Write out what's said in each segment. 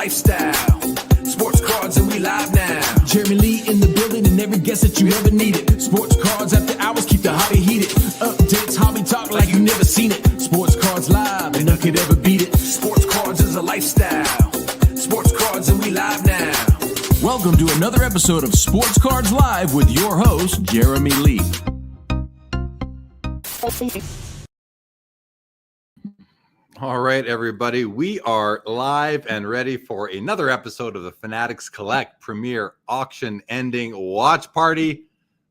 lifestyle. Sports cards and we live now. Jeremy Lee in the building and every guest that you ever needed. Sports cards after hours keep the hobby heated. Updates, hobby talk like you never seen it. Sports cards live and none could ever beat it. Sports cards is a lifestyle. Sports cards and we live now. Welcome to another episode of Sports Cards Live with your host, Jeremy Lee. All right, everybody, we are live and ready for another episode of the Fanatics Collect Premier Auction ending watch party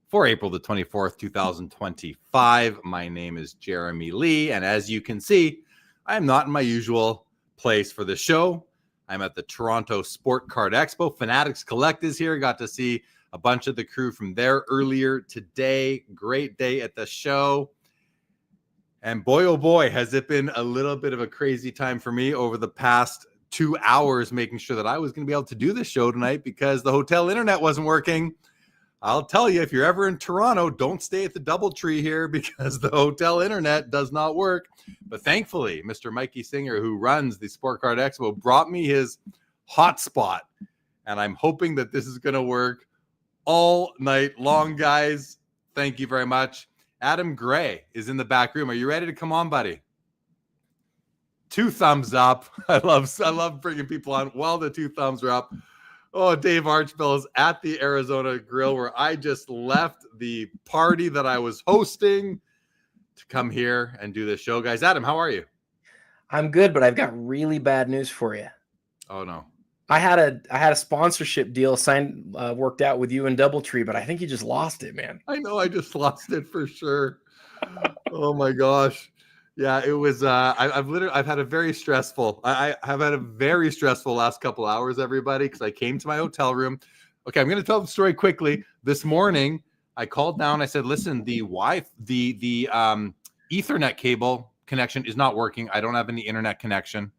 for April the 24th, 2025. My name is Jeremy Lee, and as you can see, I am not in my usual place for the show. I'm at the Toronto Sport Card Expo. Fanatics Collect is here. Got to see a bunch of the crew from there earlier today. Great day at the show. And boy, oh boy, has it been a little bit of a crazy time for me over the past 2 hours, making sure that I was going to be able to do this show tonight because the hotel internet wasn't working. I'll tell you, if you're ever in Toronto, don't stay at the DoubleTree here because the hotel internet does not work. But thankfully, Mr. Mikey Singer, who runs the Sport Card Expo, brought me his hotspot. And I'm hoping that this is going to work all night long, guys. Thank you very much. Adam Gray is in the back room. Are you ready to come on, buddy? 2 thumbs up. I love bringing people on while the 2 thumbs are up. Oh, Dave Archbell is at the Arizona Grill where I just left the party that I was hosting to come here and do this show. Guys, Adam, how are you? I'm good, but I've got really bad news for you. Oh, no. I had a sponsorship deal signed, worked out with you and DoubleTree, but I think you just lost it, man. I know, I just lost it for sure. Oh my gosh. Yeah, it was I've had a very stressful last couple hours, everybody, because I came to my hotel room. Okay, I'm gonna tell the story quickly. This morning I called down, I said, listen, the Ethernet cable connection is not working. I don't have any internet connection.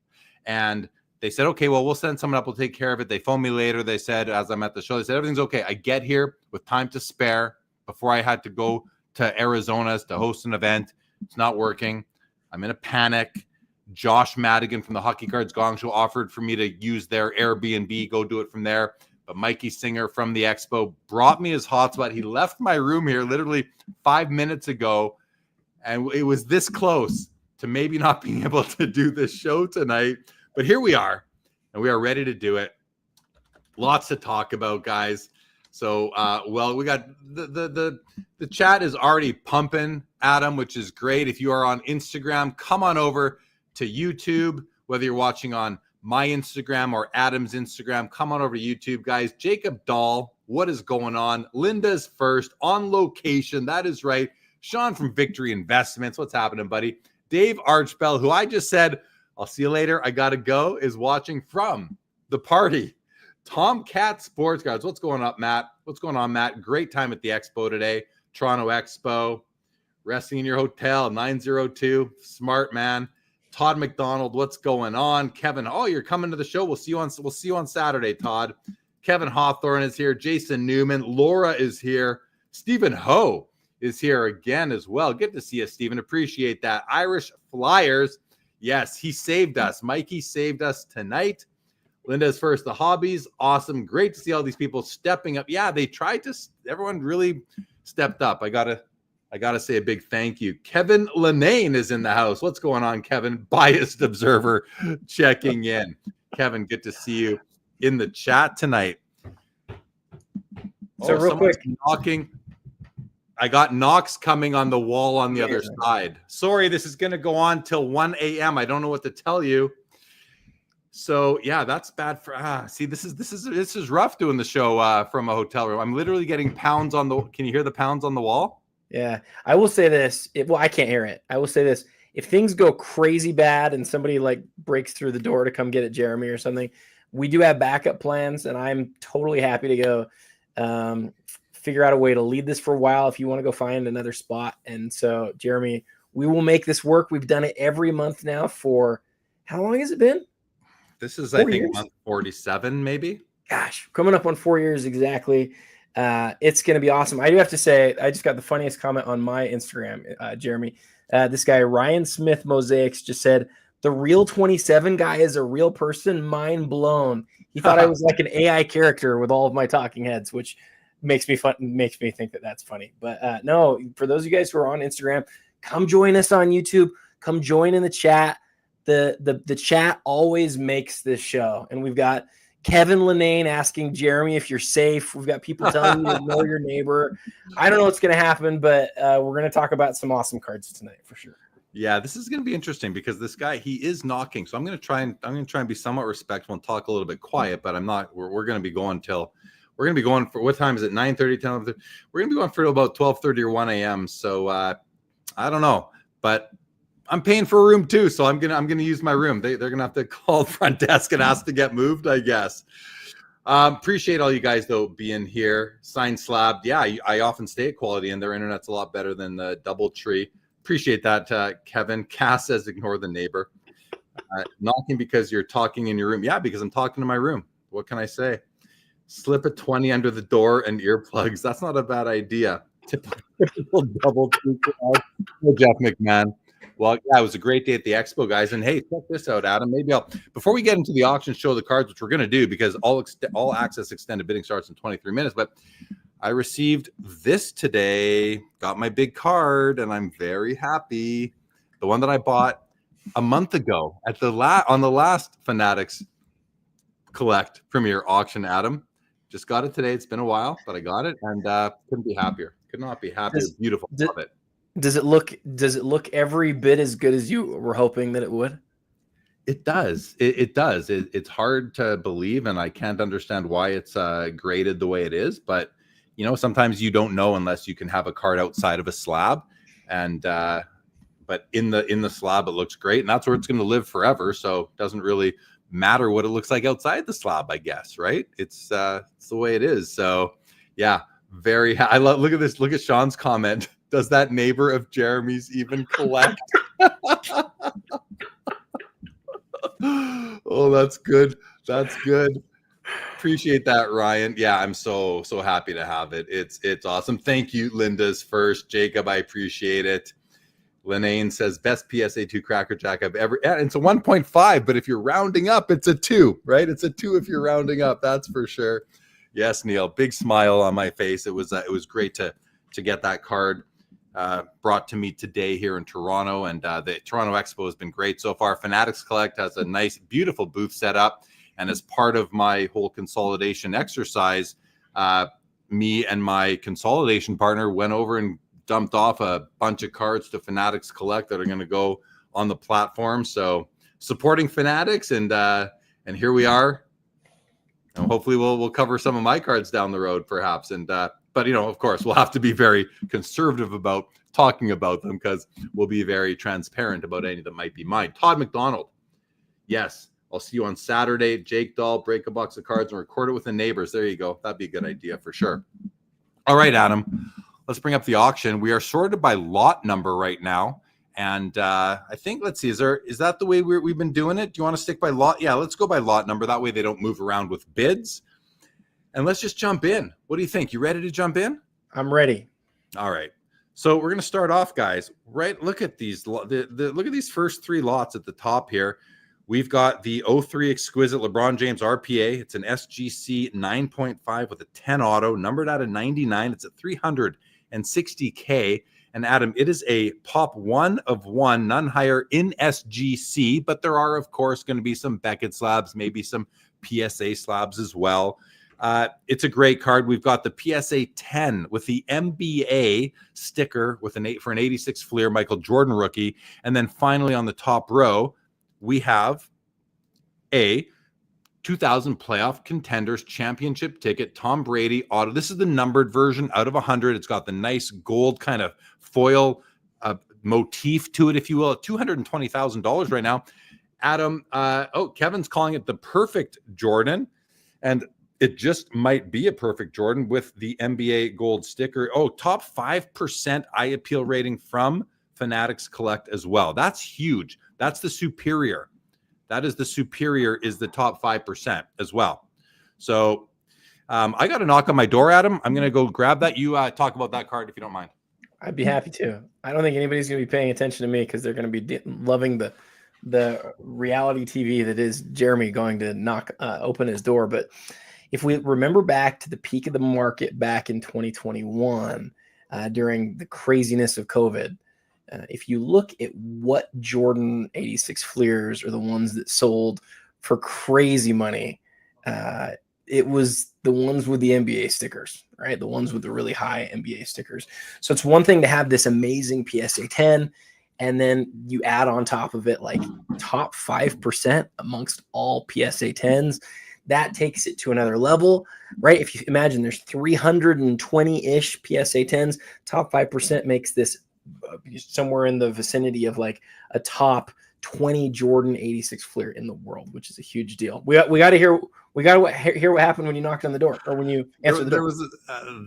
And they said, okay, well, we'll send someone up. We'll take care of it. They phoned me later. They said, as I'm at the show, they said, everything's okay. I get here with time to spare before I had to go to Arizona to host an event. It's not working. I'm in a panic. Josh Madigan from the Hockey Cards Gong Show offered for me to use their Airbnb, go do it from there. But Mikey Singer from the Expo brought me his hotspot. He left my room here literally 5 minutes ago. And it was this close to maybe not being able to do this show tonight. But here we are, and we are ready to do it. Lots to talk about, guys. So, well, we got the chat is already pumping, Adam, which is great. If you are on Instagram, come on over to YouTube, whether you're watching on my Instagram or Adam's Instagram, come on over to YouTube, guys. Jacob Dahl, what is going on? Linda's first on location. That is right. Sean from Victory Investments. What's happening, buddy? Dave Archbell, who I just said, I'll see you later, I got to go, is watching from the party. Tomcat Sports Cards. What's going on, Matt? What's going on, Matt? Great time at the Expo today. Toronto Expo. Resting in your hotel, 902. Smart man. Todd McDonald, what's going on? Kevin, oh, you're coming to the show. We'll see you on Saturday, Todd. Kevin Hawthorne is here. Jason Newman. Laura is here. Stephen Ho is here again as well. Good to see you, Stephen. Appreciate that. Irish Flyers. Yes, he saved us. Mikey saved us tonight. Linda's first, the hobbies. Awesome. Great to see all these people stepping up. Yeah, they tried to. Everyone really stepped up. I gotta say a big thank you. Kevin Lenane is in the house. What's going on, Kevin? Biased observer checking in. Kevin, good to see you in the chat tonight. So real quick, knocking. I got knocks coming on the wall on the other side. Sorry, this is going to go on till 1 a.m. I don't know what to tell you. So yeah, that's bad for. See, this is rough doing the show from a hotel room. I'm literally getting pounds on the. Can you hear the pounds on the wall? Yeah, I will say this. Well, I can't hear it. I will say this: if things go crazy bad and somebody like breaks through the door to come get at Jeremy or something, we do have backup plans, and I'm totally happy to go. Figure out a way to lead this for a while if you want to go find another spot. And so, Jeremy, we will make this work. We've done it every month now for how long has it been? This is, I think, month 47, maybe. Gosh, coming up on 4 years exactly. It's going to be awesome. I do have to say, I just got the funniest comment on my Instagram, Jeremy. This guy, Ryan Smith Mosaics, just said, The real 27 guy is a real person. Mind blown. He thought I was like an AI character with all of my talking heads, which makes me think that that's funny. But no, for those of you guys who are on Instagram, come join us on YouTube. Come join in the chat. The chat always makes this show, and we've got Kevin Lenane asking Jeremy if you're safe. We've got people telling you to ignore your neighbor. I don't know what's going to happen, but we're going to talk about some awesome cards tonight for sure. Yeah, this is going to be interesting because this guy, he is knocking. So I'm going to try and be somewhat respectful and talk a little bit quiet, but I'm not. We're going to be going for, what time is it? 9:30, 10. We're going to be going for about 12:30 or 1 a.m. So I don't know, but I'm paying for a room too, so I'm gonna use my room. They're gonna have to call the front desk and ask to get moved, I guess. Appreciate all you guys though being here. Sign Slab, yeah, I often stay at Quality, and their internet's a lot better than the DoubleTree. Appreciate that, Kevin. Cass says ignore the neighbor. Knocking because you're talking in your room. Yeah, because I'm talking to my room. What can I say? Slip a 20 under the door and earplugs. That's not a bad idea. Typical DoubleTree. Jeff McMahon. Well, yeah, it was a great day at the expo, guys. And hey, check this out, Adam. Maybe before we get into the auction, show the cards, which we're going to do because all access extended bidding starts in 23 minutes. But I received this today, got my big card, and I'm very happy. The one that I bought a month ago at on the last Fanatics Collect Premier Auction, Adam. Just got it today. It's been a while, but I got it, and couldn't be happier. Could not be happier. Beautiful. Love it. Does it look every bit as good as you were hoping that it would? It does. It does. It's hard to believe, and I can't understand why it's graded the way it is. But sometimes you don't know unless you can have a card outside of a slab, and but in the slab it looks great, and that's where it's going to live forever. So it doesn't really matter what it looks like outside the slab, I guess. Right? It's the way it is. So yeah, I love. Look at this. Look at Sean's comment. Does that neighbor of Jeremy's even collect? Oh, that's good. That's good. Appreciate that, Ryan. Yeah, I'm so happy to have it. It's awesome. Thank you, Linda's first. Jacob, I appreciate it. Lenane says best PSA 2 Cracker Jack I've ever. Yeah, it's a 1.5, but if you're rounding up, it's a 2, right? It's a 2 if you're rounding up. That's for sure. Yes, Neil. Big smile on my face. It was great to get that card brought to me today here in Toronto, and the Toronto Expo has been great so far. Fanatics Collect has a nice, beautiful booth set up, and as part of my whole consolidation exercise, me and my consolidation partner went over and dumped off a bunch of cards to Fanatics Collect that are going to go on the platform. So supporting Fanatics, and here we are. And hopefully we'll cover some of my cards down the road, perhaps, and. But, of course, we'll have to be very conservative about talking about them because we'll be very transparent about any that might be mine. Todd McDonald. Yes, I'll see you on Saturday. Jake Dahl, break a box of cards and record it with the neighbors. There you go. That'd be a good idea for sure. All right, Adam, let's bring up the auction. We are sorted by lot number right now. And I think, let's see, is that the way we've been doing it? Do you want to stick by lot? Yeah, let's go by lot number. That way they don't move around with bids. And let's just jump in. What do you think? You ready to jump in? I'm ready. All right. So we're going to start off, guys. Right. Look at these. Look at these first 3 lots at the top here. We've got the 03 Exquisite LeBron James RPA. It's an SGC 9.5 with a 10 auto, numbered out of 99. It's at $360K. And Adam, it is a pop 1 of 1, none higher in SGC, but there are, of course, going to be some Beckett slabs, maybe some PSA slabs as well. It's a great card. We've got the PSA 10 with the NBA sticker with for an 86 Fleer Michael Jordan rookie. And then finally on the top row, we have a 2000 Playoff Contenders Championship ticket, Tom Brady auto. This is the numbered version out of 100. It's got the nice gold kind of foil motif to it, if you will, at $220,000 right now. Adam, Kevin's calling it the perfect Jordan. And it just might be a perfect Jordan with the NBA gold sticker. Oh, top 5% eye appeal rating from Fanatics Collect as well. That's huge. That's the superior. That is the superior, is the top 5% as well. So I got a knock on my door, Adam. I'm going to go grab that. You talk about that card if you don't mind. I'd be happy to. I don't think anybody's going to be paying attention to me because they're going to be loving the the reality TV that is Jeremy going to open his door. But if we remember back to the peak of the market back in 2021, during the craziness of COVID, if you look at what Jordan 86 Fleers are the ones that sold for crazy money, it was the ones with the NBA stickers, right? The ones with the really high NBA stickers. So it's one thing to have this amazing PSA 10, and then you add on top of it like top 5% amongst all PSA 10s. That takes it to another level, right? If you imagine there's 320-ish PSA 10s, top 5% makes this somewhere in the vicinity of like a top 20 Jordan 86 Fleer in the world, which is a huge deal. We got to hear what happened when you knocked on the door, or when you answered the door.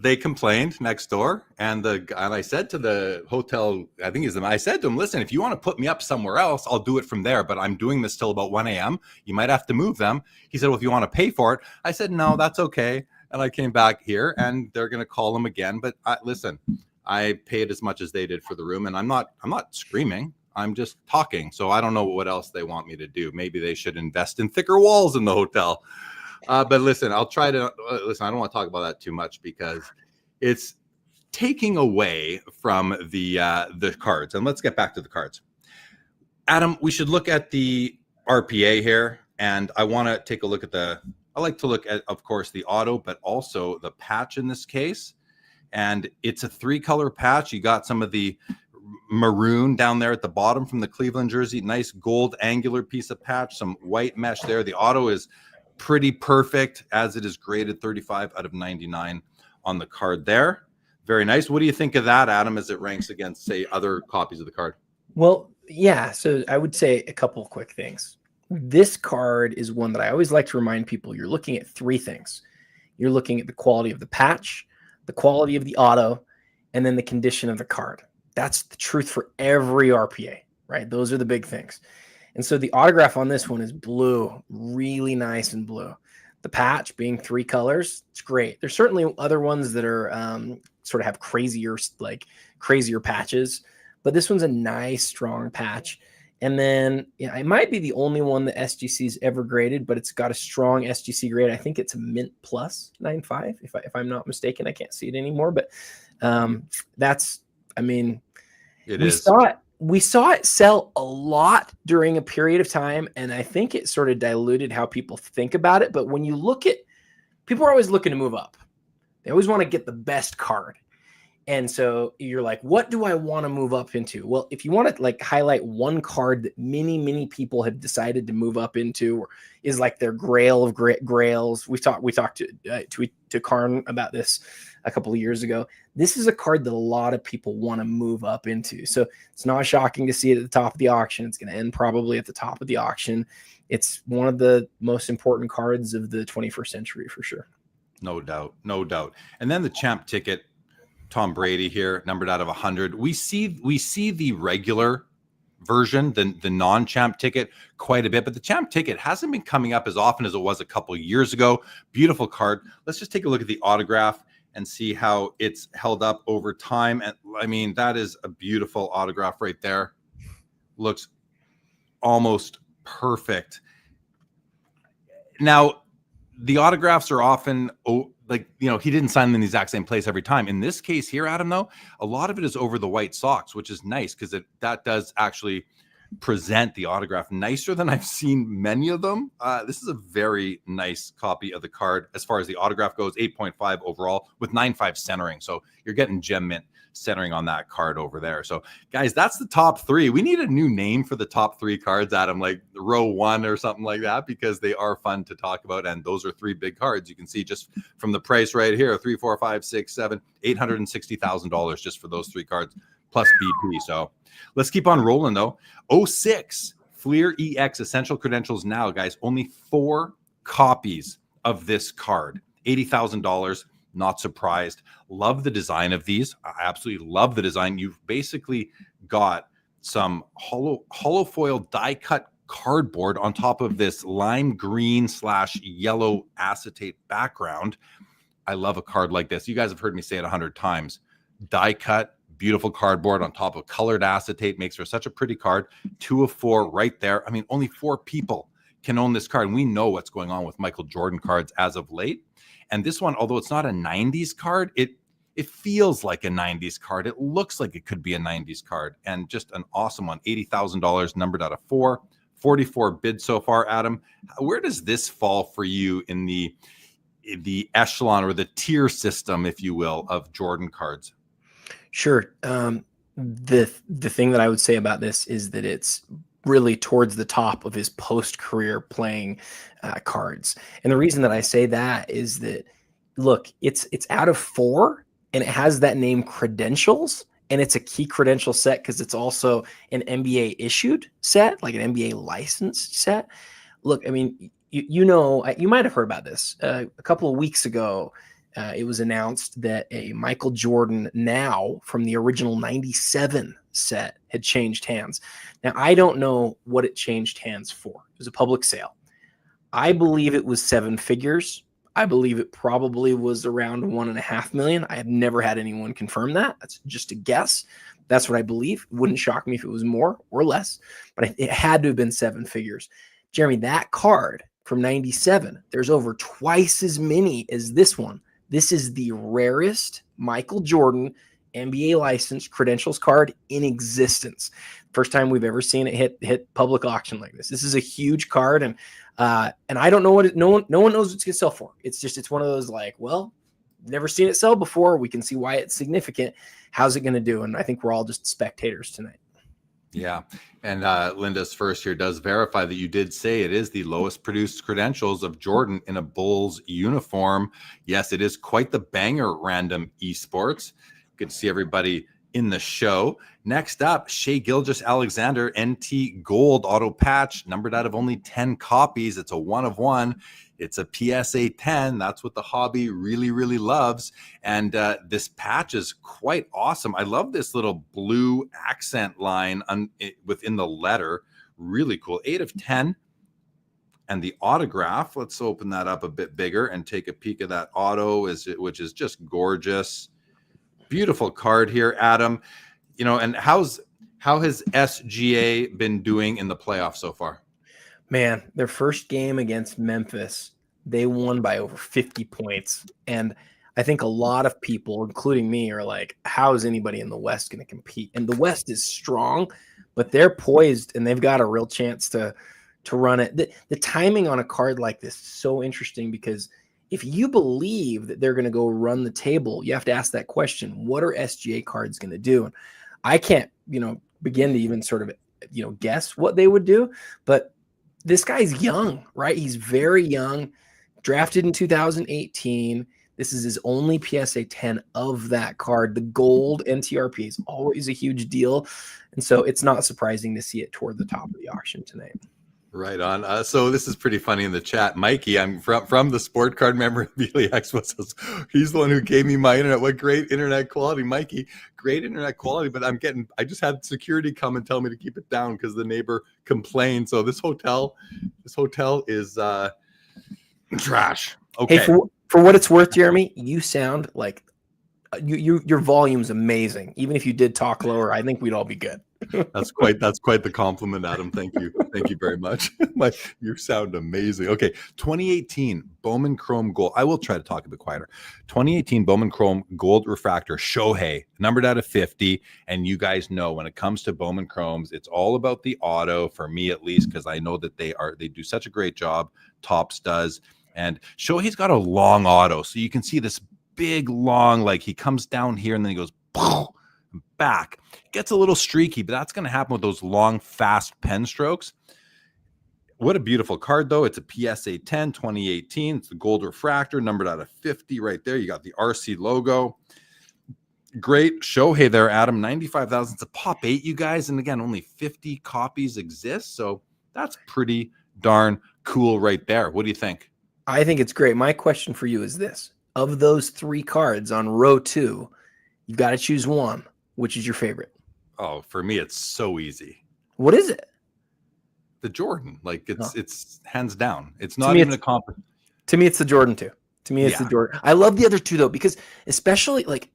They complained next door, and I said to the hotel, I said to him, listen, if you want to put me up somewhere else, I'll do it from there, but I'm doing this till about 1 a.m. You might have to move them. He said, well, if you want to pay for it. I said, no, that's okay. And I came back here, and they're going to call them again. But listen, I paid as much as they did for the room, and I'm not screaming. I'm just talking. So I don't know what else they want me to do. Maybe they should invest in thicker walls in the hotel. But listen, I'll try to listen. I don't want to talk about that too much because it's taking away from the cards. And let's get back to the cards. Adam, we should look at the RPA here, and I want to take a look at I like to look at, of course, the auto, but also the patch in this case. And it's a 3-color patch. You got some of the maroon down there at the bottom from the Cleveland jersey, nice gold angular piece of patch, some white mesh there. The auto is pretty perfect, as it is graded 35 out of 99 on the card there. Very nice. What do you think of that, Adam, as it ranks against, say, other copies of the card? Well, yeah, so I would say a couple of quick things. This card is one that I always like to remind people you're looking at 3 things. You're looking at the quality of the patch, the quality of the auto, and then the condition of the card. That's the truth for every RPA, right? Those are the big things. And so the autograph on this one is blue, really nice and blue. The patch being 3 colors, it's great. There's certainly other ones that are sort of have crazier patches, but this one's a nice, strong patch. And then it might be the only one that SGC's ever graded, but it's got a strong SGC grade. I think it's a Mint Plus 9.5, if I'm not mistaken. I can't see it anymore, but we saw it sell a lot during a period of time, and I think it sort of diluted how people think about it. But when you look at, people are always looking to move up. They always want to get the best card. And so you're like, what do I want to move up into? Well, if you want to like highlight one card that many people have decided to move up into, or is like their grail of grails. We talked to Karn about this a couple of years ago. This is a card that a lot of people want to move up into. So it's not shocking to see it at the top of the auction. It's going to end probably at the top of the auction. It's one of the most important cards of the 21st century for sure. No doubt. And then the champ ticket, Tom Brady here, numbered out of 100. We see the regular version, the non-champ ticket, quite a bit, but the champ ticket hasn't been coming up as often as it was a couple of years ago. Beautiful card. Let's just take a look at the autograph and see how it's held up over time. And I mean, that is a beautiful autograph right there. Looks almost perfect. Now, the autographs are often he didn't sign them in the exact same place every time. In this case here, Adam, though, a lot of it is over the white socks, which is nice because that does actually present the autograph nicer than I've seen many of them. This is a very nice copy of the card as far as the autograph goes, 8.5 overall with 9.5 centering. So you're getting gem mint centering on that card over there. So guys, that's the top 3. We need a new name for the top 3 cards, Adam, like row 1 or something like that, because they are fun to talk about. And those are 3 big cards. You can see just from the price right here, 3, 4, 5, 6, 7, $860,000 just for those 3 cards plus BP. So let's keep on rolling though. 06 Fleer EX Essential Credentials now, guys. Only 4 copies of this card. $80,000. Not surprised. Love the design of these. I absolutely love the design. You've basically got some hollow foil die cut cardboard on top of this lime green / yellow acetate background. I love a card like this. You guys have heard me say it 100 times. Die cut, beautiful cardboard on top of colored acetate, makes for such a pretty card. 2 of 4 right there. I mean, only 4 people can own this card. And we know what's going on with Michael Jordan cards as of late. And this one, although it's not a 90s card, it feels like a 90s card. It looks like it could be a 90s card, and just an awesome one. $80,000, numbered out of 4, 44 bids so far. Adam, where does this fall for you in the echelon or the tier system, if you will, of Jordan cards? Sure. The thing that I would say about this is that it's really towards the top of his post-career playing cards. And the reason that I say that is that, look, it's out of 4, and it has that name Credentials, and it's a key credential set because it's also an NBA issued set, like an NBA licensed set. Look, I mean, you know, you might have heard about this. A couple of weeks ago, it was announced that a Michael Jordan now from the original 97 set had changed hands. Now, I don't know what it changed hands for. It was a public sale. I believe it was 7 figures. I believe it probably was around 1.5 million. I have never had anyone confirm that. That's just a guess. That's what I believe. It wouldn't shock me if it was more or less, but it had to have been 7 figures. Jeremy, that card from 97, there's over twice as many as this one. This is the rarest Michael Jordan NBA licensed credentials card in existence. First time we've ever seen it hit public auction like this. This is a huge card, and I don't know what no one knows what it's gonna sell for. It's one of those like, well, never seen it sell before. We can see why it's significant. How's it gonna do? And I think we're all just spectators tonight. Yeah. And Linda's first here does verify that you did say it is the lowest produced credentials of Jordan in a Bulls uniform. Yes, it is quite the banger, Random Esports. Good to see everybody in the show. Next up, Shai Gilgeous-Alexander NT Gold auto patch, numbered out of only 10 copies. It's a 1 of 1. It's a PSA 10. That's what the hobby really, really loves. And this patch is quite awesome. I love this little blue accent line within the letter. Really cool. 8 of 10. And the autograph, let's open that up a bit bigger and take a peek at that auto, which is just gorgeous. Beautiful card here, Adam. You know, and how has SGA been doing in the playoffs so far? Man, their first game against Memphis, they won by over 50 points. And I think a lot of people, including me, are like, how is anybody in the West going to compete? And the West is strong, but they're poised and they've got a real chance to run it. The timing on a card like this is so interesting because if you believe that they're going to go run the table, you have to ask that question. What are SGA cards going to do? And I can't, begin to even sort of, guess what they would do, but this guy's young, right? He's very young, drafted in 2018. This is his only PSA 10 of that card. The gold NTRP is always a huge deal. And so it's not surprising to see it toward the top of the auction tonight. Right on. So this is pretty funny in the chat. Mikey, I'm from the Sport Card Memorabilia Expo. Says, he's the one who gave me my internet. What great internet quality, Mikey. Great internet quality, but I just had security come and tell me to keep it down because the neighbor complained. So this hotel is trash. Okay. Hey, for what it's worth, Jeremy, you sound like your volume's amazing. Even if you did talk lower, I think we'd all be good. That's quite the compliment, Adam. Thank you very much. You sound amazing. Okay, 2018 Bowman Chrome Gold. I will try to talk a bit quieter. 2018 Bowman Chrome Gold Refractor Shohei, numbered out of 50. And you guys know when it comes to Bowman Chromes, it's all about the auto for me at least, because I know that they do such a great job. Topps does, and Shohei's got a long auto, so you can see this big long, like he comes down here and then he goes back. Gets a little streaky, but that's going to happen with those long, fast pen strokes. What a beautiful card, though. It's a PSA 10, 2018. It's the gold refractor, numbered out of 50 right there. You got the RC logo. Great Shohei there, Adam. 95,000. It's a pop 8, you guys. And again, only 50 copies exist. So that's pretty darn cool right there. What do you think? I think it's great. My question for you is this. Of those 3 cards on row 2, you've got to choose one. Which is your favorite? Oh, for me, it's so easy. What is it? The Jordan. Like it's hands down. It's not even a compliment. To me, it's the Jordan 2. To me, it's the Jordan. I love the other 2 though, because especially like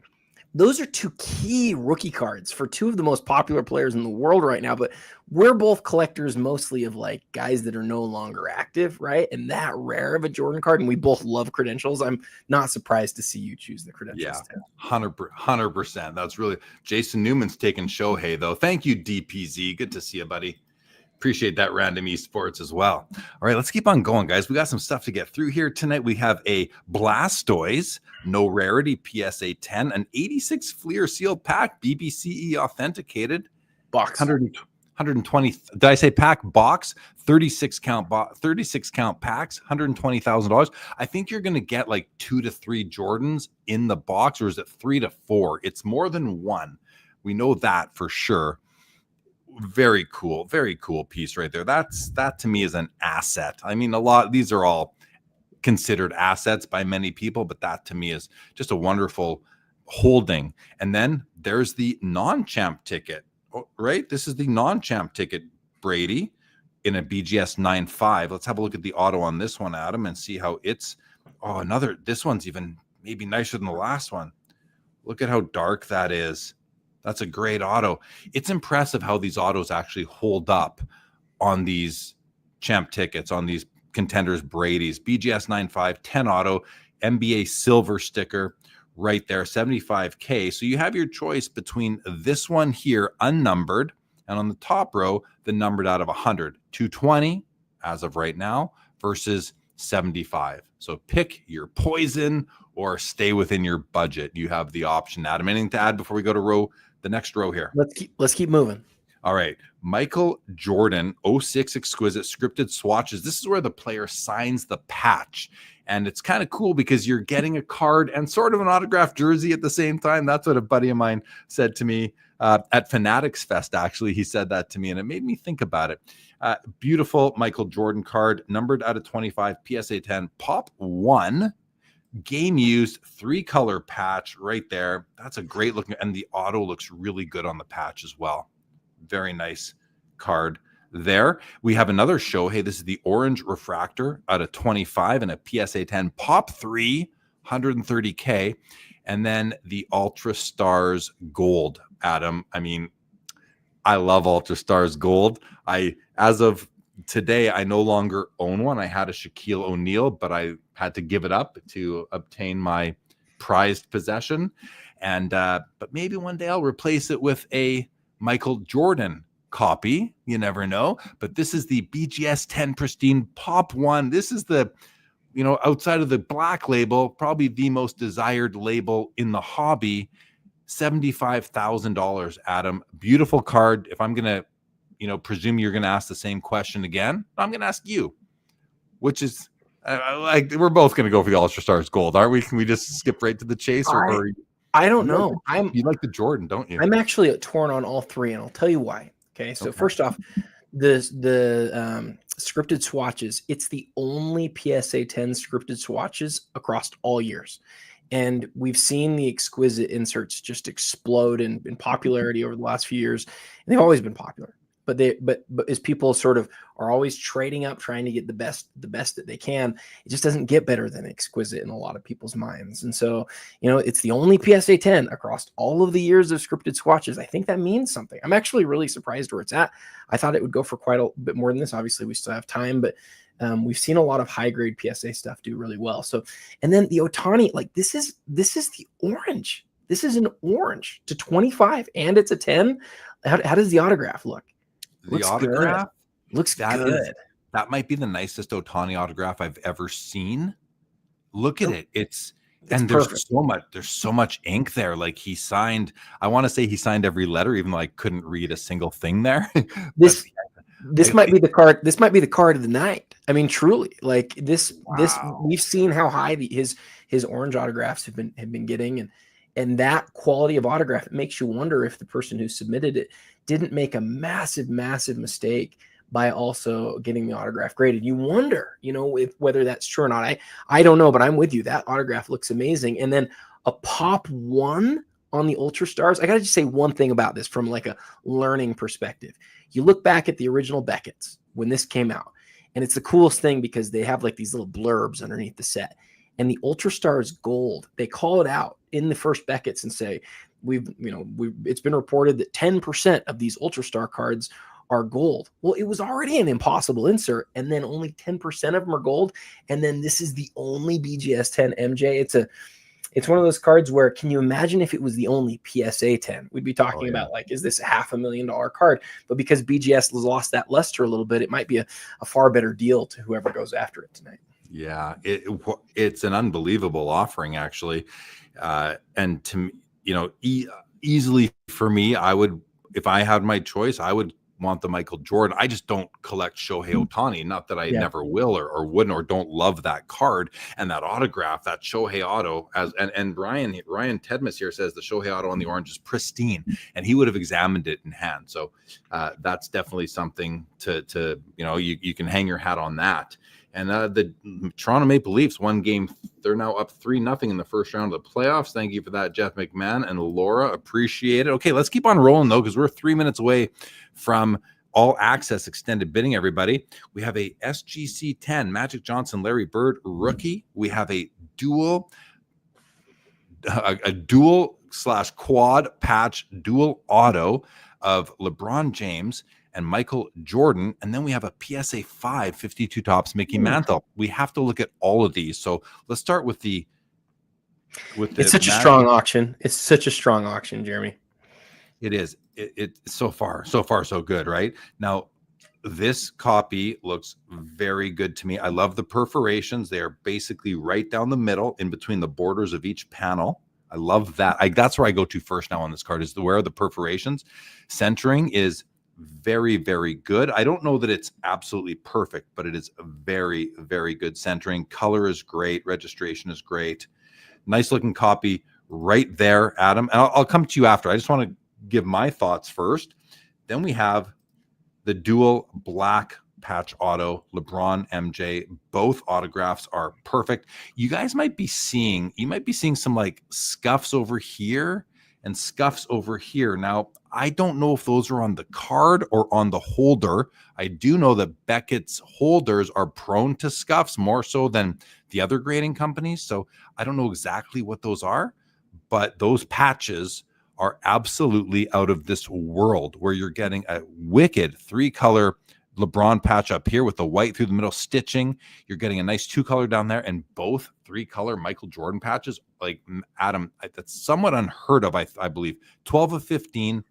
those are two key rookie cards for two of the most popular players in the world right now. But we're both collectors mostly of like guys that are no longer active, right? And that rare of a Jordan card, and we both love credentials. I'm not surprised to see you choose the credentials too. 100%. That's really Jason Newman's taking Shohei though. Thank you, DPZ. Good to see you, buddy. Appreciate that, Random Esports, as well. All right, let's keep on going, guys. We got some stuff to get through here tonight. We have a Blastoise, no rarity, PSA 10, an 86 Fleer sealed pack, BBCE authenticated. Box. 120. Did I say pack? Box. 36 count packs, $120,000. I think you're going to get like 2 to 3 Jordans in the box, or is it 3 to 4? It's more than one. We know that for sure. Very cool piece right there. That to me is an asset. I mean, these are all considered assets by many people, but that to me is just a wonderful holding. And then there's the non-champ ticket, right? This is the non-champ ticket, Brady, in a BGS 9.5. Let's have a look at the auto on this one, Adam, and see how it's, this one's even maybe nicer than the last one. Look at how dark that is. That's a great auto. It's impressive how these autos actually hold up on these champ tickets, on these contenders Brady's. BGS 9.5, 10 auto, NBA silver sticker right there, $75K. So you have your choice between this one here, unnumbered, and on the top row, the numbered out of 100. 220 as of right now versus 75. So pick your poison or stay within your budget. You have the option. Adam, anything to add before we go to the next row here? Let's keep moving. All right. Michael Jordan, 06 exquisite scripted swatches. This is where the player signs the patch. And it's kind of cool because you're getting a card and sort of an autographed jersey at the same time. That's what a buddy of mine said to me at Fanatics Fest. Actually, he said that to me, and it made me think about it. Beautiful Michael Jordan card, numbered out of 25, PSA 10, Pop 1. Game used 3-color patch right there. That's a great looking, and the auto looks really good on the patch as well. Very nice card there. We have another Shohei. This is the orange refractor out of 25 and a PSA 10 Pop 3, 130K. And then the Ultra Stars Gold, Adam. I mean, I love Ultra Stars Gold. As of today, I no longer own one. I had a Shaquille O'Neal, but I had to give it up to obtain my prized possession. And but maybe one day I'll replace it with a Michael Jordan copy. You never know. But this is the BGS 10 Pristine Pop 1. This is the, outside of the black label, probably the most desired label in the hobby. $75,000, Adam. Beautiful card. If I'm going to, presume you're going to ask the same question again, I'm going to ask you, which is, we're both going to go for the Ultra Stars Gold, aren't we? Can we just skip right to the chase? Or I don't know. You like the Jordan, don't you? I'm actually torn on all three, and I'll tell you why. Okay, so first off, the scripted swatches, it's the only PSA 10 scripted swatches across all years. And we've seen the exquisite inserts just explode in popularity over the last few years. And they've always been popular. But as people sort of are always trading up, trying to get the best that they can, it just doesn't get better than exquisite in a lot of people's minds. And so, it's the only PSA 10 across all of the years of scripted swatches. I think that means something. I'm actually really surprised where it's at. I thought it would go for quite a bit more than this. Obviously, we still have time, but we've seen a lot of high grade PSA stuff do really well. So, and then the Ohtani, like this is the orange. This is an orange to 25, and it's a 10. How does the autograph look? The autograph looks good. That might be the nicest Ohtani autograph I've ever seen. Look at it. It's and there's so much ink there. Like he signed, I want to say he signed every letter, even though I couldn't read a single thing there. This might be the card. This might be the card of the night. I mean, truly, like this we've seen how high his orange autographs have been getting, and that quality of autograph, it makes you wonder if the person who submitted it didn't make a massive mistake by also getting the autograph graded. You wonder, whether that's true or not. I don't know, but I'm with you. That autograph looks amazing. And then a Pop 1 on the Ultra Stars. I got to just say one thing about this from like a learning perspective. You look back at the original Beckett's when this came out, and it's the coolest thing because they have like these little blurbs underneath the set. and the Ultra Star is gold. They call it out in the first Beckett's and say, it's been reported that 10% of these Ultra Star cards are gold. Well, it was already an impossible insert, and then only 10% of them are gold. And then this is the only BGS 10 MJ. It's one of those cards where, can you imagine if it was the only PSA 10? We'd be talking about, like, is this a $500,000 card? But because BGS has lost that luster a little bit, it might be a far better deal to whoever goes after it tonight. Yeah, it's an unbelievable offering, actually. And to me, easily for me, I would, if I had my choice, I would want the Michael Jordan. I just don't collect Shohei Ohtani. Not that I never will or wouldn't or don't love that card and that autograph, that Shohei auto. And Ryan Tedmus here says the Shohei auto on the orange is pristine, and he would have examined it in hand. So that's definitely something to you can hang your hat on that. And the Toronto Maple Leafs won game. They're now up 3-0 in the first round of the playoffs. Thank you for that, Jeff McMahon and Laura. Appreciate it. Okay, let's keep on rolling, though, because we're 3 minutes away from all access extended bidding, everybody. We have a SGC 10, Magic Johnson, Larry Bird rookie. We have a dual / quad patch dual auto of LeBron James and Michael Jordan. And then we have a PSA 5 52 tops Mickey Mantle. We have to look at all of these. So let's start with the it's such a strong auction. It's such a strong auction, Jeremy. It is. It so far so good, right? Now, this copy looks very good to me. I love the perforations. They are basically right down the middle in between the borders of each panel. I love that. That's where I go to first now on this card, is where are the perforations. Centering is very, very good. I don't know that it's absolutely perfect, but it is very, very good centering. Color is great. Registration is great. Nice looking copy right there, Adam. And I'll come to you after. I just want to give my thoughts first. Then we have the dual black patch auto, LeBron MJ. Both autographs are perfect. You guys might be seeing some like scuffs over here and scuffs over here. Now, I don't know if those are on the card or on the holder. I do know that Beckett's holders are prone to scuffs more so than the other grading companies. So I don't know exactly what those are, but those patches are absolutely out of this world, where you're getting a wicked 3-color LeBron patch up here with the white through the middle stitching. You're getting a nice 2-color down there, and both 3-color Michael Jordan patches. Like, Adam, that's somewhat unheard of, I believe. 12 of 15.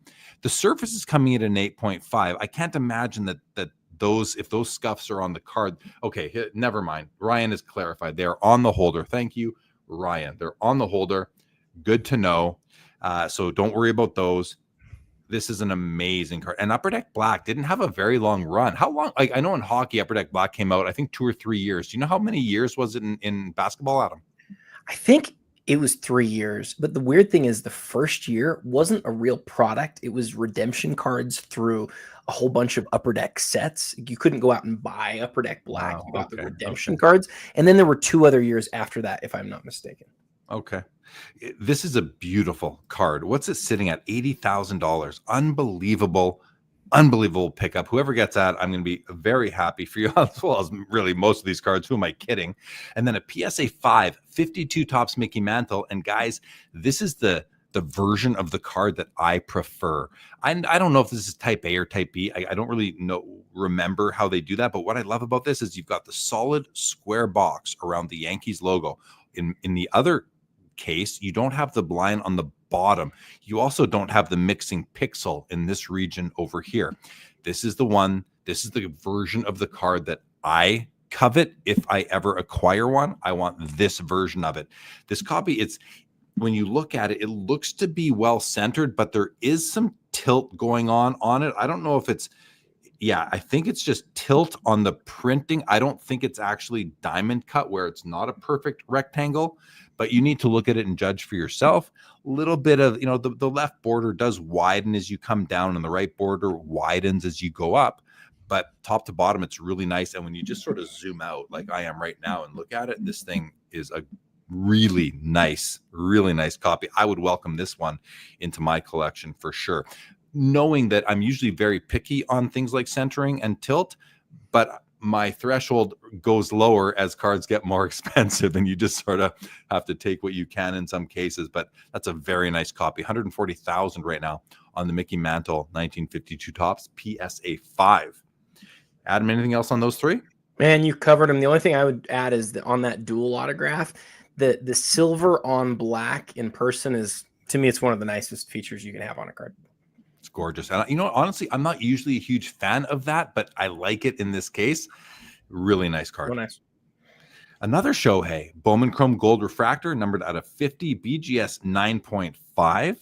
The surface is coming in at an 8.5. I can't imagine that if those scuffs are on the card. Okay, never mind. Ryan has clarified. They're on the holder. Thank you, Ryan. They're on the holder. Good to know. So don't worry about those. This is an amazing card. And Upper Deck Black didn't have a very long run. How long? Like, I know in hockey, Upper Deck Black came out, I think 2 or 3 years. Do you know how many years was it in basketball, Adam? I think it was 3 years. But the weird thing is, the first year wasn't a real product. It was redemption cards through a whole bunch of Upper Deck sets. You couldn't go out and buy Upper Deck Black. You got the redemption cards. And then there were 2 other years after that, if I'm not mistaken. Okay. This is a beautiful card. What's it sitting at? $80,000. Unbelievable pickup. Whoever gets that, I'm going to be very happy for you, as well as really most of these cards. Who am I kidding? And then a PSA 5 52 tops Mickey Mantle. And guys, this is the version of the card that I prefer. I don't know if this is type A or type B. I don't really remember how they do that. But what I love about this is you've got the solid square box around the Yankees logo. In the other case, you don't have the blind on the bottom. You also don't have the mixing pixel in this region over here. This is the version of the card that I covet. If I ever acquire one, I want this version of it. This copy, when you look at it, it looks to be well centered, but there is some tilt going on it. I don't know if I think it's just tilt on the printing. I don't think it's actually diamond cut, where it's not a perfect rectangle, but you need to look at it and judge for yourself. A little bit of, the left border does widen as you come down, and the right border widens as you go up. But top to bottom, it's really nice. And when you just sort of zoom out, like I am right now, and look at it, this thing is a really nice copy. I would welcome this one into my collection for sure, knowing that I'm usually very picky on things like centering and tilt, but my threshold goes lower as cards get more expensive, and you just sort of have to take what you can in some cases. But that's a very nice copy. 140,000 right now on the Mickey Mantle 1952 Topps PSA 5. Adam, anything else on those three? Man, you covered them. The only thing I would add is that on that dual autograph, the silver on black in person is, to me, it's one of the nicest features you can have on a card. It's gorgeous. And you know, honestly, I'm not usually a huge fan of that, but I like it in this case. Really nice card. So nice. Another Shohei, Bowman Chrome Gold Refractor, numbered out of 50, BGS 9.5.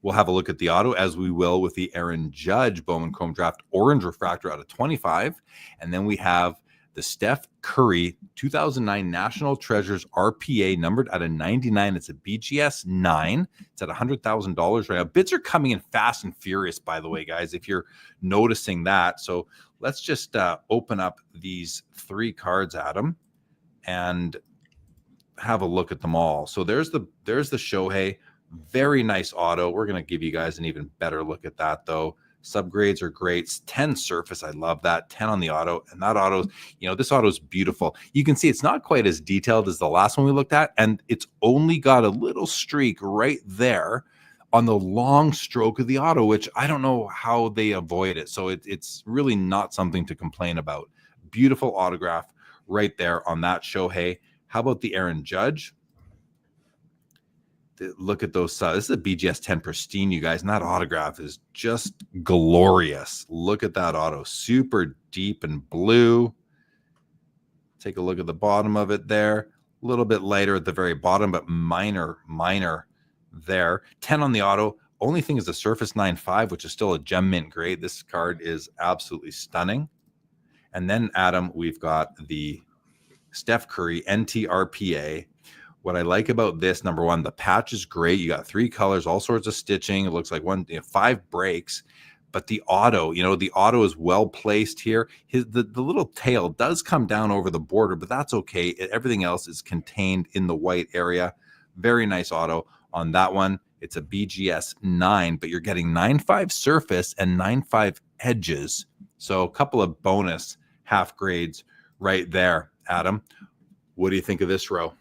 We'll have a look at the auto, as we will with the Aaron Judge Bowman Chrome Draft Orange Refractor out of 25. And then we have the Steph Curry 2009 National Treasures RPA, numbered out of 99. It's a BGS 9. It's at $100,000 right now. Bids are coming in fast and furious, by the way, guys, if you're noticing that. So let's just open up these three cards, Adam, and have a look at them all. So there's the Shohei. Very nice auto. We're going to give you guys an even better look at that, though. Subgrades are great. 10 surface. I love that. 10 on the auto. And that auto, you know, this auto is beautiful. You can see it's not quite as detailed as the last one we looked at. And it's only got a little streak right there on the long stroke of the auto, which I don't know how they avoid it. So it's really not something to complain about. Beautiful autograph right there on that Shohei. How about the Aaron Judge? Look at those. This is a BGS 10 pristine, you guys, and that autograph is just glorious. Look at that auto. Super deep and blue. Take a look at the bottom of it there. A little bit lighter at the very bottom, but minor there. 10 on the auto. Only thing is the Surface 9.5, which is still a gem mint grade. This card is absolutely stunning. And then, Adam, we've got the Steph Curry NTRPA. What I like about this, number one, the patch is great. You got 3 colors, all sorts of stitching. It looks like 5 breaks, but the auto, the auto is well placed here. The little tail does come down over the border, but that's okay. Everything else is contained in the white area. Very nice auto on that one. It's a BGS 9, but you're getting 9.5 surface and 9.5 edges. So a couple of bonus half grades right there, Adam. What do you think of this row?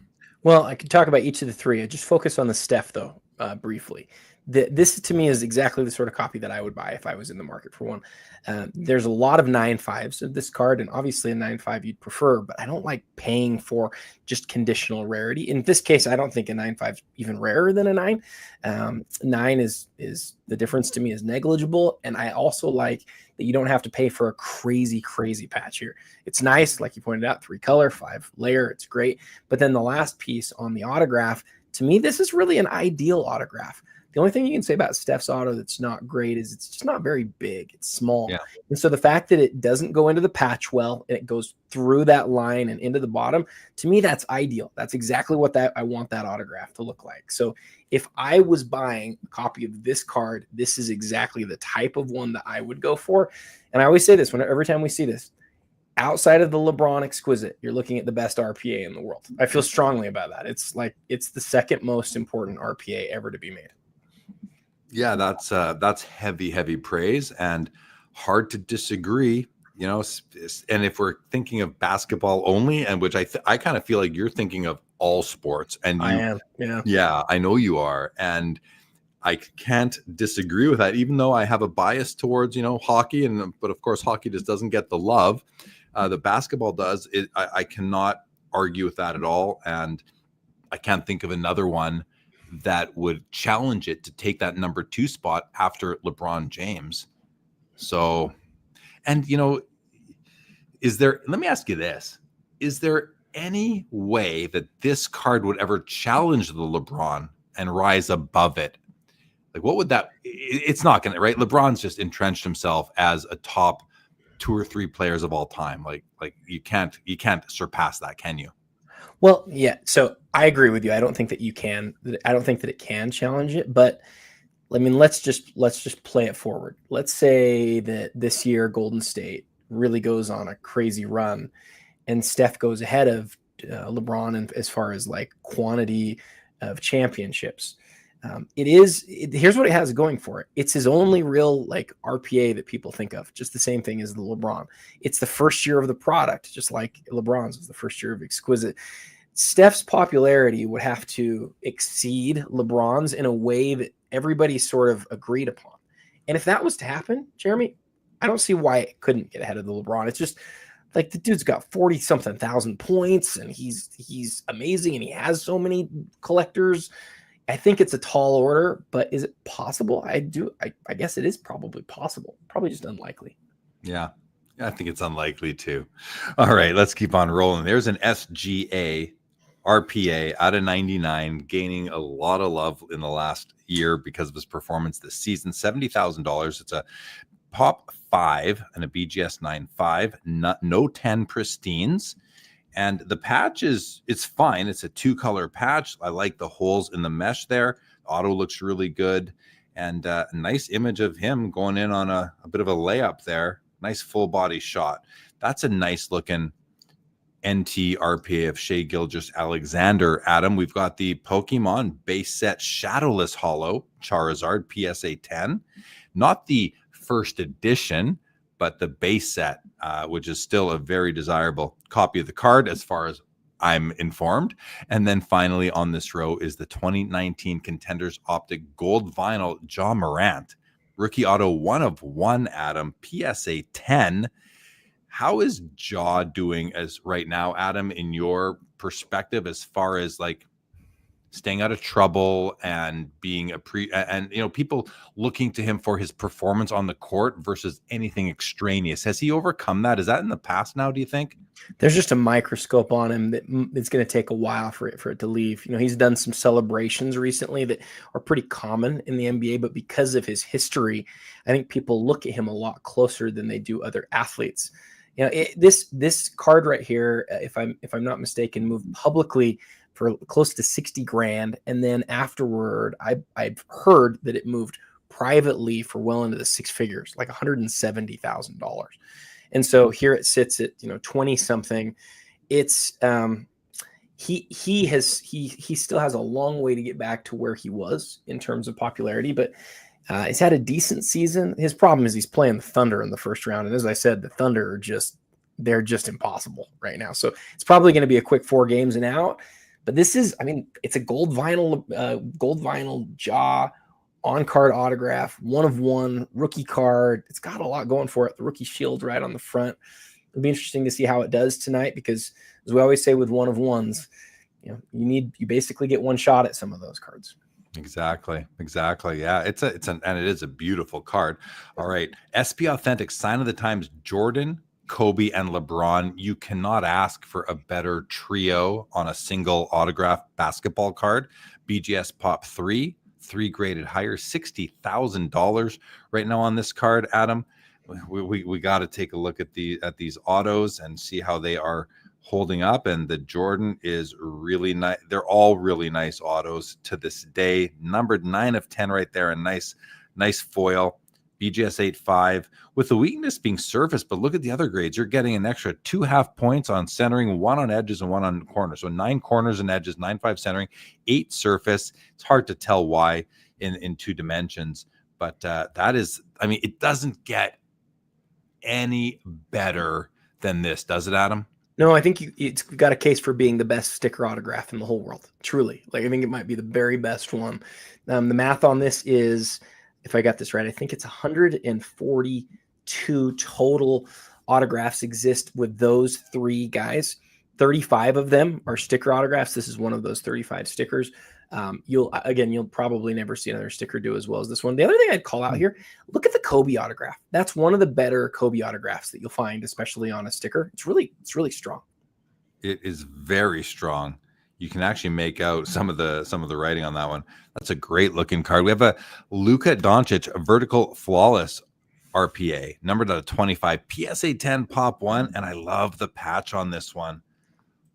Well, I could talk about each of the three. I just focus on the Steph, though, briefly. This, to me, is exactly the sort of copy that I would buy if I was in the market for one. There's a lot of 9.5s of this card, and obviously a 9.5 you'd prefer, but I don't like paying for just conditional rarity. In this case, I don't think a 9.5 is even rarer than a 9. 9 is the difference to me is negligible, and I also like that you don't have to pay for a crazy patch here. It's nice, like you pointed out, 3 color, 5 layer. It's great. But then the last piece on the autograph, to me, this is really an ideal autograph. The only thing you can say about Steph's auto that's not great is it's just not very big. It's small. Yeah. And so the fact that it doesn't go into the patch well, and it goes through that line and into the bottom, to me, that's ideal. That's exactly what I want that autograph to look like. So if I was buying a copy of this card, this is exactly the type of one that I would go for. And I always say this every time we see this, outside of the LeBron Exquisite, you're looking at the best RPA in the world. I feel strongly about that. It's the second most important RPA ever to be made. Yeah, that's heavy praise and hard to disagree, and if we're thinking of basketball only, and which I kind of feel like you're thinking of all sports, and I am. Yeah, I know you are, and I can't disagree with that, even though I have a bias towards, hockey, but of course hockey just doesn't get the love the basketball does. I cannot argue with that at all, and I can't think of another one that would challenge it to take that number 2 spot after LeBron James. So, and let me ask you this, is there any way that this card would ever challenge the LeBron and rise above it? Like, what would that, it's not going to, right? LeBron's just entrenched himself as a top 2 or 3 players of all time. Like you can't surpass that, can you? Well, yeah. So I agree with you. I don't think that you can. I don't think that it can challenge it. But I mean, let's just play it forward. Let's say that this year Golden State really goes on a crazy run, and Steph goes ahead of LeBron as far as like quantity of championships. Here's what it has going for it. It's his only real like RPA that people think of, just the same thing as the LeBron. It's the first year of the product, just like LeBron's was the first year of Exquisite. Steph's popularity would have to exceed LeBron's in a way that everybody sort of agreed upon. And if that was to happen, Jeremy, I don't see why it couldn't get ahead of the LeBron. It's just like the dude's got 40-something thousand points and he's amazing and he has so many collectors. I think it's a tall order, but is it possible? I guess it is probably possible. Probably just unlikely. Yeah, I think it's unlikely too. All right, let's keep on rolling. There's an SGA RPA out of 99, gaining a lot of love in the last year because of his performance this season. $70,000. It's a Pop 5 and a BGS 9.5, no 10 pristines. And the patch it's fine. It's a 2-color patch. I like the holes in the mesh there. Auto looks really good. And a nice image of him going in on a bit of a layup there. Nice full body shot. That's a nice looking NT RPA of Shea Gilgeous-Alexander. Adam, we've got the Pokemon base set Shadowless Holo Charizard PSA 10. Not the first edition, but the base set, which is still a very desirable copy of the card as far as I'm informed. And then finally on this row is the 2019 Contenders Optic Gold Vinyl Ja Morant. Rookie auto 1 of 1, Adam, PSA 10. How is Ja doing as right now, Adam, in your perspective, as far as like staying out of trouble and being people looking to him for his performance on the court versus anything extraneous? Has he overcome that? Is that in the past now, do you think? There's just a microscope on him that it's going to take a while for it to leave. He's done some celebrations recently that are pretty common in the NBA, but because of his history, I think people look at him a lot closer than they do other athletes. This card right here, if I'm not mistaken, moved publicly for close to 60 grand. And then afterward, I've heard that it moved privately for well into the 6 figures, like $170,000. And so here it sits at, 20 something. It's, he still has a long way to get back to where he was in terms of popularity, but he's had a decent season. His problem is he's playing the Thunder in the first round. And as I said, the Thunder they're just impossible right now. So it's probably going to be a quick 4 games and out. But this is, it's a gold vinyl Ja on-card autograph, 1 of 1 rookie card. It's got a lot going for it. The rookie shield right on the front. It'll be interesting to see how it does tonight because, as we always say with 1 of 1s, you basically get one shot at some of those cards. Exactly. Yeah, and it is a beautiful card. All right, SP Authentic Sign of the Times Jordan, Kobe, and LeBron. You cannot ask for a better trio on a single autograph basketball card. BGS Pop 3 graded higher, $60,000 right now on this card. Adam, we got to take a look at these autos and see how they are holding up. And the Jordan is really nice. They're all really nice autos to this day. Numbered 9 of 10 right there. A nice foil. BGS 8.5 with the weakness being surface, but look at the other grades. You're getting an extra 2.5 points on centering, 1 on edges and 1 on corners. So 9 corners and edges, 9.5 centering, 8 surface. It's hard to tell why in 2 dimensions, but that is, it doesn't get any better than this, does it, Adam? No, I think it's got a case for being the best sticker autograph in the whole world. Truly. I think it might be the very best one. The math on this is, if I got this right, I think it's 142 total autographs exist with those 3 guys. 35 of them are sticker autographs. This is one of those 35 stickers. You'll probably never see another sticker do as well as this one. The other thing I'd call out here, look at the Kobe autograph. That's one of the better Kobe autographs that you'll find, especially on a sticker. It's really strong. It is very strong. You can actually make out some of the writing on that one. That's a great looking card. We have a Luka Doncic vertical flawless RPA, numbered out of 25, PSA 10 Pop 1, and I love the patch on this one.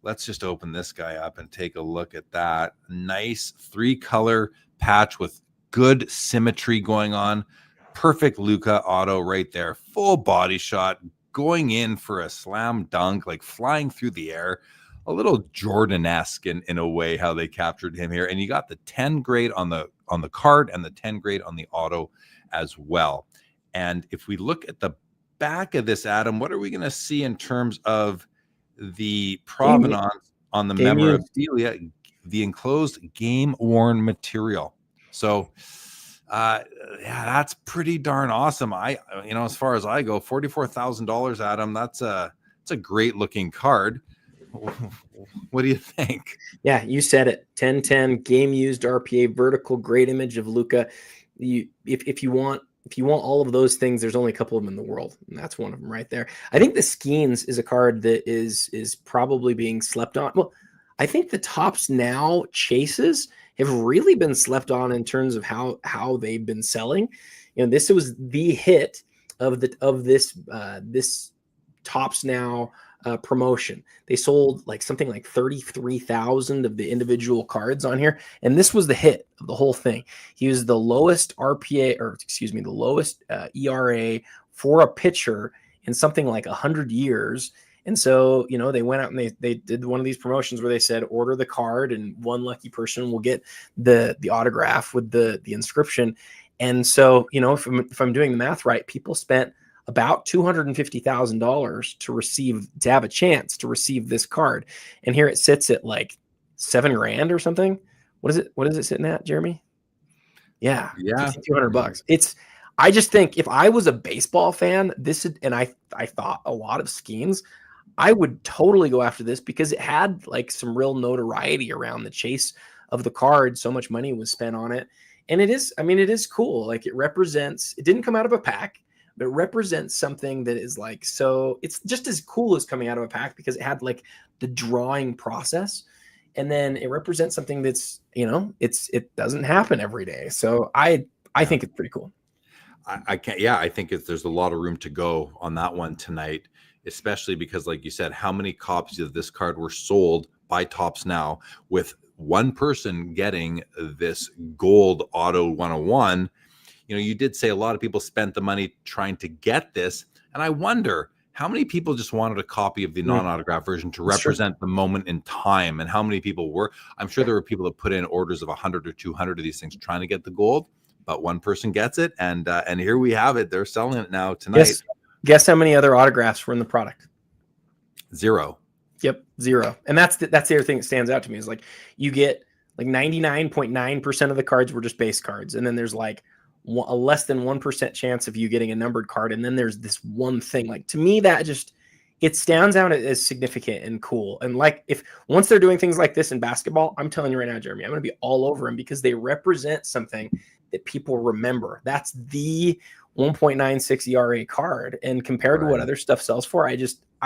Let's just open this guy up and take a look at that. Nice 3-color patch with good symmetry going on. Perfect Luka auto right there. Full body shot, going in for a slam dunk, like flying through the air. a little Jordan-esque in a way how they captured him here. And you got the 10 grade on the card and the 10 grade on the auto as well. And if we look at the back of this, Adam, what are we going to see in terms of the provenance on the memorabilia, the enclosed game-worn material? So yeah, that's pretty darn awesome. As far as I go, $44,000, Adam, that's a great looking card. What do you think? Yeah, you said it. 1010 game used RPA vertical, great image of Luka. If you want all of those things, there's only a couple of them in the world, and that's one of them right there. I think the Skeens is a card that is probably being slept on. Well, I think the Tops Now chases have really been slept on in terms of how they've been selling. This was the hit of this Tops Now promotion. They sold something like 33,000 of the individual cards on here, and this was the hit of the whole thing. He was the lowest RPA, or excuse me, the lowest ERA for a pitcher in something like 100 years. And so, they went out and they did one of these promotions where they said, order the card and one lucky person will get the autograph with the inscription. And so, if I'm doing the math right, people spent about $250,000 to have a chance to receive this card. And here it sits at like $7,000 or something. What is it sitting at, Jeremy? Yeah. $200. I just think if I was a baseball fan, and I thought a lot of Skeens, I would totally go after this because it had some real notoriety around the chase of the card. So much money was spent on it. And it is cool. It didn't come out of a pack, but it represents something that is so it's just as cool as coming out of a pack because it had the drawing process. And then it represents something that's, it doesn't happen every day. So I think it's pretty cool. I think there's a lot of room to go on that one tonight, especially because, like you said, how many copies of this card were sold by Tops Now, with one person getting this gold auto 101. You did say a lot of people spent the money trying to get this, and I wonder how many people just wanted a copy of the non-autograph version to represent the moment in time, and how many people were. I'm sure there were people that put in orders of 100 or 200 of these things trying to get the gold, but one person gets it, and here we have it. They're selling it now tonight. Guess how many other autographs were in the product? 0. Yep, 0. And that's the other thing that stands out to me is you get 99.9% of the cards were just base cards, and then there's a less than 1% chance of you getting a numbered card, and then there's this one thing. To me, that just it stands out as significant and cool. And if once they're doing things like this in basketball, I'm telling you right now, Jeremy, I'm going to be all over them because they represent something that people remember. That's the 1.96 ERA card, and compared to what other stuff sells for, I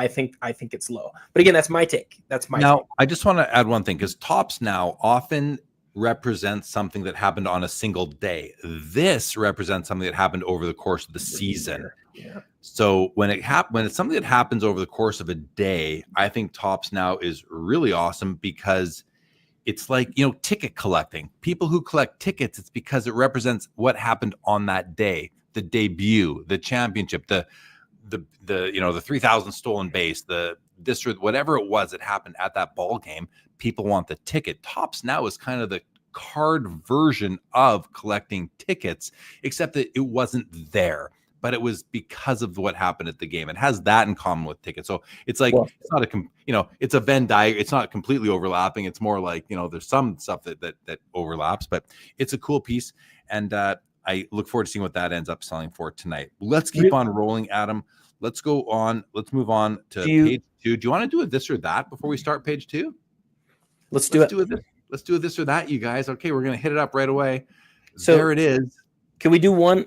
think it's low. But again, that's my take. Now, I just want to add one thing, because Tops Now often represents something that happened on a single day. This represents something that happened over the course of the season. Yeah. So when it's something that happens over the course of a day, I think Tops Now is really awesome because it's ticket collecting. People who collect tickets, it's because it represents what happened on that day. The debut, the championship, the 3,000 stolen base, the district, whatever it was that happened at that ball game. People want the ticket. Tops Now is kind of the card version of collecting tickets, except that it wasn't there, but it was because of what happened at the game. It has that in common with tickets. So it's it's not it's a Venn diagram. It's not completely overlapping. It's more there's some stuff that overlaps, but it's a cool piece. And I look forward to seeing what that ends up selling for tonight. Let's keep on rolling, Adam. Let's go on. Let's move on to page 2. Do you want to do a this or that before we start page 2? Let's do it. Let's do a this or that, you guys. Okay, we're going to hit it up right away. So there it is. Can we do one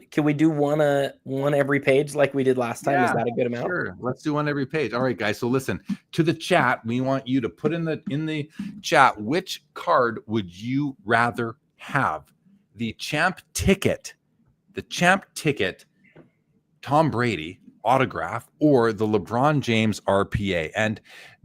every page like we did last time? Yeah, is that a good amount? Sure. Let's do one every page. All right, guys. So listen to the chat. We want you to put in the chat, which card would you rather have? The champ ticket, Tom Brady autograph, or the LeBron James RPA. And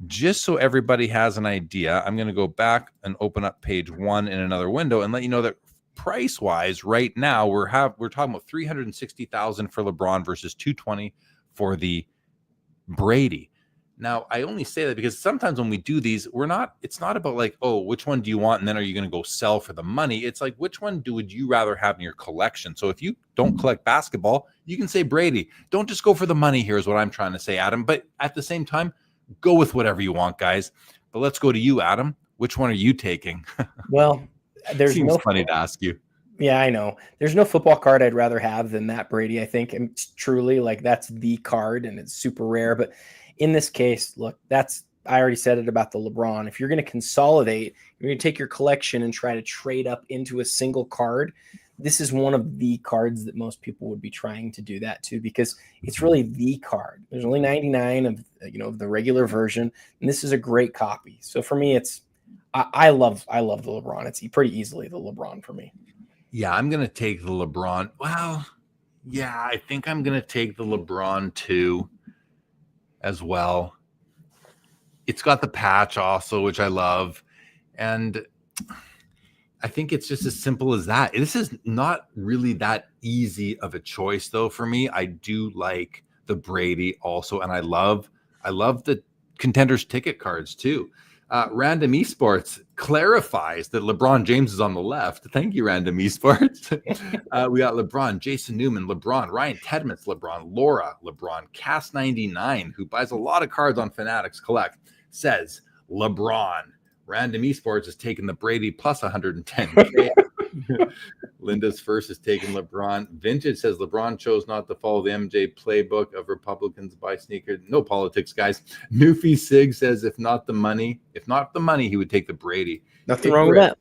just so everybody has an idea, I'm going to go back and open up page 1 in another window and let you know that price wise right now we're talking about $360,000 for LeBron versus $220 for the Brady. Now, I only say that because sometimes when we do these, it's not about like, oh, which one do you want? And then are you going to go sell for the money? It's like, which one would you rather have in your collection? So if you don't collect basketball, you can say Brady. Don't just go for the money here is what I'm trying to say, Adam. But at the same time, go with whatever you want, guys. But let's go to you, Adam. Which one are you taking? Well, there's Seems no funny to ask you. Yeah, I know. There's no football card I'd rather have than that Brady, I think. And it's truly, like, that's the card and it's super rare. But in this case, look, I already said it about the LeBron. If you're going to consolidate, you're going to take your collection and try to trade up into a single card. This is one of the cards that most people would be trying to do that to, because it's really the card. There's only 99 of the regular version, and this is a great copy. So for me, I love the LeBron. It's pretty easily the LeBron for me. Yeah, I'm going to take the LeBron. Well, yeah, I think I'm going to take the LeBron too as well. It's got the patch also, which I love. And I think it's just as simple as that. This is not really that easy of a choice, though, for me. I do like the Brady also, and I love the Contenders ticket cards too. Random Esports clarifies that LeBron James is on the left. Thank you, Random Esports. We got LeBron, Jason Newman, LeBron, Ryan Tedman's LeBron, Laura, LeBron, Cass99, who buys a lot of cards on Fanatics Collect, says LeBron. Random Esports is taking the Brady plus 110K. Linda's first is taking LeBron. Vintage says LeBron chose not to follow the MJ playbook of Republicans buy sneakers. No politics, guys. Newfie Sig says if not the money, he would take the Brady. Nothing wrong with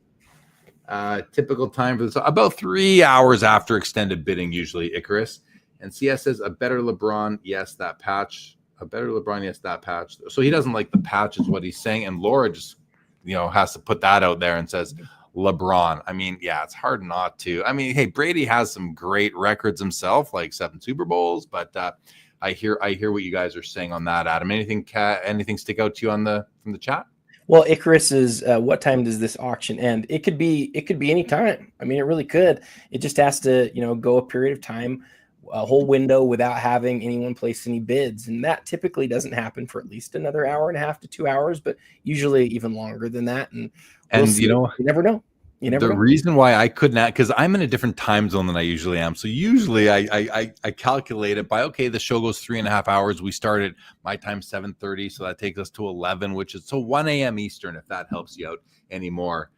that. Typical time for this, about 3 hours after extended bidding, usually, Icarus. And CS says a better LeBron, yes, that patch. A better LeBron, yes, that patch. So he doesn't like the patch is what he's saying. And Laura just, has to put that out there and says LeBron. I mean, yeah, it's hard not to. I mean, hey, Brady has some great records himself, like 7 Super Bowls, but I hear what you guys are saying on that, Adam. Anything stick out to you from the chat? Well, Icarus is what time does this auction end? It could be any time. I mean, it really could. It just has to, go a period of time, a whole window without having anyone place any bids. And that typically doesn't happen for at least another hour and a half to 2 hours, but usually even longer than that. And you never know. The reason why I couldn't, because I'm in a different time zone than I usually am. So usually I calculate it by, okay, the show goes 3.5 hours. We start at my time 7:30. So that takes us to 11, which is 1 a.m. Eastern, if that helps you out anymore,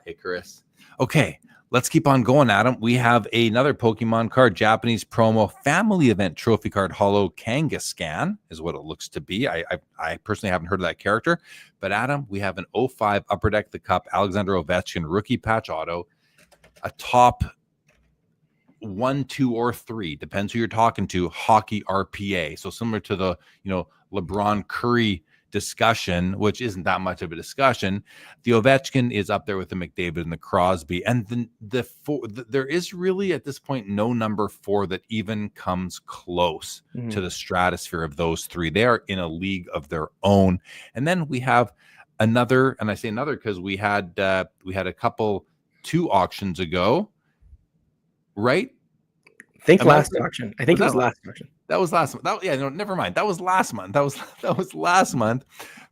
Icarus. Okay. Let's keep on going, Adam. We have another Pokemon card, Japanese promo family event trophy card, Holo Kangaskhan is what it looks to be. I personally haven't heard of that character. But, Adam, we have an 05 Upper Deck the Cup, Alexander Ovechkin rookie patch auto, a top 1, 2, or 3, depends who you're talking to, hockey RPA. So similar to the, LeBron Curry discussion, which isn't that much of a discussion. The Ovechkin is up there with the McDavid and the Crosby, and there is really at this point no number 4 that even comes close to the stratosphere of those 3. They are in a league of their own. And then we have another, and I say another because we had a couple 2 auctions ago, right? I think last auction. I think it was last auction. That was last month. Never mind. That was last month. That was last month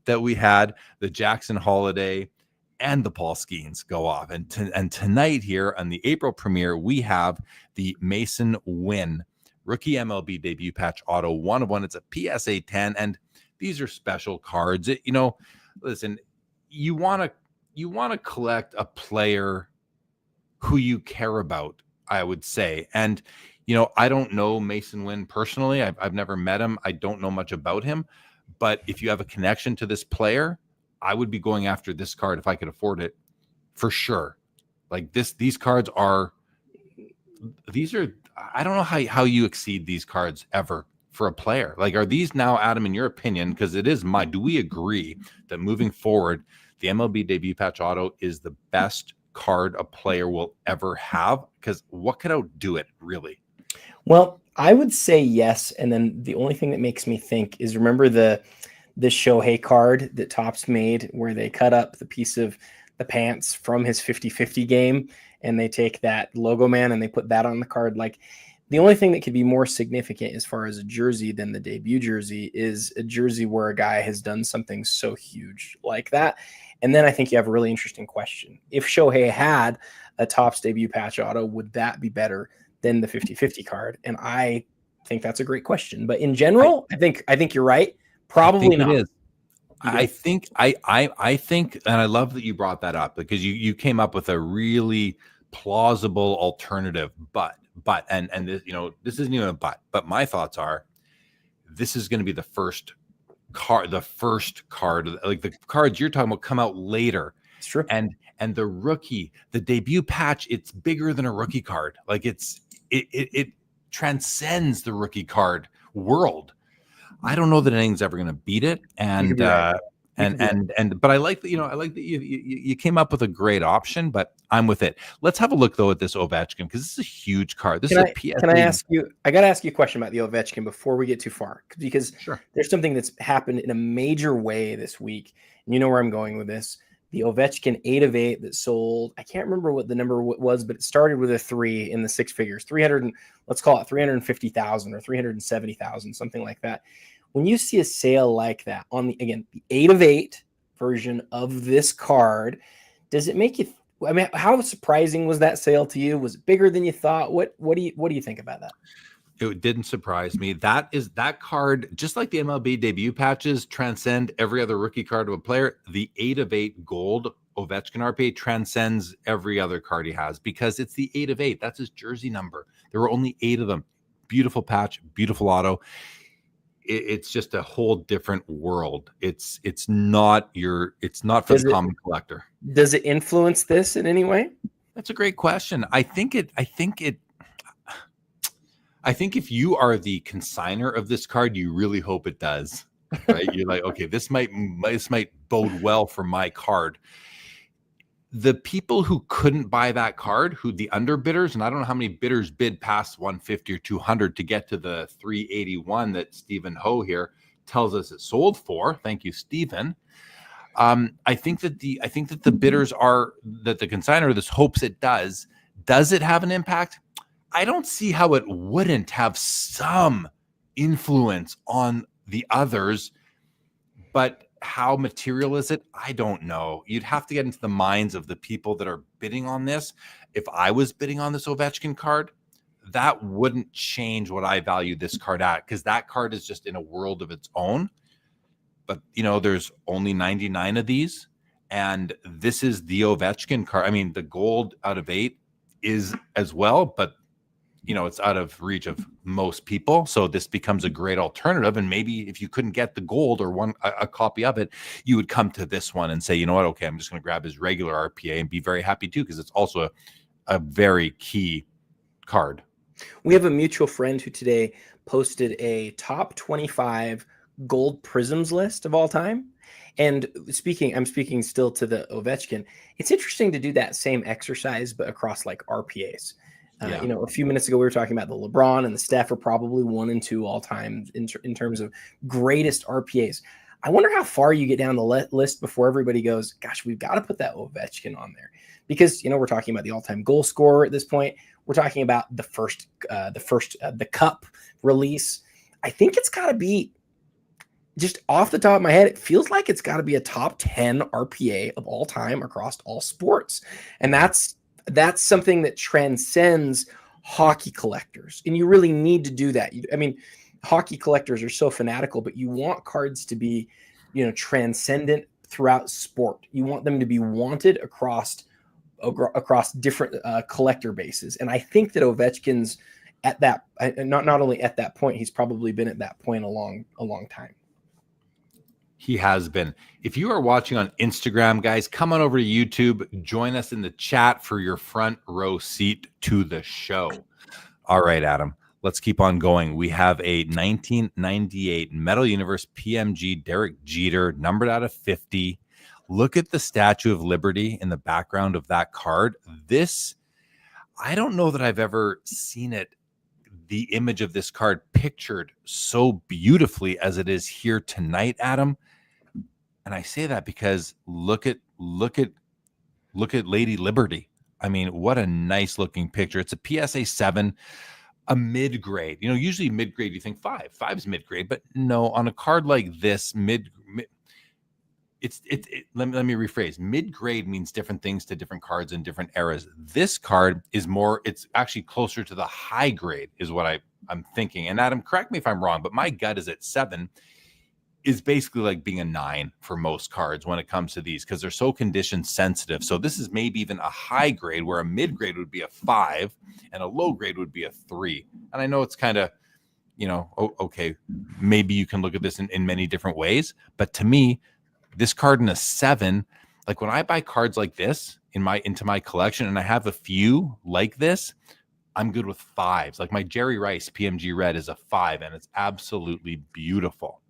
that we had the Jackson Holiday and the Paul Skeens go off. And tonight here on the April premiere, we have the Mason Wynn rookie MLB debut patch auto 1 of 1. It's a PSA 10, and these are special cards. Listen, you want to collect a player who you care about, I would say, and. I don't know Mason Wynn personally. I've never met him. I don't know much about him. But if you have a connection to this player, I would be going after this card if I could afford it, for sure. Like these cards are. I don't know how you exceed these cards ever for a player. Like, are these now, Adam, in your opinion? Because it is do we agree that moving forward, the MLB debut patch auto is the best card a player will ever have? Because what could outdo it, really? Well, I would say yes. And then the only thing that makes me think is, remember the Shohei card that Topps made where they cut up the piece of the pants from his 50-50 game and they take that logo man and they put that on the card. Like, The only thing that could be more significant as far as a jersey than the debut jersey is a jersey where a guy has done something so huge like that. And then I think you have a really interesting question. If Shohei had a Topps debut patch auto, would that be better than the 50-50 card? And I think that's a great question. But in general, I think you're right. Probably not. It is. I think, and I love that you brought that up, because you came up with a really plausible alternative. But this, this isn't even a but my thoughts are, this is going to be the first card, like the cards you're talking about come out later. It's true. And the rookie, the debut patch, it's bigger than a rookie card. Like it transcends the rookie card world. I don't know that anything's ever going to beat it. And but I like that, I like that you came up with a great option, but I'm with it. Let's have a look though at this Ovechkin, because this is a huge card. Can I ask you, I got to ask you a question about the Ovechkin before we get too far, because there's something that's happened in a major way this week. And you know where I'm going with this. The Ovechkin 8 of 8 that sold, I can't remember what the number was, but it started with a 3 in the six figures, 300, let's call it 350,000 or 370,000, something like that. When you see a sale like that on the 8 of 8 version of this card, does it make you, how surprising was that sale to you? Was it bigger than you thought? What do you think about that? It didn't surprise me. That card, just like the MLB debut patches transcend every other rookie card of a player, the 8 of 8 gold Ovechkin RPA transcends every other card he has, because it's the 8 of 8. That's his jersey number. There were only 8 of them. Beautiful patch, beautiful auto. It's just a whole different world. It's not for the common collector. Does it influence this in any way? That's a great question. I think if you are the consigner of this card, you really hope it does, right? You're like, okay, this might bode well for my card. The people who couldn't buy that card, who the underbidders, and I don't know how many bidders bid past 150 or 200 to get to the 381 that Stephen Ho here tells us it sold for. Thank you, Stephen. I think that the bidders are, that the consigner, this hopes it does. Does it have an impact? I don't see how it wouldn't have some influence on the others, but how material is it? I don't know. You'd have to get into the minds of the people that are bidding on this. If I was bidding on this Ovechkin card, that wouldn't change what I value this card at, because that card is just in a world of its own. But, there's only 99 of these, and this is the Ovechkin card. I mean, the gold out of 8 is as well, but it's out of reach of most people. So this becomes a great alternative. And maybe if you couldn't get the gold or a copy of it, you would come to this one and say, you know what? Okay, I'm just going to grab his regular RPA and be very happy too, because it's also a very key card. We have a mutual friend who today posted a top 25 gold prisms list of all time. And I'm speaking still to the Ovechkin. It's interesting to do that same exercise, but across like RPAs. A few minutes ago, we were talking about the LeBron and the Steph are probably 1 and 2 all time in terms of greatest RPAs. I wonder how far you get down the list before everybody goes, gosh, we've got to put that Ovechkin on there, because, we're talking about the all-time goal scorer at this point. We're talking about the cup release. I think it's got to be, just off the top of my head, it feels like it's got to be a top 10 RPA of all time across all sports. And that's something that transcends hockey collectors. And you really need to do that. Hockey collectors are so fanatical, but you want cards to be, transcendent throughout sport. You want them to be wanted across different collector bases. And I think that Ovechkin's at that, not only at that point, he's probably been at that point a long time. He has been. If you are watching on Instagram, guys, come on over to YouTube. Join us in the chat for your front row seat to the show. All right, Adam, let's keep on going. We have a 1998 Metal Universe PMG Derek Jeter, numbered out of 50. Look at the Statue of Liberty in the background of that card. This, I don't know that I've ever seen it, the image of this card pictured so beautifully as it is here tonight, Adam. And I say that because look at Lady Liberty. I mean, what a nice looking picture. It's a PSA 7. a mid grade. Usually mid grade, you think five's mid grade, but no, on a card like this, let me rephrase. Mid grade means different things to different cards in different eras. This card is it's actually closer to the high grade, is what I'm thinking. And Adam, correct me if I'm wrong, but my gut is at 7 is basically like being a 9 for most cards when it comes to these, because they're so condition sensitive. So this is maybe even a high grade, where a mid grade would be a 5 and a low grade would be a 3. And I know it's kind of, okay, maybe you can look at this in many different ways, but to me, this card in a 7, like when I buy cards like this into my collection, and I have a few like this, I'm good with 5s. Like my Jerry Rice PMG Red is a 5, and it's absolutely beautiful.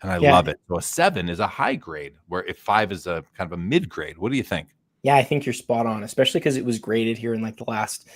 And I love it. So a 7 is a high grade, where if 5 is a kind of a mid grade. What do you think? Yeah, I think you're spot on, especially because it was graded here in like the last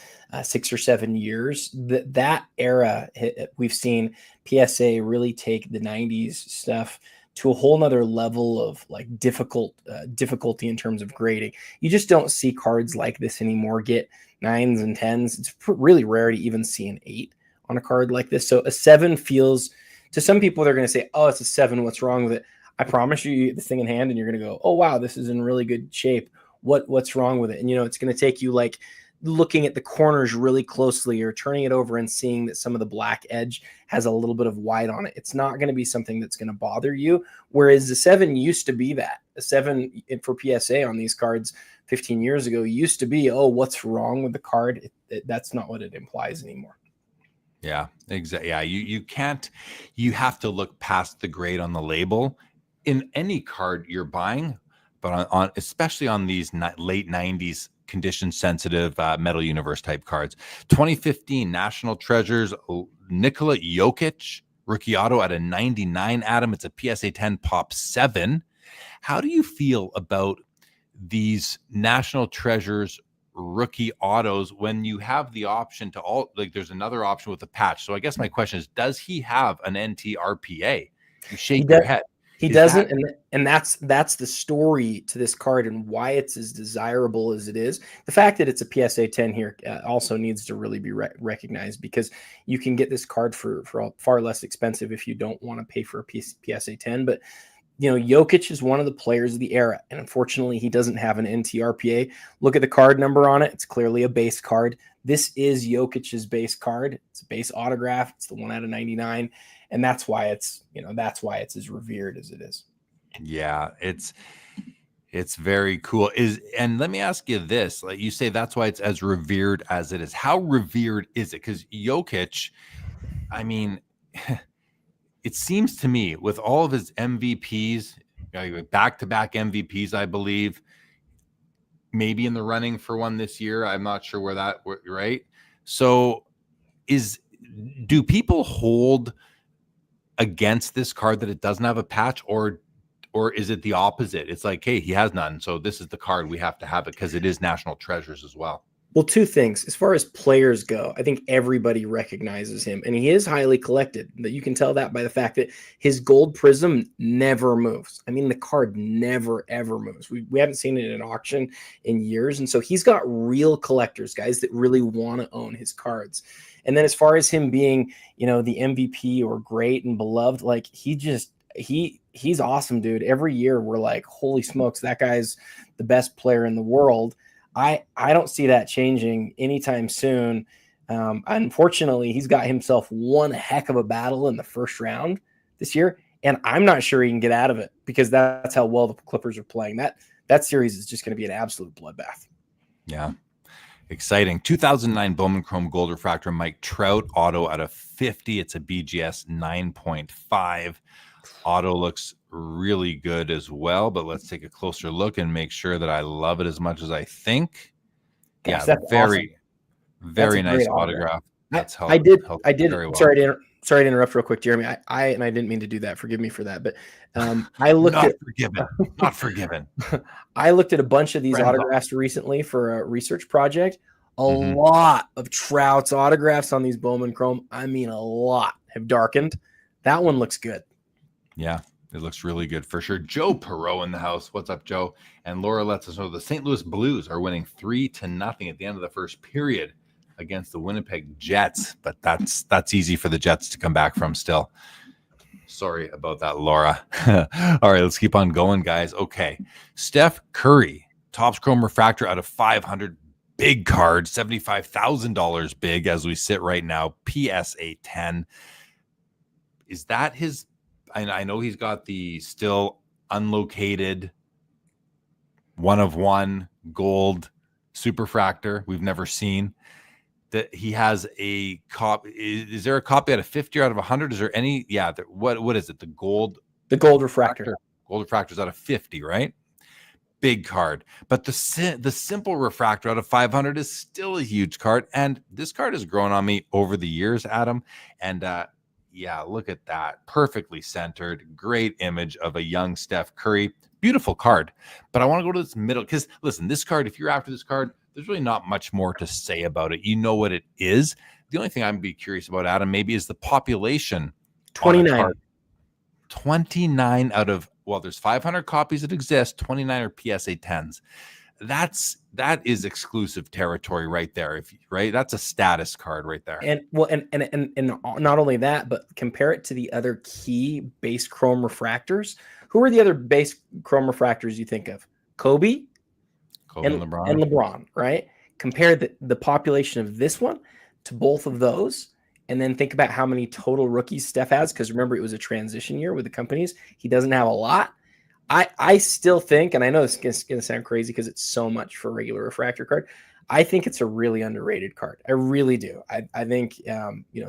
6 or 7 years. That era, we've seen PSA really take the 90s stuff to a whole nother level of like difficulty in terms of grading. You just don't see cards like this anymore get 9s and 10s. It's really rare to even see an 8 on a card like this. So a 7 feels, to some people, they're going to say, oh, it's a 7. What's wrong with it? I promise you this thing in hand and you're going to go, oh, wow, this is in really good shape. What's wrong with it? And, it's going to take you like looking at the corners really closely, or turning it over and seeing that some of the black edge has a little bit of white on it. It's not going to be something that's going to bother you. Whereas the 7 used to be that. A 7 for PSA on these cards 15 years ago used to be, oh, what's wrong with the card? That's not what it implies anymore. Yeah, exactly. Yeah, you have to look past the grade on the label in any card you're buying, but on especially on these late 90s condition sensitive Metal Universe type cards. 2015 National Treasures Nikola Jokic rookie auto at a 99, Adam. It's a PSA 10 pop 7. How do you feel about these National Treasures rookie autos when you have the option to there's another option with a patch? So I guess my question is, does he have an NT RPA? You shake your head. He doesn't, and that's the story to this card and why it's as desirable as it is. The fact that it's a PSA 10 here also needs to really be recognized, because you can get this card for far less expensive if you don't want to pay for a PSA 10. But Jokic is one of the players of the era, and unfortunately, he doesn't have an NT RPA. Look at the card number on it; it's clearly a base card. This is Jokic's base card. It's a base autograph. It's the 1 out of 99. And that's why it's as revered as it is. Yeah, it's very cool. And let me ask you this: like you say, that's why it's as revered as it is. How revered is it? Because Jokic, I mean, it seems to me with all of his MVPs, back-to-back MVPs, I believe, maybe in the running for one this year. I'm not sure where right. So, do people hold against this card that it doesn't have a patch, or is it the opposite? It's like, hey, he has none, so this is the card, we have to have it because it is National Treasures as well. Well, two things. As far as players go, I think everybody recognizes him, and he is highly collected. That you can tell that by the fact that his gold prism never moves. I mean, the card never, ever moves. We haven't seen it in auction in years, and so he's got real collectors, guys that really want to own his cards. And then as far as him being, the MVP or great and beloved, like he's awesome, dude. Every year we're like, holy smokes, that guy's the best player in the world. I don't see that changing anytime soon. Unfortunately, he's got himself one heck of a battle in the first round this year, and I'm not sure he can get out of it, because that's how well the Clippers are playing. That series is just going to be an absolute bloodbath. Yeah. Exciting. 2009 Bowman Chrome Gold Refractor Mike Trout auto out of 50. It's a BGS 9.5. Auto looks really good as well, but let's take a closer look and make sure that I love it as much as I think. Yeah, very, awesome. Very nice autograph. That's I did. Very well. Sorry to interrupt real quick, Jeremy. I didn't mean to do that. Forgive me for that. But I looked Not forgiven. I looked at a bunch of these autographs recently for a research project. A lot of Trout's autographs on these Bowman Chrome, I mean a lot, have darkened. That one looks good. Yeah, it looks really good for sure. Joe Perot in the house. What's up, Joe? And Laura lets us know the St. Louis Blues are winning 3-0 at the end of the first period. against the Winnipeg Jets, but that's easy for the Jets to come back from still. Sorry about that, Laura. All right, let's keep on going, guys. Okay, Steph Curry, Topps Chrome Refractor out of 500. Big card, $75,000 big as we sit right now. PSA 10. Is that his? I know he's got the still unlocated 1 of 1 gold superfractor we've never seen. That he has a copy. Is there a copy out of 50 or out of 100? Is there any? Yeah. What is it? The gold refractor. Gold refractor's out of 50, right? Big card, but the simple refractor out of 500 is still a huge card, and this card has grown on me over the years, Adam. And yeah, look at that, perfectly centered, great image of a young Steph Curry, beautiful card. But I want to go to this middle because listen, this card, if you're after this card, there's really not much more to say about it. You know what it is. The only thing I'm be curious about, Adam, maybe is the population. 29. 29 out of, well, there's 500 copies that exist, 29 are PSA 10s. That is exclusive territory right there. Right, that's a status card right there. And well, and not only that, but compare it to the other key base chrome refractors. Who are the other base chrome refractors you think of? Kobe and LeBron, right? Compare the population of this one to both of those. And then think about how many total rookies Steph has, because remember, it was a transition year with the companies. He doesn't have a lot. I still think, and I know this is going to sound crazy because it's so much for a regular refractor card. I think it's a really underrated card. I really do. I think,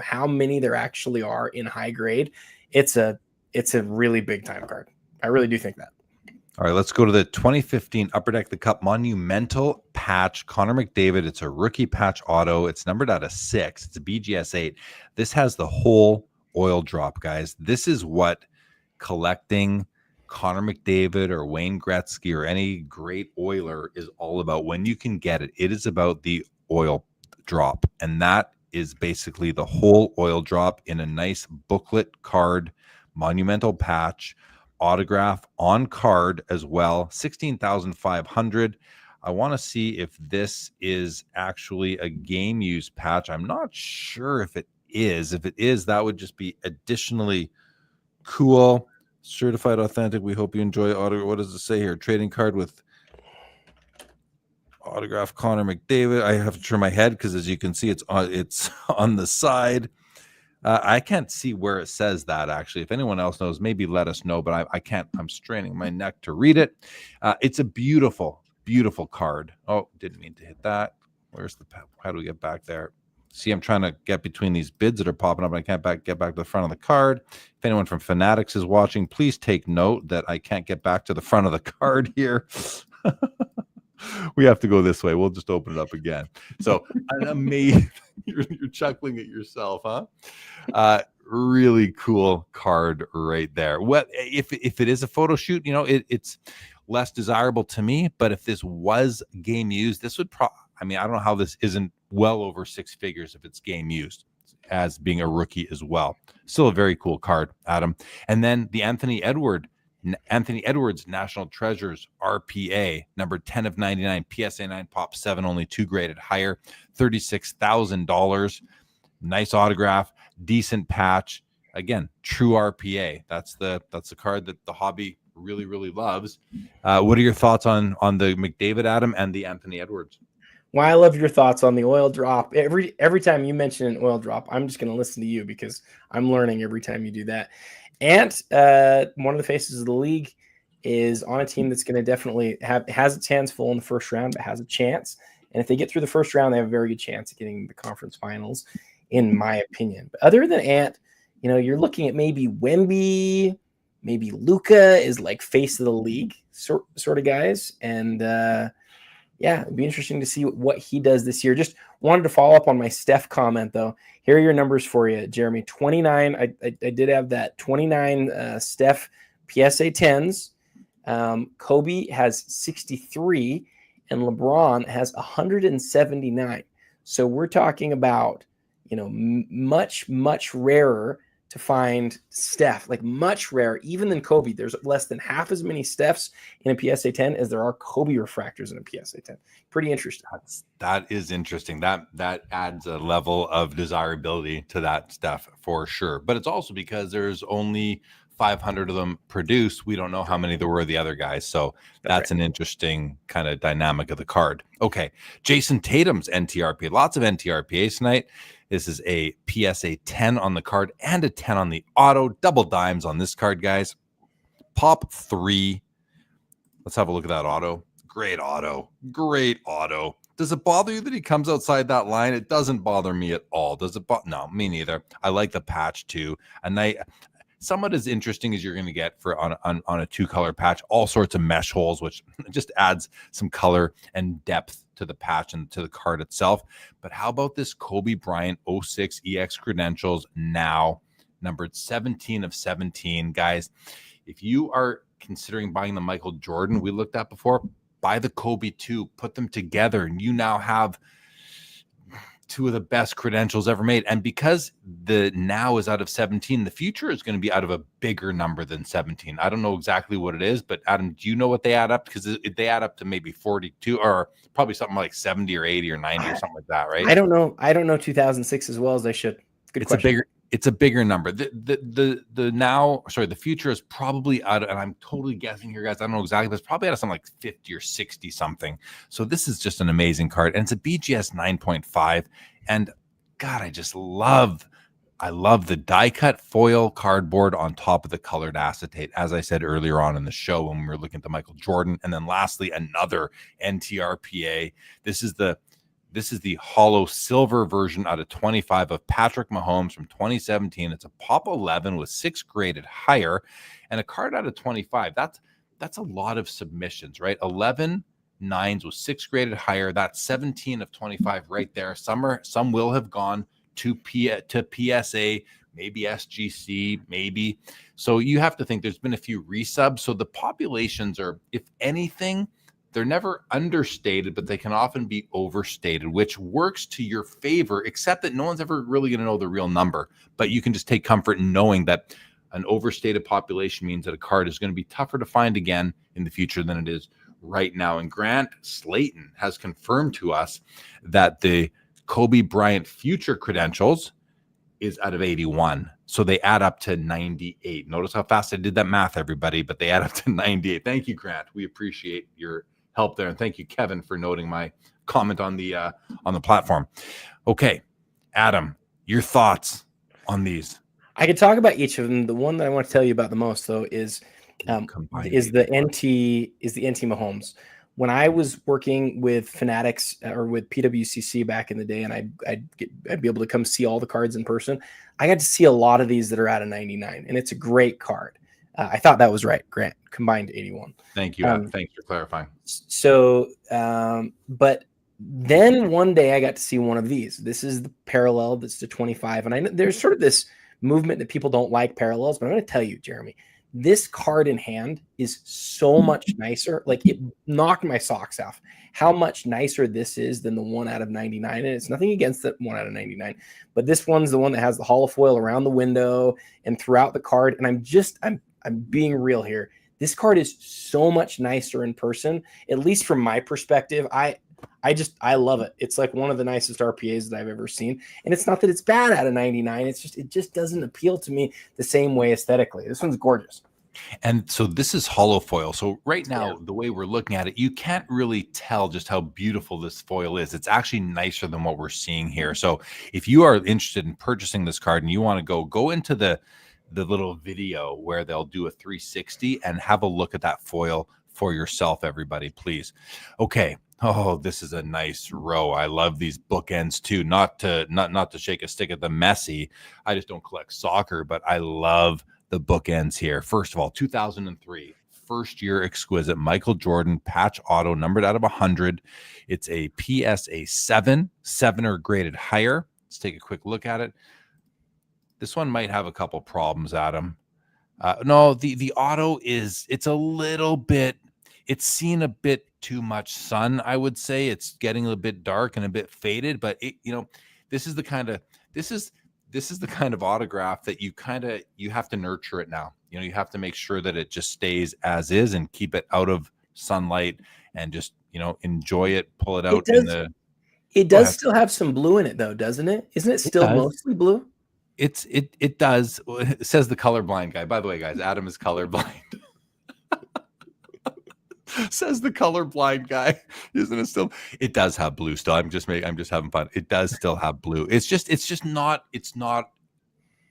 how many there actually are in high grade. It's a really big time card. I really do think that. All right, let's go to the 2015 Upper Deck the Cup Monumental Patch, Connor McDavid. It's a rookie patch auto. It's numbered out of 6. It's a BGS 8. This has the whole oil drop, guys. This is what collecting Connor McDavid or Wayne Gretzky or any great Oiler is all about. When you can get it, it is about the oil drop. And that is basically the whole oil drop in a nice booklet card, monumental patch, autograph on card as well. 16,500. I want to see if this is actually a game use patch. I'm not sure if it is. If it is, that would just be additionally cool. Certified authentic. We hope you enjoy autograph. What does it say here? Trading card with autograph Connor McDavid. I have to turn my head because as you can see, it's on the side. I can't see where it says that, actually. If anyone else knows, maybe let us know, but I can't. I'm straining my neck to read it. It's a beautiful, beautiful card. Oh, didn't mean to hit that. How do we get back there? See, I'm trying to get between these bids that are popping up, and I can't get back to the front of the card. If anyone from Fanatics is watching, please take note that I can't get back to the front of the card here. We have to go this way. We'll just open it up again. So an amazing, you're chuckling at yourself, huh? Really cool card right there. What if it is a photo shoot? It's less desirable to me. But if this was game used, this would I don't know how this isn't well over 6 figures if it's game used as being a rookie as well. Still a very cool card, Adam. And then the Anthony Edwards National Treasures RPA, number 10 of 99, PSA 9 pop 7, only 2 graded higher, $36,000. Nice autograph, decent patch. Again, true RPA. That's the card that the hobby really, really loves. What are your thoughts on the McDavid, Adam, and the Anthony Edwards? Well, I love your thoughts on the oil drop. Every time you mention an oil drop, I'm just going to listen to you because I'm learning every time you do that. And one of the faces of the league is on a team that's going to definitely has its hands full in the first round, but has a chance. And if they get through the first round, they have a very good chance of getting the conference finals, in my opinion. But other than Ant, you're looking at maybe Wemby, maybe Luka is like face of the league sort of guys. And it'd be interesting to see what he does this year. Just wanted to follow up on my Steph comment, though. Here are your numbers for you, Jeremy. 29. I did have that 29 Steph PSA 10s. Kobe has 63, and LeBron has 179. So we're talking about, much, much rarer to find Steph, like much rarer, even than Kobe. There's less than half as many Stephs in a PSA 10 as there are Kobe refractors in a PSA 10. Pretty interesting. That is interesting. That adds a level of desirability to that stuff for sure. But it's also because there's only 500 of them produced. We don't know how many there were of the other guys. So that's an interesting kind of dynamic of the card. Okay. Jason Tatum's NTRP. Lots of NTRPAs tonight. This is a PSA 10 on the card and a 10 on the auto. Double dimes on this card, guys. Pop 3. Let's have a look at that auto. Great auto. Great auto. Does it bother you that he comes outside that line? It doesn't bother me at all. Does it? No, me neither. I like the patch too. Somewhat as interesting as you're going to get for on a 2-color patch. All sorts of mesh holes, which just adds some color and depth to the patch and to the card itself. But how about this Kobe Bryant 06 EX credentials now, numbered 17 of 17, guys? If you are considering buying the Michael Jordan we looked at before, buy the Kobe 2, put them together, and you now have 2 of the best credentials ever made. And because the now is out of 17, the future is going to be out of a bigger number than 17. I don't know exactly what it is, but Adam, do you know what they add up? Because they add up to maybe 42 or probably something like 70 or 80 or 90 or something like that, right? I don't know 2006 as well as I should. Good question. It's a bigger number. The future is probably out of, and I'm totally guessing here, guys. I don't know exactly, but it's probably out of something like 50 or 60 something. So this is just an amazing card, and it's a BGS 9.5. And God, I love the die cut foil cardboard on top of the colored acetate, as I said earlier on in the show when we were looking at the Michael Jordan. And then lastly, another NTRPA. This is the hollow silver version out of 25 of Patrick Mahomes from 2017. It's a pop 11 with 6 graded higher, and a card out of 25. That's a lot of submissions, right? 11 9s with 6 graded higher. That's 17 of 25 right there. Some will have gone to PSA, maybe SGC, maybe. So you have to think there's been a few resubs. So the populations are, if anything, they're never understated, but they can often be overstated, which works to your favor, except that no one's ever really going to know the real number. But you can just take comfort in knowing that an overstated population means that a card is going to be tougher to find again in the future than it is right now. And Grant Slayton has confirmed to us that the Kobe Bryant future credentials is out of 81. So they add up to 98. Notice how fast I did that math, everybody, but they add up to 98. Thank you, Grant. We appreciate your help there. And thank you, Kevin, for noting my comment on the platform. Okay, Adam, your thoughts on these? I could talk about each of them. The one that I want to tell you about the most, though, is the NT Mahomes. When I was working with Fanatics or with PWCC back in the day, and I'd be able to come see all the cards in person, I got to see a lot of these that are out of 99, and it's a great card. I thought that was right, Grant. Combined 81. Thank you. Thanks for clarifying. So, but then one day I got to see one of these. This is the parallel that's to 25. And I know there's sort of this movement that people don't like parallels, but I'm going to tell you, Jeremy, this card in hand is so much nicer. Like, it knocked my socks off how much nicer this is than the one out of 99. And it's nothing against that one out of 99, but this one's the one that has the hollow foil around the window and throughout the card. And I'm being real here. This card is so much nicer in person, at least from my perspective. I love it. It's like one of the nicest RPAs that I've ever seen. And it's not that it's bad out of 99. It just doesn't appeal to me the same way aesthetically. This one's gorgeous. And so this is hollow foil. So right now, the way we're looking at it, you can't really tell just how beautiful this foil is. It's actually nicer than what we're seeing here. So if you are interested in purchasing this card and you want to go into the little video where they'll do a 360 and have a look at that foil for yourself, everybody, please. Okay. Oh, this is a nice row. I love these bookends too. Not to shake a stick at the Messi. I just don't collect soccer, but I love the bookends here. First of all, 2003, first year exquisite Michael Jordan patch auto, numbered out of 100. It's a PSA 7 or graded higher. Let's take a quick look at it. This one might have a couple problems, Adam. No, the auto it's a little bit, it's seen a bit too much sun, I would say. It's getting a bit dark and a bit faded, but this is this is the kind of autograph that you have to nurture it now. You know, you have to make sure that it just stays as is and keep it out of sunlight and just, you know, enjoy it, pull it out It does still have some blue in it though, doesn't it? Isn't it still mostly blue? It does. It says the colorblind guy. By the way, guys, Adam is colorblind. Says the colorblind guy. Isn't it still? It does have blue still. I'm just having fun. It does still have blue. It's not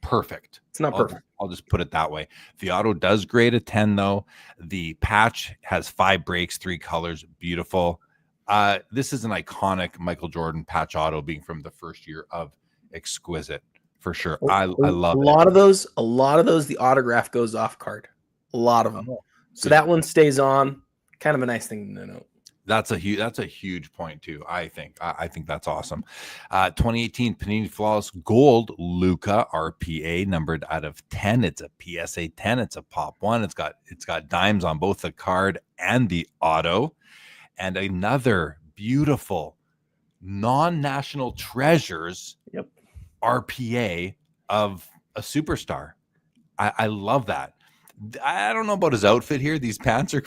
perfect. It's not perfect. I'll just put it that way. The auto does grade a 10 though. The patch has 5 breaks, 3 colors. Beautiful. This is an iconic Michael Jordan patch auto, being from the first year of Exquisite. For sure. I love a lot of those, the autograph goes off card. A lot of them. So that one stays on. Kind of a nice thing to note. That's a huge point too. I think that's awesome. 2018 Panini Flawless Gold Luka RPA, numbered out of 10. It's a PSA 10. It's a pop 1. It's got dimes on both the card and the auto, and another beautiful non-national treasures. Yep. RPA of a superstar. I love that. I don't know about his outfit here. These pants are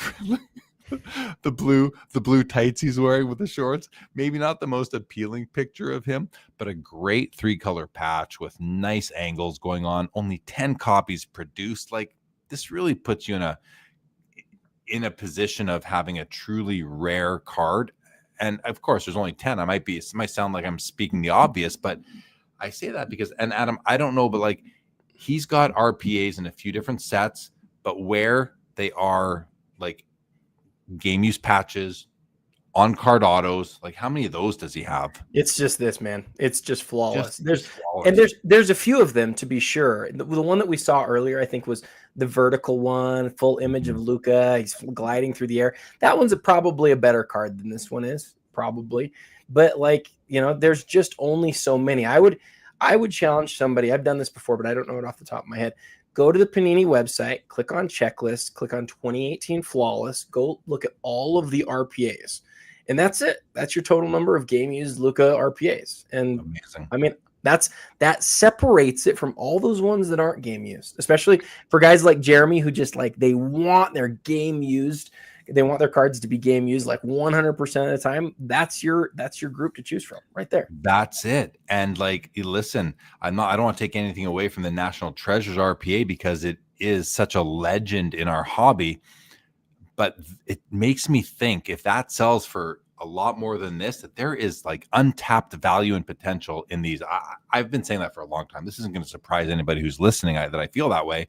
the blue tights he's wearing with the shorts. Maybe not the most appealing picture of him, but a great 3-color patch with nice angles going on. Only 10 copies produced. Like, this really puts you in a position of having a truly rare card. And of course, there's only 10. It might sound like I'm speaking the obvious, but I say that because, and Adam, I don't know, but like, he's got RPAs in a few different sets, but where they are like game use patches, on card autos, like how many of those does he have? It's just this, man. It's just flawless. There's a few of them, to be sure. The one that we saw earlier, I think, was the vertical one, full image of Luka. He's gliding through the air. That one's probably a better card than this one is, probably. But like, you know, there's just only so many. I would challenge somebody. I've done this before, but I don't know it off the top of my head. Go to the Panini website, click on checklist, click on 2018 Flawless, go look at all of the RPAs. And that's it. That's your total number of game used Luka RPAs. And amazing. I mean, that separates it from all those ones that aren't game used, especially for guys like Jeremy, who just like, they want their game used. They want their cards to be game used like 100% of the time. That's your group to choose from right there. That's it. And like, listen, I don't want to take anything away from the National Treasures RPA because it is such a legend in our hobby, but it makes me think if that sells for a lot more than this, that there is like untapped value and potential in these. I've been saying that for a long time. This isn't going to surprise anybody who's listening that I feel that way.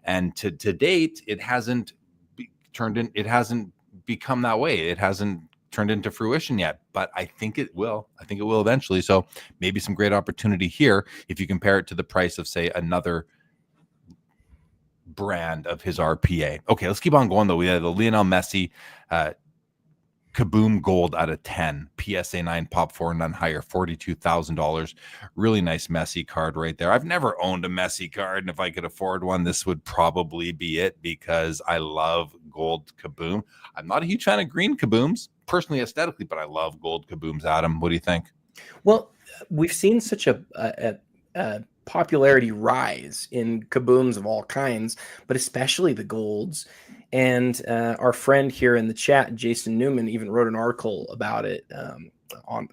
And to date, it hasn't become that way. It hasn't turned into fruition yet, but I think it will. I think it will eventually. So maybe some great opportunity here if you compare it to the price of, say, another brand of his RPA. Okay, let's keep on going though. We have the Lionel Messi Kaboom Gold out of 10, PSA 9 Pop 4, none higher, $42,000. Really nice Messi card right there. I've never owned a Messi card, and if I could afford one, this would probably be it because I love gold Kaboom. I'm not a huge fan of green Kabooms, personally aesthetically, but I love gold Kabooms. Adam, what do you think? Well, we've seen such a popularity rise in Kabooms of all kinds, but especially the golds. And our friend here in the chat, Jason Newman, even wrote an article about it,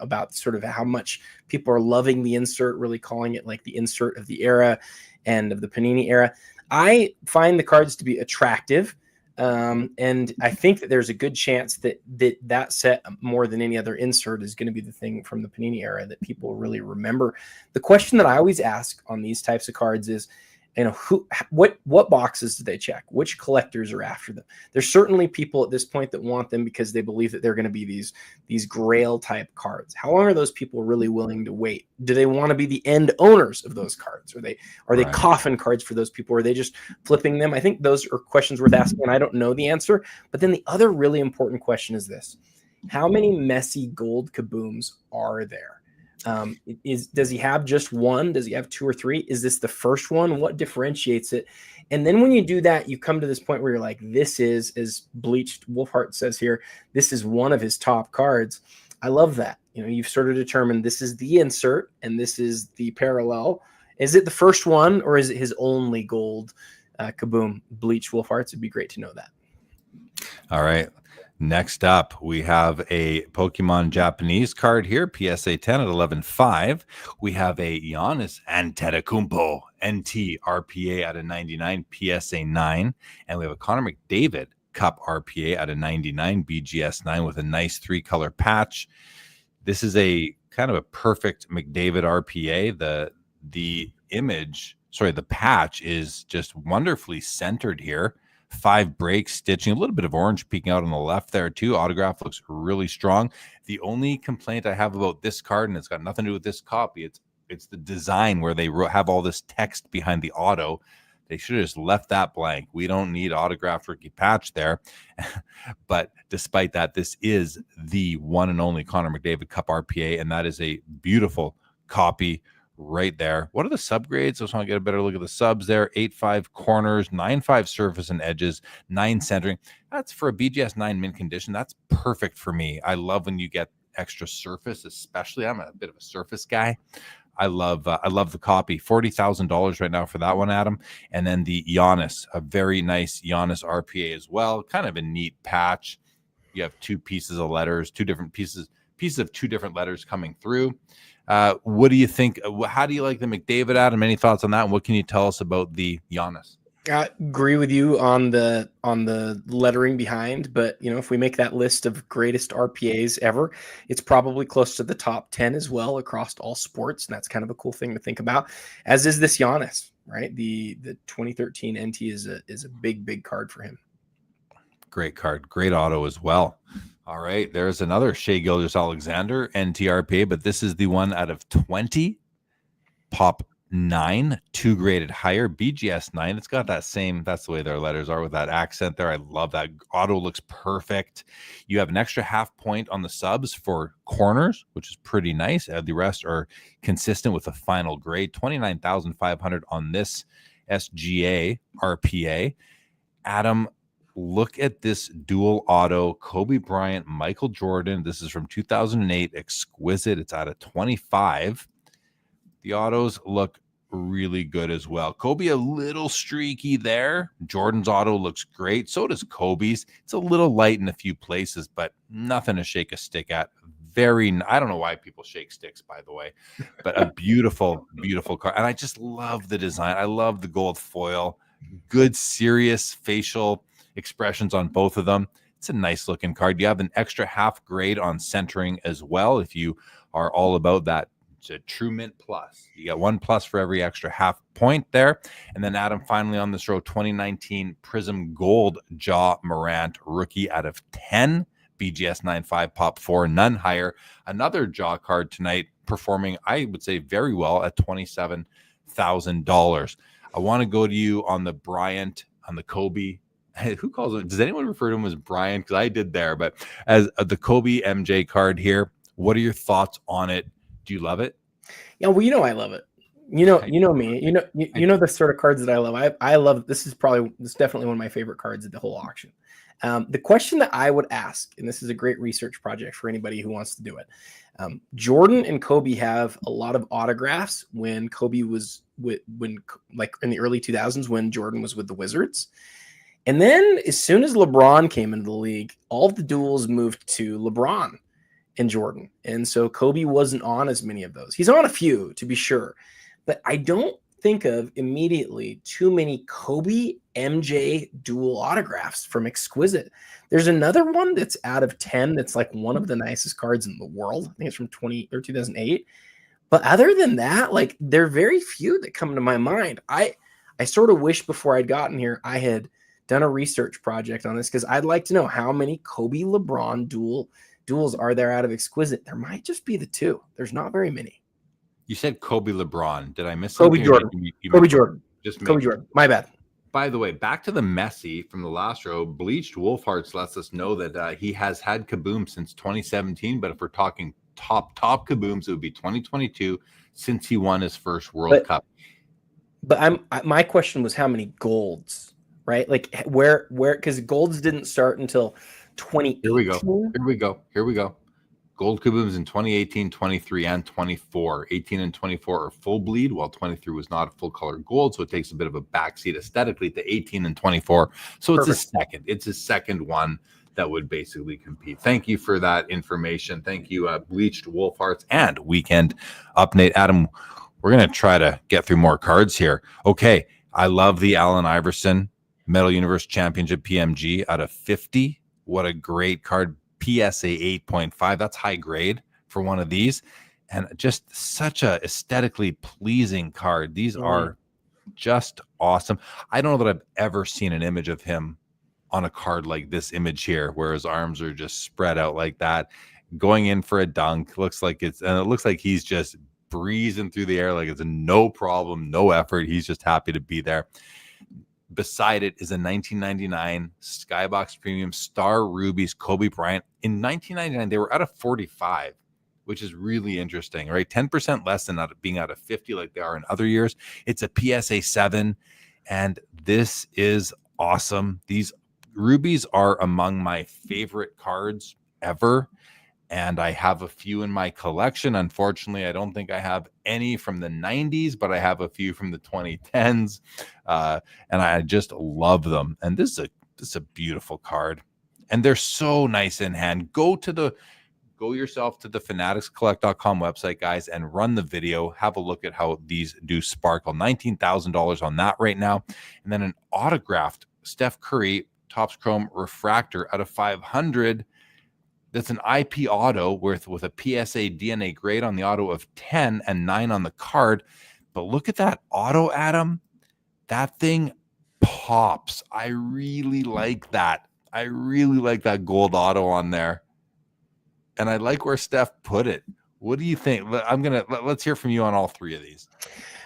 about sort of how much people are loving the insert, really calling it like the insert of the era and of the Panini era. I find the cards to be attractive. And I think that there's a good chance that set, more than any other insert, is going to be the thing from the Panini era that people really remember. The question that I always ask on these types of cards is, you know, what boxes do they check? Which collectors are after them? There's certainly people at this point that want them because they believe that they're going to be these grail type cards. How long are those people really willing to wait? Do they want to be the end owners of those cards? Are they coffin cards for those people? Or are they just flipping them? I think those are questions worth asking, and I don't know the answer. But then the other really important question is this: how many Messi gold Kabooms are there? Does he have just one? Does he have 2 or 3? Is this the first one? What differentiates it? And then when you do that, you come to this point where you're like, this is, as Bleached Wolfheart says here, this is one of his top cards. I love that. You know, you've sort of determined this is the insert and this is the parallel, Is it the first one, or is it his only gold Kaboom bleached Wolf Hearts? It'd be great to know that. All right. Next up, we have a Pokemon Japanese card here, PSA 10 at 11.5. We have a Giannis Antetokounmpo NT RPA at a 99, PSA 9. And we have a Connor McDavid Cup RPA at a 99, BGS 9 with a nice 3-color patch. This is a kind of a perfect McDavid RPA. The patch is just wonderfully centered here. 5 breaks, stitching, a little bit of orange peeking out on the left there too. Autograph looks really strong. The only complaint I have about this card, and it's got nothing to do with this copy, it's the design where they have all this text behind the auto. They should have just left that blank. We don't need autographed rookie patch there. But despite that, this is the one and only Connor McDavid Cup RPA, and that is a beautiful copy right there. What are the subgrades? I just want to get a better look at the subs there. 8.5 corners, 9.5 surface and edges, 9 centering. That's for a BGS 9 mint condition. That's perfect for me. I love when you get extra surface, especially. I'm a bit of a surface guy. I love the copy. $40,000 right now for that one, Adam. And then the Giannis, a very nice Giannis RPA as well. Kind of a neat patch. You have 2 pieces of letters, 2 different pieces of 2 different letters coming through. What do you think? How do you like the McDavid, Adam? Any thoughts on that? And what can you tell us about the Giannis? I agree with you on the lettering behind, but if we make that list of greatest RPAs ever, it's probably close to the top 10 as well across all sports, and that's kind of a cool thing to think about. As is this Giannis, right? The 2013 NT is a big card for him. Great card, great auto as well. All right, there's another Shea Gilgeous-Alexander NTRPA, but this is the one out of 20. Pop 9, 2 graded higher, BGS 9. It's got that same, that's the way their letters are with that accent there. I love that. Auto looks perfect. You have an extra half point on the subs for corners, which is pretty nice. The rest are consistent with the final grade. 29,500 on this SGA RPA. Adam, look at this dual auto, Kobe Bryant, Michael Jordan. This is from 2008, exquisite. It's out of 25. The autos look really good as well. Kobe a little streaky there. Jordan's auto looks great. So does Kobe's. It's a little light in a few places, but nothing to shake a stick at. I don't know why people shake sticks, by the way, but a beautiful car. And I just love the design. I love the gold foil. Good, serious facial expressions on both of them. It's a nice looking card. You have an extra half grade on centering as well if you are all about that. It's a true mint plus. You got 1 plus for every extra half point there. And then Adam, finally on this row, 2019 Prism Gold Ja Morant rookie out of 10, BGS 9.5 pop 4, none higher. Another Ja card tonight performing, I would say, very well at $27,000. I want to go to you on the Bryant, on the Kobe. Who calls it? Does anyone refer to him as Brian? Because I did there, but as the Kobe MJ card here, what are your thoughts on it? Do you love it? Yeah, well, I love it. You know me. You know the sort of cards that I love. I love. This is definitely one of my favorite cards of the whole auction. The question that I would ask, and this is a great research project for anybody who wants to do it. Jordan and Kobe have a lot of autographs when Kobe was like in the early 2000s when Jordan was with the Wizards. And then as soon as LeBron came into the league, all of the duels moved to LeBron and Jordan. And so Kobe wasn't on as many of those. He's on a few, to be sure. But I don't think of immediately too many Kobe MJ dual autographs from Exquisite. There's another one that's out of 10 that's like one of the nicest cards in the world. I think it's from 2008. But other than that, like there are very few that come to my mind. I sort of wish before I'd gotten here, I had done a research project on this because I'd like to know how many Kobe LeBron duels are there out of Exquisite. There might just be the 2. There's not very many. You said Kobe LeBron. Did I miss Kobe something? Jordan? Kobe Jordan. Kobe Jordan. My bad. By the way, back to the Messi from the last row. Bleached Wolf Hearts lets us know that he has had Kaboom since 2017. But if we're talking top Kabooms, it would be 2022 since he won his first World Cup. But my question was how many golds, right? Like where because golds didn't start until 2018. Here we go. Gold Kubums in 2018, 23, and 24. 18 and 24 are full bleed, while 23 was not a full color gold, so it takes a bit of a backseat aesthetically to 18 and 24. So it's Perfect. a second. It's a second one that would basically compete. Thank you for that information. Thank you, Bleached Wolf Hearts and Weekend Update. Adam, we're going to try to get through more cards here. Okay, I love the Allen Iverson Metal Universe Championship PMG out of 50. What a great card. PSA 8.5. That's high grade for one of these. And just such a aesthetically pleasing card. These are just awesome. I don't know that I've ever seen an image of him on a card like this image here, where his arms are just spread out like that, going in for a dunk. Looks like it looks like he's just breezing through the air like it's no problem, no effort. He's just happy to be there. Beside it is a 1999 Skybox Premium Star Rubies Kobe Bryant. In 1999, they were out of 45, which is really interesting, right? 10% less than being out of 50 like they are in other years. It's a PSA 7, and this is awesome. These Rubies are among my favorite cards ever, and I have a few in my collection. Unfortunately, I don't think I have any from the 90s, but I have a few from the 2010s, and I just love them. And this is a beautiful card, and they're so nice in hand. Go yourself to the fanaticscollect.com website, guys, and run the video. Have a look at how these do sparkle. $19,000 on that right now, and then an autographed Steph Curry Topps Chrome Refractor out of 500. That's an IP auto with a PSA DNA grade on the auto of 10 and 9 on the card. But look at that auto, Adam. That thing pops. I really like that. I really like that gold auto on there. And I like where Steph put it. What do you think? Let's hear from you on all three of these.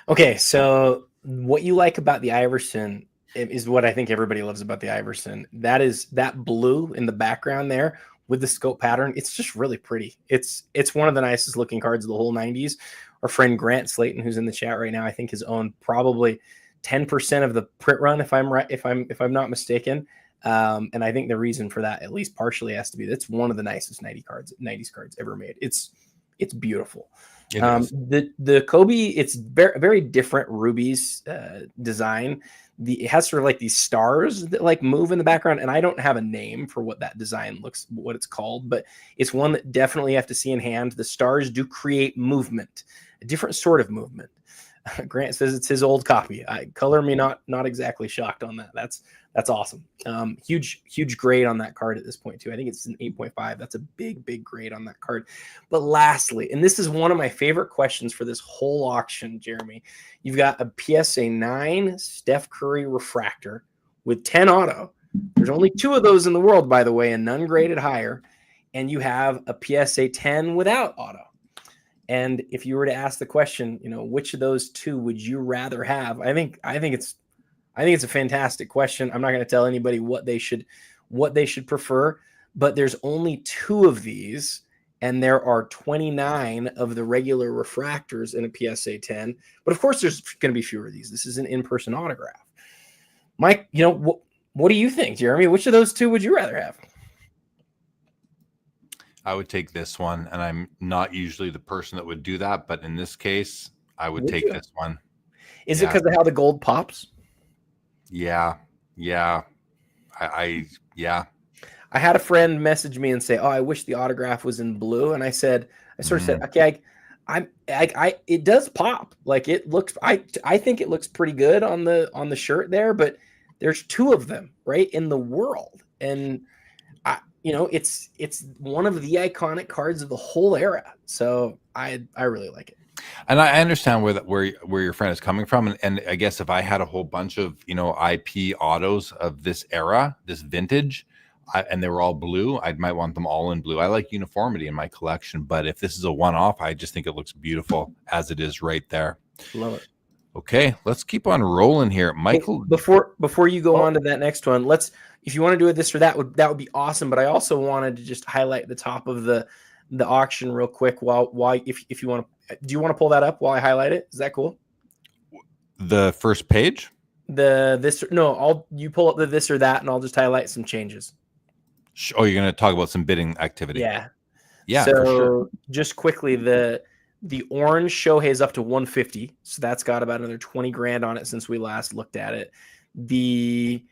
Okay, so what you like about the Iverson is what I think everybody loves about the Iverson. That is that blue in the background there with the scope pattern. It's just really pretty. It's one of the nicest looking cards of the whole 90s. Our friend Grant Slayton, who's in the chat right now, I think has owned probably 10% of the print run, if I'm right, if I'm not mistaken. And I think the reason for that, at least partially, has to be that's one of the nicest 90s cards ever made. It's beautiful. The Kobe, it's very, very different Rubies design. It has sort of like these stars that like move in the background, and I don't have a name for what that design looks, what it's called, but it's one that definitely you have to see in hand. The stars do create movement, a different sort of movement. Grant says it's his old copy. Color me not exactly shocked on that. That's awesome. Huge grade on that card at this point too. I think it's an 8.5. That's a big grade on that card. But lastly, and this is one of my favorite questions for this whole auction, Jeremy, you've got a PSA 9 Steph Curry refractor with 10 auto. There's only 2 of those in the world, by the way, and none graded higher. And you have a PSA 10 without auto. And if you were to ask the question, which of those 2 would you rather have? I think it's a fantastic question. I'm not going to tell anybody what they should prefer, but there's only 2 of these, and there are 29 of the regular refractors in a PSA 10. But of course, there's going to be fewer of these. This is an in-person autograph. Mike, what do you think, Jeremy? Which of those 2 would you rather have? I would take this one, and I'm not usually the person that would do that, but in this case, I would take this one. Is it because of how the gold pops? Yeah. I had a friend message me and say, "Oh, I wish the autograph was in blue." And I said, "Okay, it does pop. Like it looks. I think it looks pretty good on the shirt there, but there's 2 of them right in the world, and it's one of the iconic cards of the whole era. So I really like it." And I understand where your friend is coming from, and I guess if I had a whole bunch of IP autos of this era, this vintage, and they were all blue, I might want them all in blue. I like uniformity in my collection, but if this is a one-off, I just think it looks beautiful as it is right there. Love it. Okay, let's keep on rolling here, Michael. Before you go on to that next one, if you want to do this or that would be awesome. But I also wanted to just highlight the top of the auction real quick if you want to. Do you want to pull that up while I highlight it? Is that cool? The first page? You pull up the this or that, and I'll just highlight some changes. Oh, you're going to talk about some bidding activity. Yeah. Yeah, so for sure. just quickly, the orange Shohei is up to 150, so that's got about another 20 grand on it since we last looked at it. The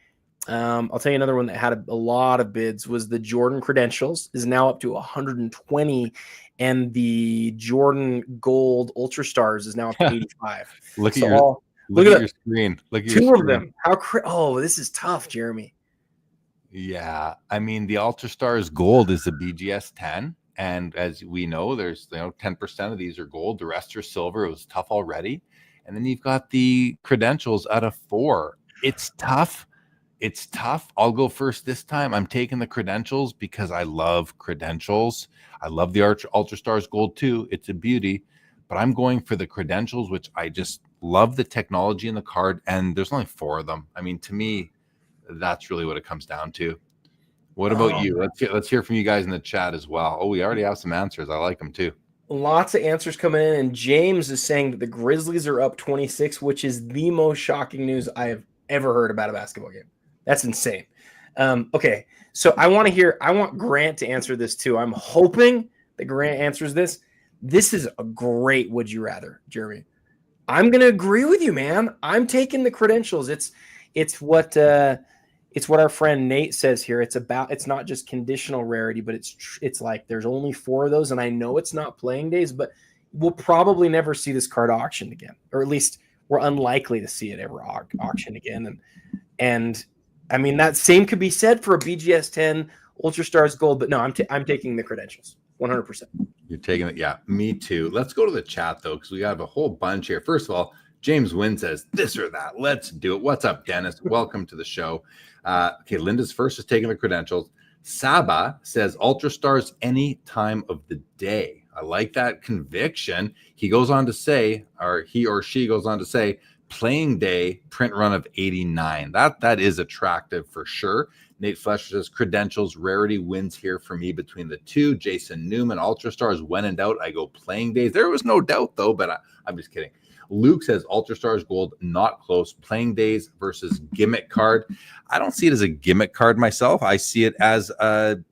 I'll tell you another one that had a lot of bids was the Jordan Credentials is now up to 120, and the Jordan Gold Ultra Stars is now up to 85. Look So at your look at at your screen. Look at your two of screen. them. Oh, this is tough, Jeremy. Yeah, I mean the Ultra Stars Gold is a BGS 10, and as we know, there's 10% of these are gold, the rest are silver. It was tough already, and then you've got the Credentials out of 4. It's tough. It's tough. I'll go first this time. I'm taking the Credentials because I love Credentials. I love the Ultra Stars Gold too. It's a beauty, but I'm going for the Credentials, which I just love the technology in the card, and there's only 4 of them. I mean, to me, that's really what it comes down to. What about you? Let's hear from you guys in the chat as well. Oh, we already have some answers. I like them too. Lots of answers coming in, and James is saying that the Grizzlies are up 26, which is the most shocking news I have ever heard about a basketball game. That's insane. Okay, so I want Grant to answer this too. I'm hoping that Grant answers this. This is a great would you rather, Jeremy. I'm going to agree with you, man. I'm taking the Credentials. It's what our friend Nate says here. It's not just conditional rarity, but it's like there's only 4 of those, and I know it's not playing days, but we'll probably never see this card auctioned again, or at least we're unlikely to see it ever auctioned again. And I mean that same could be said for a BGS 10 Ultra Stars Gold, but no, I'm taking the Credentials 100%. You're taking it, yeah. Me too. Let's go to the chat though, because we have a whole bunch here. First of all, James Wynn says this or that. Let's do it. What's up, Dennis? Welcome to the show. Okay, Linda's first is taking the Credentials. Saba says Ultra Stars any time of the day. I like that conviction. He goes on to say, or he or she goes on to say, playing day print run of 89. That is attractive for sure. Nate Fletcher says Credentials rarity wins here for me between the 2. Jason Newman, Ultra Stars, when in doubt, I go playing days. There was no doubt though, but I'm just kidding. Luke says Ultra Stars Gold, not close. Playing days versus gimmick card. I don't see it as a gimmick card myself. I see it as an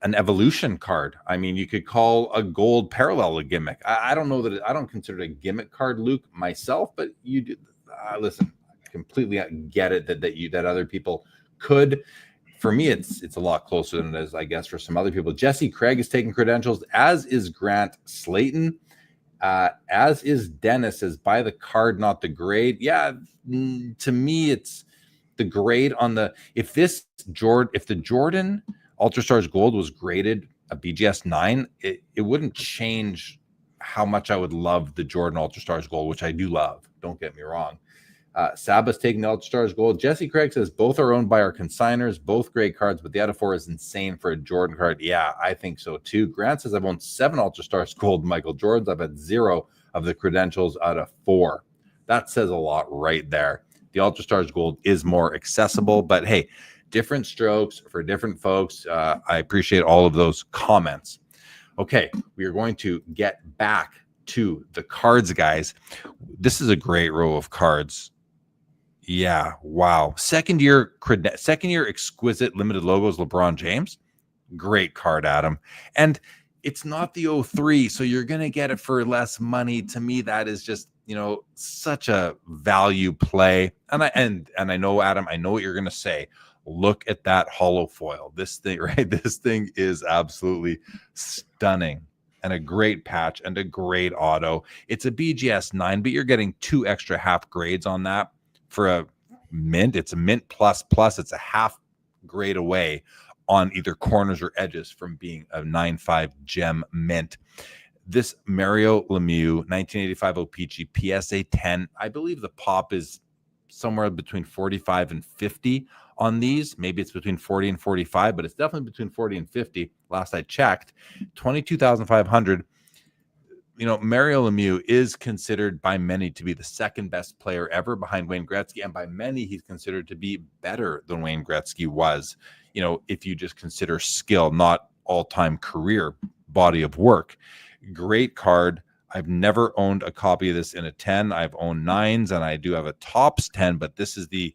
evolution card. I mean, you could call a gold parallel a gimmick. I don't know that I don't consider it a gimmick card, Luke, myself, but you do. Listen, I completely get it that other people could. For me, it's a lot closer than it is, I guess, for some other people. Jesse Craig is taking Credentials, as is Grant Slayton. As is Dennis, as by the card, not the grade. Yeah, to me, it's the grade on the if the Jordan Ultra Stars Gold was graded a BGS 9, it wouldn't change how much I would love the Jordan Ultra Stars Gold, which I do love. Don't get me wrong. Saba's taking the Ultra Stars Gold. Jesse Craig says both are owned by our consigners, both great cards, but the out of 4 is insane for a Jordan card. Yeah, I think so too. Grant says I've owned 7 Ultra Stars Gold Michael Jordans. I've had 0 of the Credentials out of 4. That says a lot right there. The Ultra Stars Gold is more accessible, but hey, different strokes for different folks. I appreciate all of those comments. Okay, we are going to get back to the cards, guys. This is a great row of cards. Yeah, wow. Second year exquisite limited logos LeBron James. Great card, Adam. And it's not the 03, so you're going to get it for less money. To me, that is just, such a value play. And I know, Adam, I know what you're going to say. Look at that hollow foil. This thing, right? This thing is absolutely stunning. And a great patch and a great auto. It's a BGS 9, but you're getting 2 extra half grades on that. For a mint, it's a mint plus. It's a half grade away on either corners or edges from being a 9.5 gem mint. This Mario Lemieux 1985 OPG PSA 10, I believe the pop is somewhere between 45 and 50 on these. Maybe it's between 40 and 45, but it's definitely between 40 and 50. Last I checked, 22,500. Mario Lemieux is considered by many to be the second best player ever behind Wayne Gretzky, and by many he's considered to be better than Wayne Gretzky was. If you just consider skill, not all-time career body of work. Great card. I've never owned a copy of this in a 10. I've owned 9s, and I do have a Topps 10, but this is the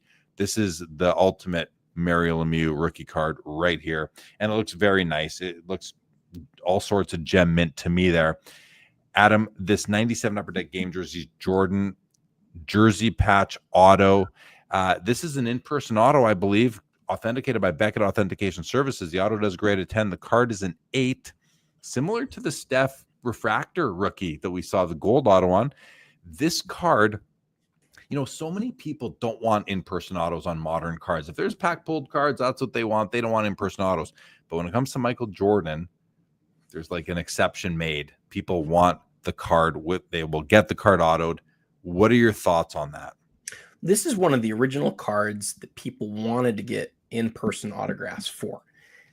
ultimate Mario Lemieux rookie card right here, and it looks very nice. It looks all sorts of gem mint to me there. Adam, this 97 Upper Deck Game Jerseys Jordan jersey patch auto. This is an in-person auto, I believe, authenticated by Beckett Authentication Services. The auto does grade a 10. The card is an 8, similar to the Steph refractor rookie that we saw the gold auto on. This card, you know, so many people don't want in-person autos on modern cards. If there's pack pulled cards, that's what they want. They don't want in-person autos. But when it comes to Michael Jordan, there's like an exception made. People want the card they will get the card autoed. What are your thoughts on that? This is one of the original cards that people wanted to get in-person autographs for.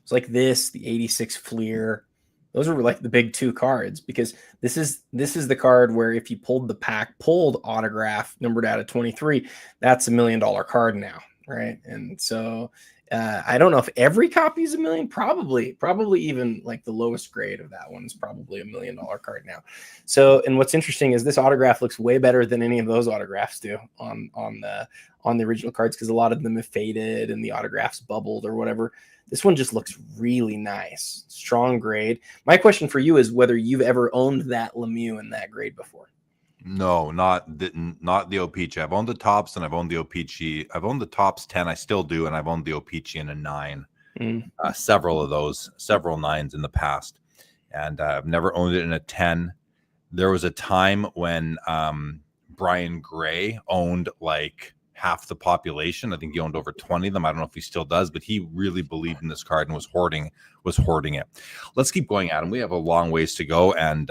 It's like this, the 86 Fleer. Those are like the big two cards, because this is the card where if you pulled the pack pulled autograph numbered out of 23, that's $1 million card now, right? And so I don't know if every copy is $1 million. Probably even like the lowest grade of that one is probably $1 million card now. So, and what's interesting is this autograph looks way better than any of those autographs do on the original cards, because a lot of them have faded and the autographs bubbled or whatever. This one just looks really nice, strong grade. My question for you is whether you've ever owned that Lemieux in that grade before. No, not the O-Peachy. I've owned the tops and I've owned the O-Peachy. I've owned the tops 10. I still do, and I've owned the O-Peachy in a 9. Several of those, several 9s in the past, and I've never owned it in a 10. There was a time when Brian Gray owned like half the population. I think he owned over 20 of them. I don't know if he still does, but he really believed in this card and was hoarding it. Let's keep going, Adam. We have a long ways to go, and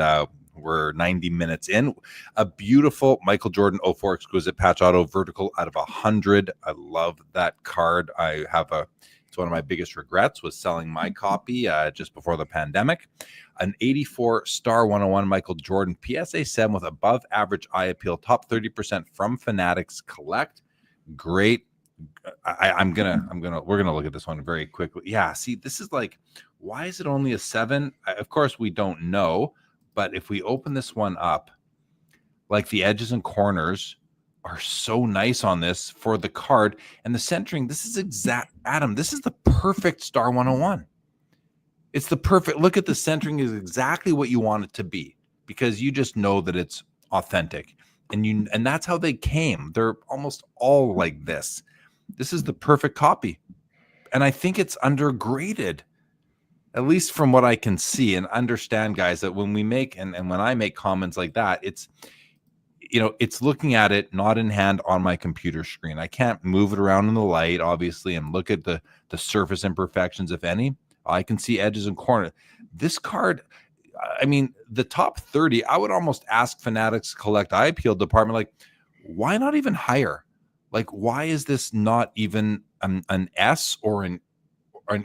we're 90 minutes in. A beautiful Michael Jordan 04 exquisite patch auto vertical out of 100. I love that card. It's one of my biggest regrets was selling my copy just before the pandemic. An 84 star 101 Michael Jordan PSA 7 with above average eye appeal, top 30% from Fanatics Collect. Great. We're gonna look at this one very quickly. Yeah, see, this is like, why is it only a 7? Of course, we don't know, but if we open this one up, like the edges and corners are so nice on this for the card, and the centering. This is Adam. This is the perfect star 101. It's the perfect look at the centering is exactly what you want it to be, because you just know that it's authentic. And that's how they came. They're almost all like this. This is the perfect copy. And I think it's undergraded, at least from what I can see and understand, guys, that when we make and when I make comments like that, it's, you know, it's looking at it not in hand on my computer screen. I can't move it around in the light, obviously, and look at the surface imperfections, if any. I can see edges and corners. This card, I mean, the top 30, I would almost ask Fanatics Collect eye appeal department, like, why not even higher? Like, why is this not even an S or an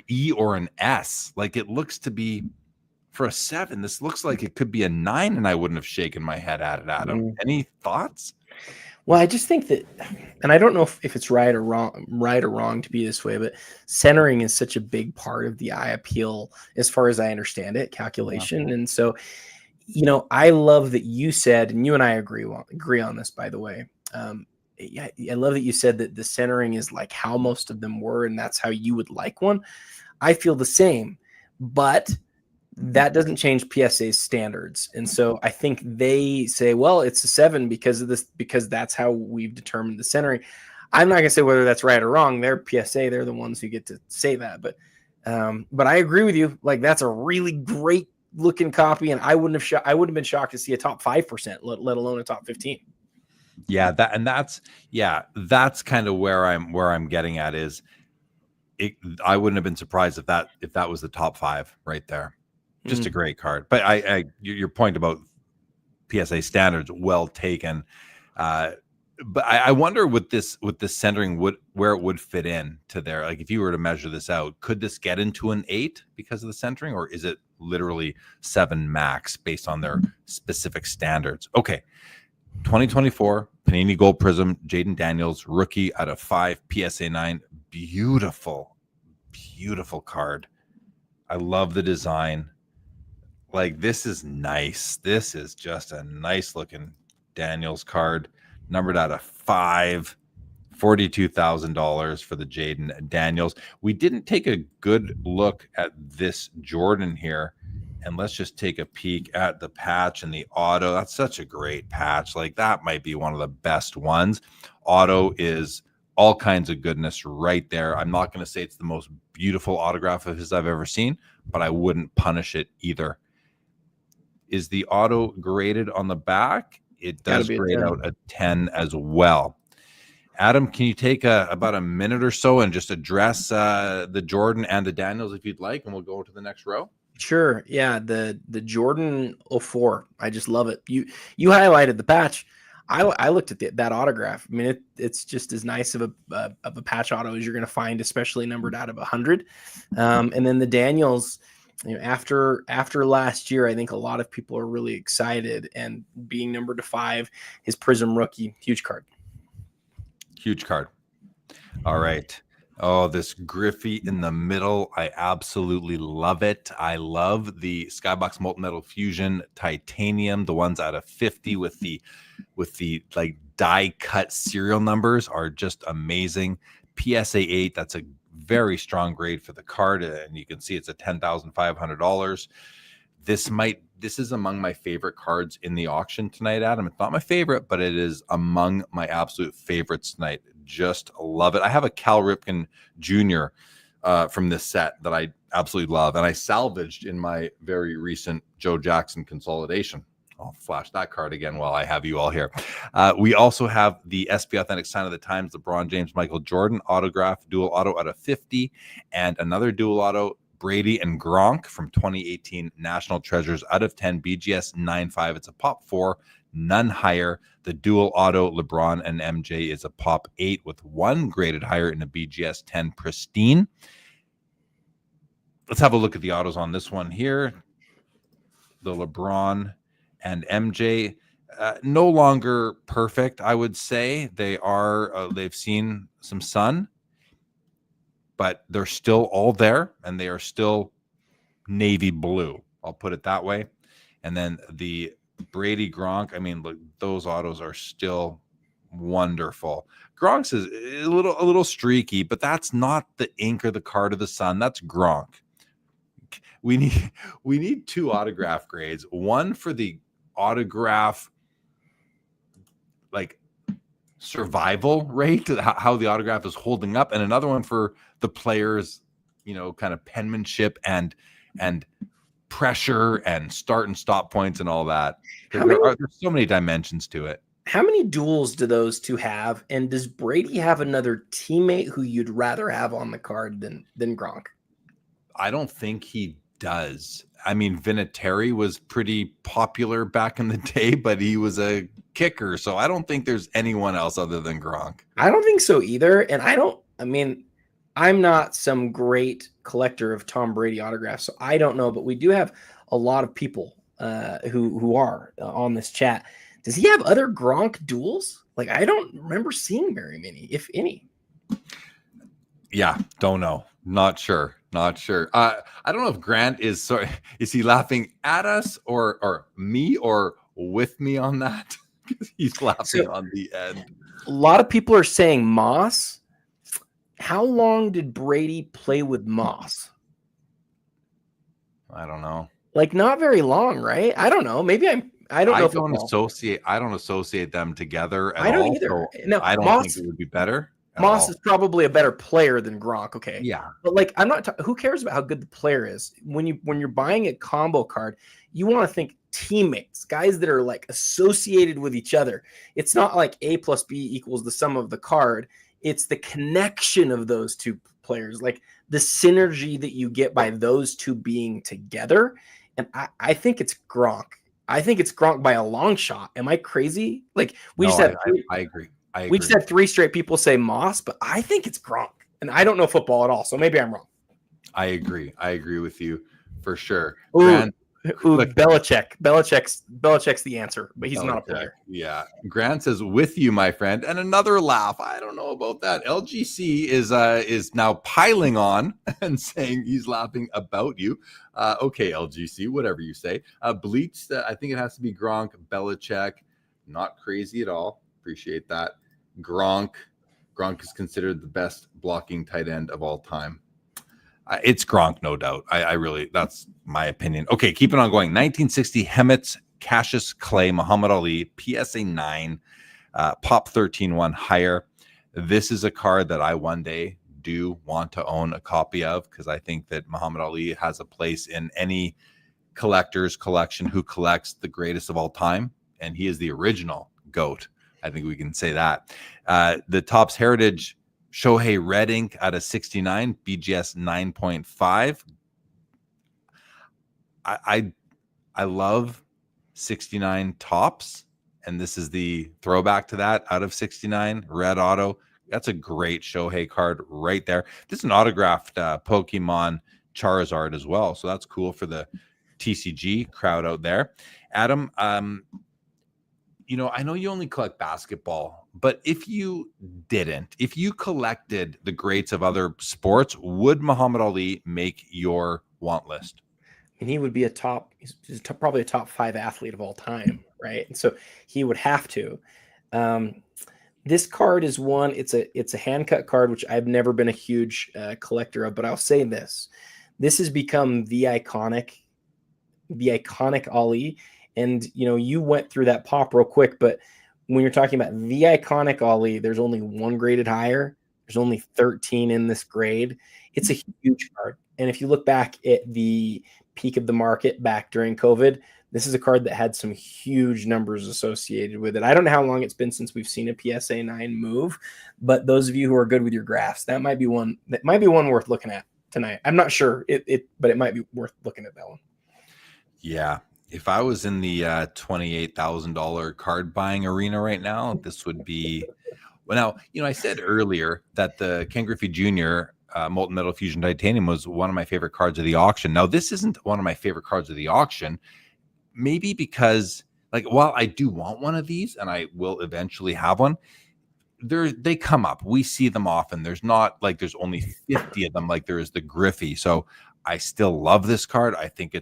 E or an S? Like, it looks to be for a 7. This looks like it could be a 9, and I wouldn't have shaken my head at it, Adam. Any thoughts? Well, I just think that, and I don't know if it's right or wrong to be this way, but centering is such a big part of the eye appeal, as far as I understand it, calculation. And so, you know, I love that you said, and you and I agree on this, by the way. I love that you said that the centering is like how most of them were, and that's how you would like one. I feel the same, but that doesn't change PSA's standards. And so I think they say, well, it's a 7 because of this, because that's how we've determined the centering. I'm not going to say whether that's right or wrong. They're PSA. They're the ones who get to say that. But I agree with you. Like, that's a really great looking copy. And I wouldn't have been shocked to see a top 5%, let alone a top 15. Yeah. That's kind of where I'm getting at is I wouldn't have been surprised if that was the top 5 right there. Just a great card. But your point about PSA standards, well taken. But I wonder with this centering, where it would fit in to there. Like, if you were to measure this out, could this get into an 8 because of the centering, or is it literally 7 max based on their specific standards? Okay. 2024 Panini Gold Prism, Jaden Daniels, rookie out of 5, PSA 9. Beautiful, beautiful card. I love the design. Like, this is nice. This is just a nice looking Daniels card, numbered out of 5, $42,000 for the Jaden Daniels. We didn't take a good look at this Jordan here, And let's just take a peek at the patch and the auto. That's such a great patch. Like, that might be one of the best ones. Auto is all kinds of goodness right there. I'm not going to say it's the most beautiful autograph of his I've ever seen, but I wouldn't punish it either. Is the auto graded on the back? It does grade out a 10 as well. Adam, can you take about a minute or so and just address the Jordan and the Daniels if you'd like, and we'll go to the next row? Sure. Yeah, the Jordan 04. I just love it. You highlighted the patch. I looked at that autograph. I mean, it's just as nice of a patch auto as you're going to find, especially numbered out of 100. And then the Daniels, after last year, I think a lot of people are really excited, and being numbered to 5, his Prism rookie, huge card. Huge card. All right. Oh, this Griffey in the middle. I absolutely love it. I love the Skybox Molten Metal Fusion Titanium. The ones out of 50 with the like die cut serial numbers are just amazing. PSA 8, that's a very strong grade for the card, and you can see it's a $10,500. This is among my favorite cards in the auction tonight, Adam. It's not my favorite, but it is among my absolute favorites tonight. Just love it. I have a Cal Ripken Jr. From this set that I absolutely love, and I salvaged in my very recent Joe Jackson consolidation. I'll flash that card again while I have you all here. We also have the SB Authentic Sign of the Times, LeBron James, Michael Jordan autograph, dual auto out of 50, and another dual auto, Brady and Gronk from 2018 National Treasures out of 10, BGS 9.5. It's a pop 4, none higher. The dual auto LeBron and MJ is a pop 8 with 1 graded higher in a BGS 10 pristine. Let's have a look at the autos on this one here. The LeBron and MJ, no longer perfect, I would say. They are, they've seen some sun, but they're still all there, and they are still navy blue. I'll put it that way. And then the Brady Gronk, I mean, look, those autos are still wonderful. Gronk's is a little streaky, but that's not the ink or the card of the sun. That's Gronk. We need 2 autograph grades. One for the autograph, like, survival rate, how the autograph is holding up, and another one for the players, kind of penmanship and pressure and start and stop points and all that. There's so many dimensions to it. How many duels do those 2 have? And does Brady have another teammate who you'd rather have on the card than Gronk? I don't think he does. I mean, Vinatieri was pretty popular back in the day, but he was a kicker, so I don't think there's anyone else other than Gronk. I don't think so either. And I'm not some great collector of Tom Brady autographs, so I don't know, but we do have a lot of people who are on this chat. Does he have other Gronk duels? Like, I don't remember seeing very many, if any. Yeah, don't know. Not sure. I don't know if Grant is he laughing at us or me or with me on that? He's laughing on the end. A lot of people are saying Moss. How long did Brady play with Moss? I don't know. Like, not very long, right? I don't know. Maybe I don't know. I don't associate them together at all. I don't either. So no, I don't think it would be better. Moss is probably a better player than Gronk. Okay. Yeah. But like, I'm not, who cares about how good the player is? When you're buying a combo card, you want to think teammates, guys that are like associated with each other. It's not like A plus B equals the sum of the card. It's the connection of those 2 players, like the synergy that you get by those 2 being together. And I think it's Gronk. I think it's Gronk by a long shot. Am I crazy? Like, I agree. We just had 3 straight people say Moss, but I think it's Gronk. And I don't know football at all, so maybe I'm wrong. I agree with you for sure. Belichick. Belichick's the answer, but he's not a player. Yeah. Grant says, with you, my friend. And another laugh. I don't know about that. LGC is now piling on and saying he's laughing about you. Okay, LGC, whatever you say. Bleach, I think it has to be Gronk. Belichick, not crazy at all. Appreciate that. Gronk is considered the best blocking tight end of all time. It's Gronk, no doubt. I really, that's my opinion. Okay, keeping on going. 1960 Hemet Cassius Clay Muhammad Ali PSA 9 Pop 13-1 higher. This is a card that I one day do want to own a copy of, because I think that Muhammad Ali has a place in any collector's collection who collects the greatest of all time, and he is the original GOAT. I think we can say that. The Topps Heritage Shohei Red Ink out of 69, BGS 9.5. I love 69 Topps, and this is the throwback to that out of 69 Red Auto. That's a great Shohei card right there. This is an autographed Pokemon Charizard as well, so that's cool for the TCG crowd out there. Adam, you know, I know you only collect basketball, but if you collected the greats of other sports, would Muhammad Ali make your want list? And he would be he's probably a top 5 athlete of all time, right? And so he would have to. This card is one. It's a hand cut card, which I've never been a huge collector of, but I'll say this: this has become the iconic Ali. And you know, you went through that pop real quick, but when you're talking about the iconic Ali, there's only one graded higher. There's only 13 in this grade. It's a huge card. And if you look back at the peak of the market back during COVID, this is a card that had some huge numbers associated with it. I don't know how long it's been since we've seen a PSA 9 move, but those of you who are good with your graphs, that might be one worth looking at tonight. I'm not sure but it might be worth looking at that one. Yeah. If I was in the $28,000 card buying arena right now, this would be, well, now, you know, I said earlier that the Ken Griffey Jr. Molten Metal Fusion Titanium was one of my favorite cards of the auction. Now, this isn't one of my favorite cards of the auction, maybe because, like, while I do want one of these and I will eventually have one, they come up. We see them often. There's not like there's only 50 of them like there is the Griffey. So I still love this card. I think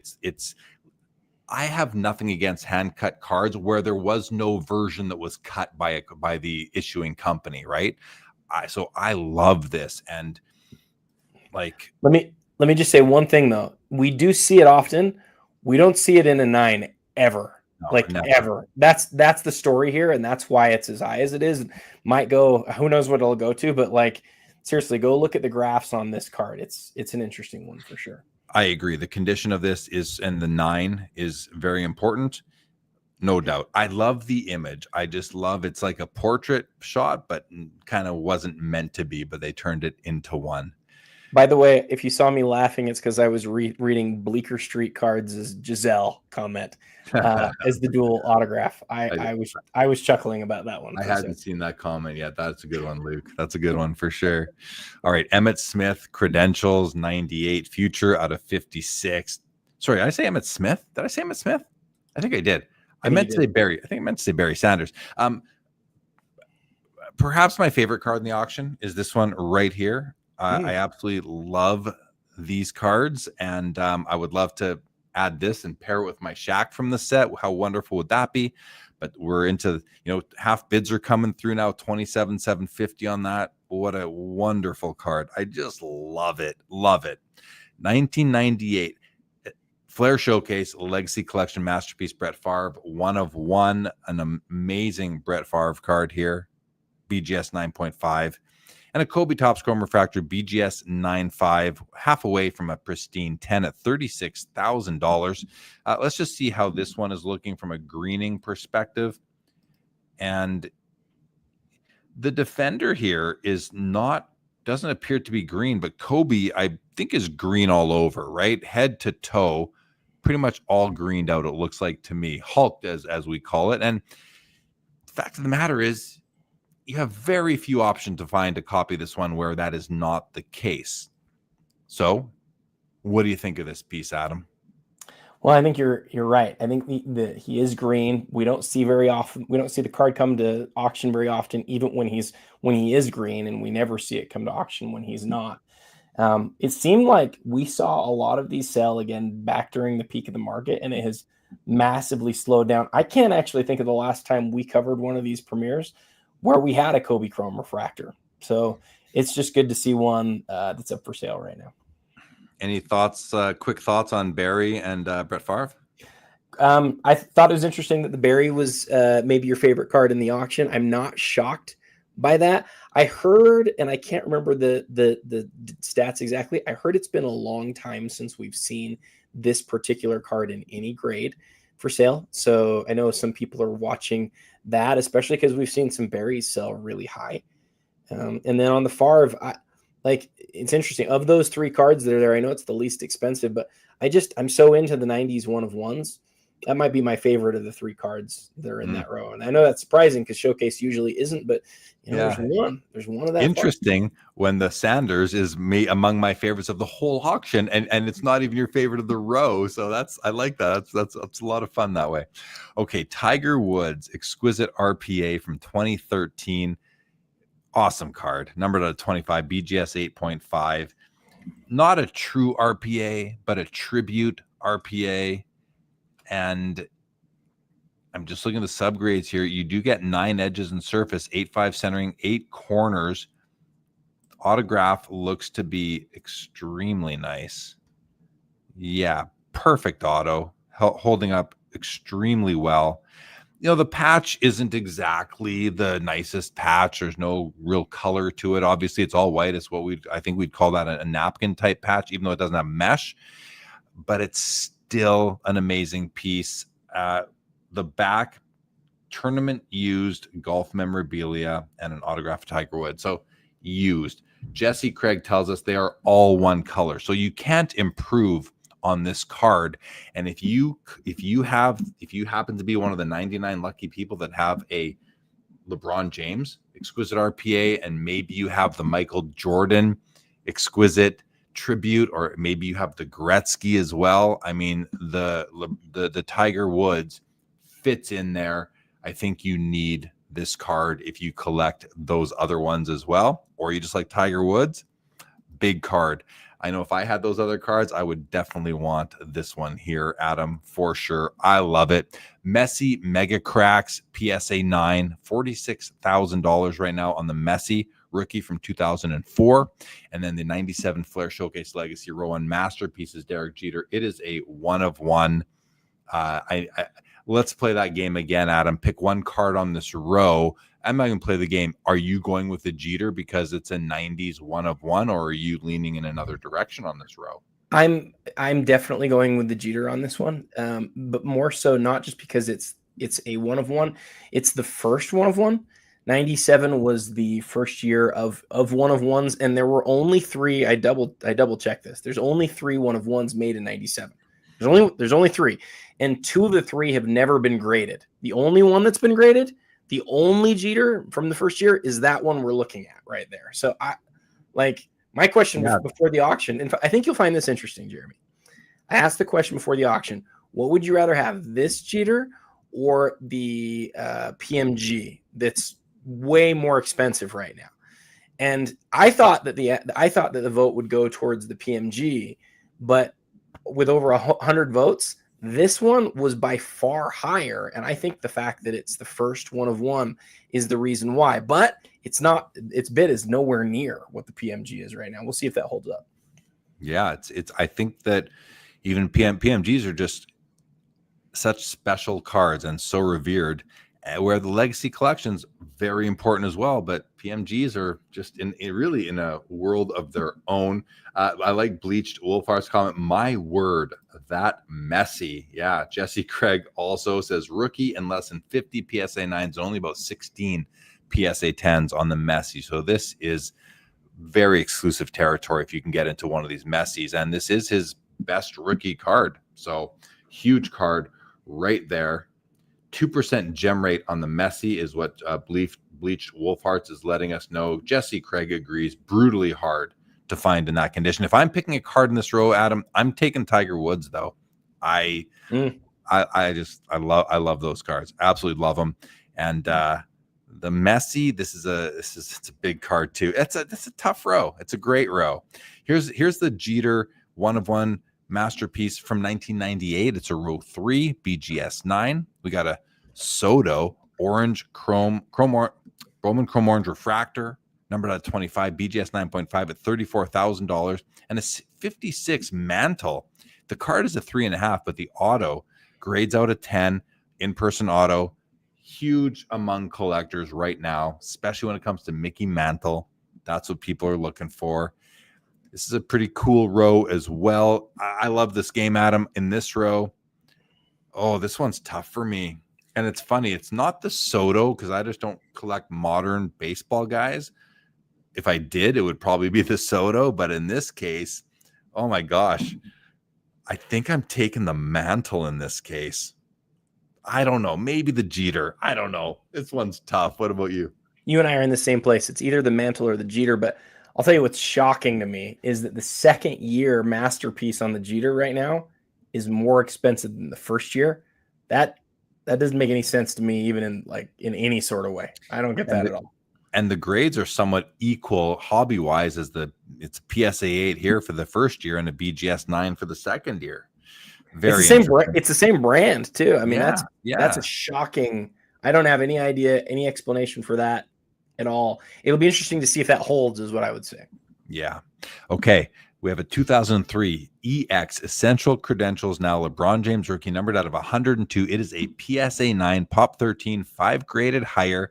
I have nothing against hand cut cards where there was no version that was cut by the issuing company, right? So I love this. And like, let me just say one thing though. We do see it often. We don't see it in a 9 ever. No, never. Ever. That's the story here, and that's why it's as high as it is. Might go, who knows what it'll go to, but like, seriously, go look at the graphs on this card. It's an interesting one for sure. I agree. The condition of this and the 9 is very important. No doubt. I love the image. I just love, it's like a portrait shot, but kind of wasn't meant to be, but they turned it into one. By the way, if you saw me laughing, it's because I was reading Bleecker Street Cards' Giselle comment as the dual autograph. I was chuckling about that one. I hadn't seen that comment yet. That's a good one, Luke. That's a good one for sure. All right, Emmitt Smith Credentials 98 Future out of 56. Sorry, did I say Emmitt Smith? Did I say Emmitt Smith? I think I did. I meant to say Barry. I think I meant to say Barry Sanders. Perhaps my favorite card in the auction is this one right here. I absolutely love these cards, and I would love to add this and pair it with my Shaq from the set. How wonderful would that be? But we're into, half bids are coming through now, 27,750 on that. What a wonderful card. I just love it. Love it. 1998 Flair Showcase Legacy Collection Masterpiece Brett Favre, 1 of 1, an amazing Brett Favre card here, BGS 9.5. And a Kobe Topps Chrome Refractor BGS 9.5, half away from a pristine 10 at $36,000. Let's just see how this one is looking from a greening perspective. And the defender here doesn't appear to be green, but Kobe, I think, is green all over, right? Head to toe, pretty much all greened out, it looks like to me. Hulked, as we call it. And the fact of the matter is, you have very few options to find a copy of this one where that is not the case. So what do you think of this piece, Adam? Well, I think you're right. I think he is green. We don't see very often. We don't see the card come to auction very often, even when he is green, and we never see it come to auction when he's not. It seemed like we saw a lot of these sell again back during the peak of the market, and it has massively slowed down. I can't actually think of the last time we covered one of these premieres where we had a Kobe Chrome Refractor. So it's just good to see one that's up for sale right now. Any thoughts, quick thoughts on Barry and Brett Favre? I thought it was interesting that the Barry was maybe your favorite card in the auction. I'm not shocked by that. I heard, and I can't remember the stats exactly. I heard it's been a long time since we've seen this particular card in any grade for sale. So I know some people are watching that, especially because we've seen some Barrys sell really high. And then on the Favre, it's interesting. Of those three cards that are there, I know it's the least expensive, but I'm so into the 90s one of ones. That might be my favorite of the three cards that are in that row. And I know that's surprising because Showcase usually isn't, but there's one of that. Interesting when the Sanders is among my favorites of the whole auction, and it's not even your favorite of the row. So I like that. That's a lot of fun that way. Okay, Tiger Woods, exquisite RPA from 2013. Awesome card, numbered out of 25, BGS 8.5. Not a true RPA, but a tribute RPA. And I'm just looking at the subgrades here. You do get 9 edges and surface, 8.5 centering, 8 corners. Autograph looks to be extremely nice. Yeah, perfect auto, holding up extremely well. The patch isn't exactly the nicest patch. There's no real color to it. Obviously, it's all white. It's what I think we'd call that a napkin type patch, even though it doesn't have mesh. But it's still an amazing piece. The back, tournament used golf memorabilia and an autograph of Tiger Woods. So used. Jesse Craig tells us they are all one color. So you can't improve on this card. And if you happen to be one of the 99 lucky people that have a LeBron James exquisite RPA, and maybe you have the Michael Jordan exquisite tribute, or maybe you have the Gretzky as well. I mean, the Tiger Woods fits in there. I think you need this card if you collect those other ones as well, or you just like Tiger Woods. Big card. I know if I had those other cards, I would definitely want this one here, Adam, for sure. I love it. Messi Mega Cracks PSA 9, $46,000 right now on the Messi rookie from 2004. And then the 97 Flair Showcase Legacy Row 1 Masterpieces, Derek Jeter. It is a one of one. Let's play that game again, Adam. Pick one card on this row. I'm not going to play the game. Are you going with the Jeter because it's a 90s one of one, or are you leaning in another direction on this row? I'm definitely going with the Jeter on this one, but more so not just because it's a one of one. It's the first one of one. 97 was the first year of one of ones, and there were only 3. I double checked this. There's only 3 one of ones made in 97. There's only 3, and 2 of the 3 have never been graded. The only one that's been graded, the only Jeter from the first year, is that one we're looking at right there. So my question before the auction, and I think you'll find this interesting, Jeremy. I asked the question before the auction: what would you rather have, this Jeter or the PMG that's way more expensive right now? And I thought that the vote would go towards the PMG, but with over 100 votes, this one was by far higher. And I think the fact that it's the first one of one is the reason why. But it's not. Its bid is nowhere near what the PMG is right now. We'll see if that holds up. Yeah, it's. I think that even PMGs are just such special cards and so revered, where the legacy collection's very important as well, but PMGs are just really in a world of their own. I like Bleached Wolfar's comment. My word, that Messi. Yeah, Jesse Craig also says rookie and less than 50 PSA 9s, only about 16 PSA 10s on the Messi. So this is very exclusive territory if you can get into one of these Messis, and this is his best rookie card. So huge card right there. 2% gem rate on the Messi is what Bleached Wolfhearts is letting us know. Jesse Craig agrees. Brutally hard to find in that condition. If I'm picking a card in this row, Adam, I'm taking Tiger Woods though. I love those cards. Absolutely love them. And the Messi, it's a big card too. It's a tough row. It's a great row. Here's the Jeter one of one masterpiece from 1998. It's a row 3 BGS 9. We got a Soto orange chrome orange refractor, numbered at 25, BGS 9.5 at $34,000, and a 56 Mantle. The card is a 3.5, but the auto grades out a 10. In-person auto, huge among collectors right now, especially when it comes to Mickey Mantle. That's what people are looking for. This is a pretty cool row as well. I love this game, Adam. In this row, oh, this one's tough for me. And it's funny. It's not the Soto, because I just don't collect modern baseball guys. If I did, it would probably be the Soto. But in this case, oh my gosh, I think I'm taking the Mantle in this case. I don't know. Maybe the Jeter. I don't know. This one's tough. What about you? You and I are in the same place. It's either the Mantle or the Jeter. But I'll tell you what's shocking to me is that the second year masterpiece on the Jeter right now is more expensive than the first year. That doesn't make any sense to me, even in any sort of way. I don't get that at all. And the grades are somewhat equal hobby wise as it's PSA 8 here for the first year and a BGS 9 for the second year. It's the same brand too. I mean, that's a shocking. I don't have any idea, any explanation for that at all. It'll be interesting to see if that holds, is what I would say. Yeah. Okay. We have a 2003 EX Essential Credentials now. LeBron James rookie, numbered out of 102. It is a PSA 9 Pop 13, 5 graded higher.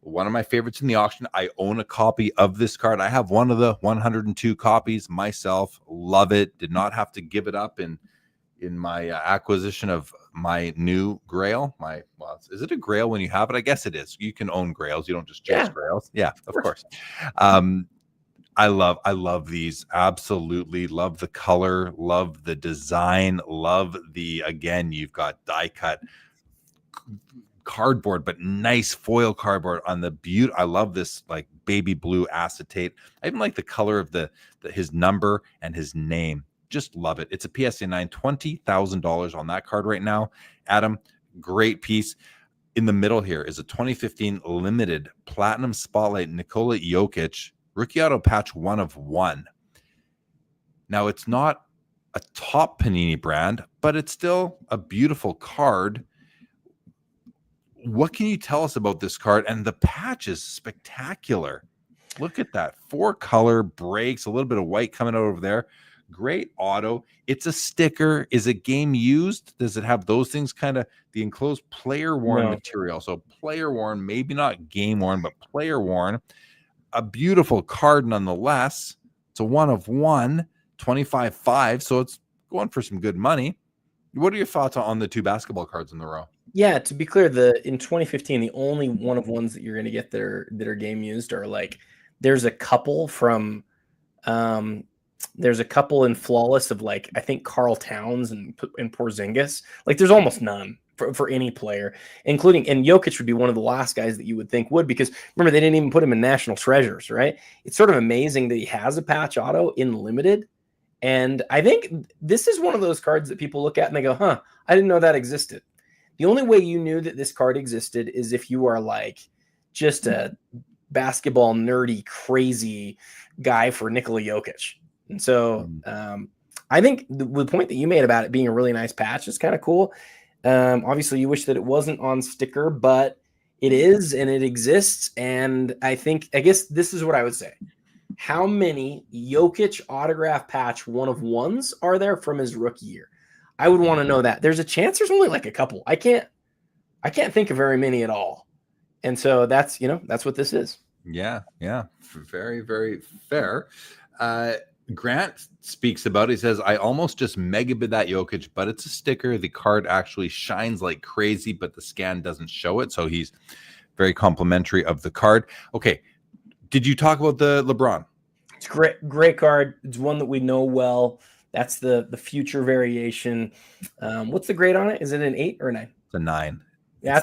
One of my favorites in the auction. I own a copy of this card. I have one of the 102 copies myself. Love it. Did not have to give it up in my acquisition of my new grail. Is it a grail when you have it? I guess it is. You can own grails. You don't just chase grails. Yeah, of course. I love these. Absolutely love the color, love the design, love again, you've got die cut cardboard, but nice foil cardboard on the beauty. I love this like baby blue acetate. I even like the color of his number and his name. Just love it. It's a PSA 9, $20,000 on that card right now. Adam, great piece. In the middle here is a 2015 limited platinum spotlight Nikola Jokic rookie auto patch 1 of 1. Now, it's not a top Panini brand, but it's still a beautiful card. What can you tell us about this card? And the patch is spectacular. Look at that. 4-color breaks, a little bit of white coming out over there. Great auto. It's a sticker. Is it game used? Does it have those things, kind of the enclosed player worn material? So player worn, maybe not game worn, but player worn. A beautiful card nonetheless. It's a 1 of 1, 25.5. So it's going for some good money. What are your thoughts on the 2 basketball cards in the row? Yeah, to be clear, in 2015, the only 1 of 1s that you're going to get that are game used are there's a couple from there's a couple in Flawless of I think Karl Towns and Porzingis. There's almost none for any player, and Jokic would be one of the last guys that you would think would, because remember, they didn't even put him in National Treasures, right? It's sort of amazing that he has a patch auto in limited. And I think this is one of those cards that people look at and they go, I didn't know that existed. The only way you knew that this card existed is if you are just a basketball nerdy, crazy guy for Nikola Jokic. And so I think the point that you made about it being a really nice patch is kind of cool. Obviously, you wish that it wasn't on sticker, but it is, and it exists. And I guess this is what I would say. How many Jokic autograph patch 1 of 1s are there from his rookie year? I would want to know that. There's a chance there's only a couple. I can't think of very many at all. And so that's what this is. Yeah. Very, very fair. Grant speaks about it. He says, I almost just megabid that Jokic, but it's a sticker. The card actually shines like crazy, but the scan doesn't show it. So he's very complimentary of the card. Okay. Did you talk about the LeBron? It's great card. It's one that we know well. That's the future variation. What's the grade on it? Is it an 8 or a 9? It's a 9. Yeah,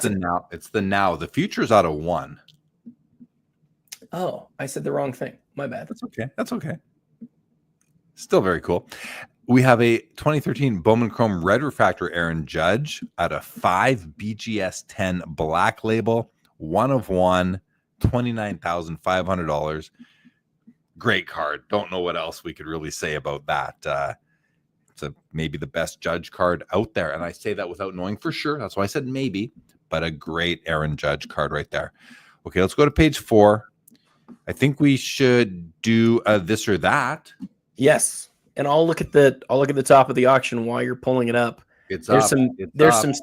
it's the now. The future's out of 1. Oh, I said the wrong thing. My bad. That's okay. Still very cool. We have a 2013 Bowman Chrome Red Refractor Aaron Judge at a 5 BGS 10 black label, 1 of 1, $29,500. Great card. Don't know what else we could really say about that. It's maybe the best Judge card out there. And I say that without knowing for sure. That's why I said maybe, but a great Aaron Judge card right there. Okay, let's go to page 4. I think we should do this or that. Yes. And I'll look at the top of the auction while you're pulling it up. It's There's up. some. It's There's up. some.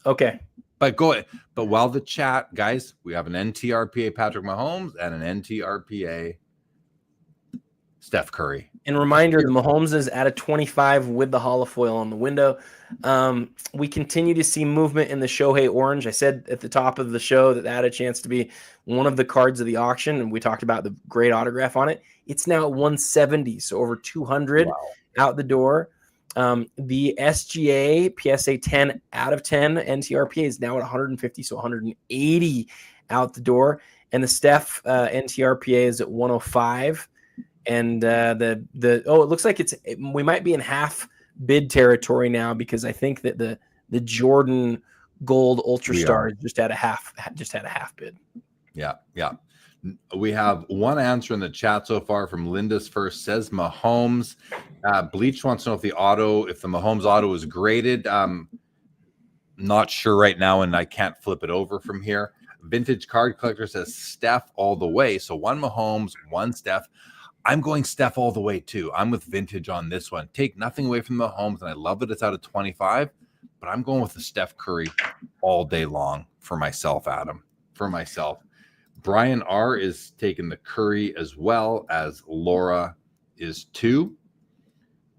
Okay. But go ahead. But while the chat, guys, we have an NTRPA Patrick Mahomes and an NTRPA Steph Curry. And reminder, the Mahomes is at a 25 with the holofoil on the window. We continue to see movement in the Shohei Orange. I said at the top of the show that had a chance to be one of the cards of the auction, and we talked about the great autograph on it. It's now at 170, so over 200 out the door. The SGA PSA 10 out of 10 NTRPA is now at 150, so 180 out the door. And the Steph NTRPA is at 105. And it looks like we might be in half bid territory now, because I think that the Jordan Gold Ultra Stars just had a half bid. Yeah. We have one answer in the chat so far from Linda's First. Says Mahomes. Bleach wants to know if the Mahomes auto is graded. Not sure right now, and I can't flip it over from here. Vintage Card Collector says Steph all the way. So one Mahomes, one Steph. I'm going Steph all the way too. I'm with Vintage on this one. Take nothing away from the Mahomes, and I love that it's out of 25, but I'm going with the Steph Curry all day long for myself, Adam. For myself. Brian R is taking the Curry as well, as Laura is too.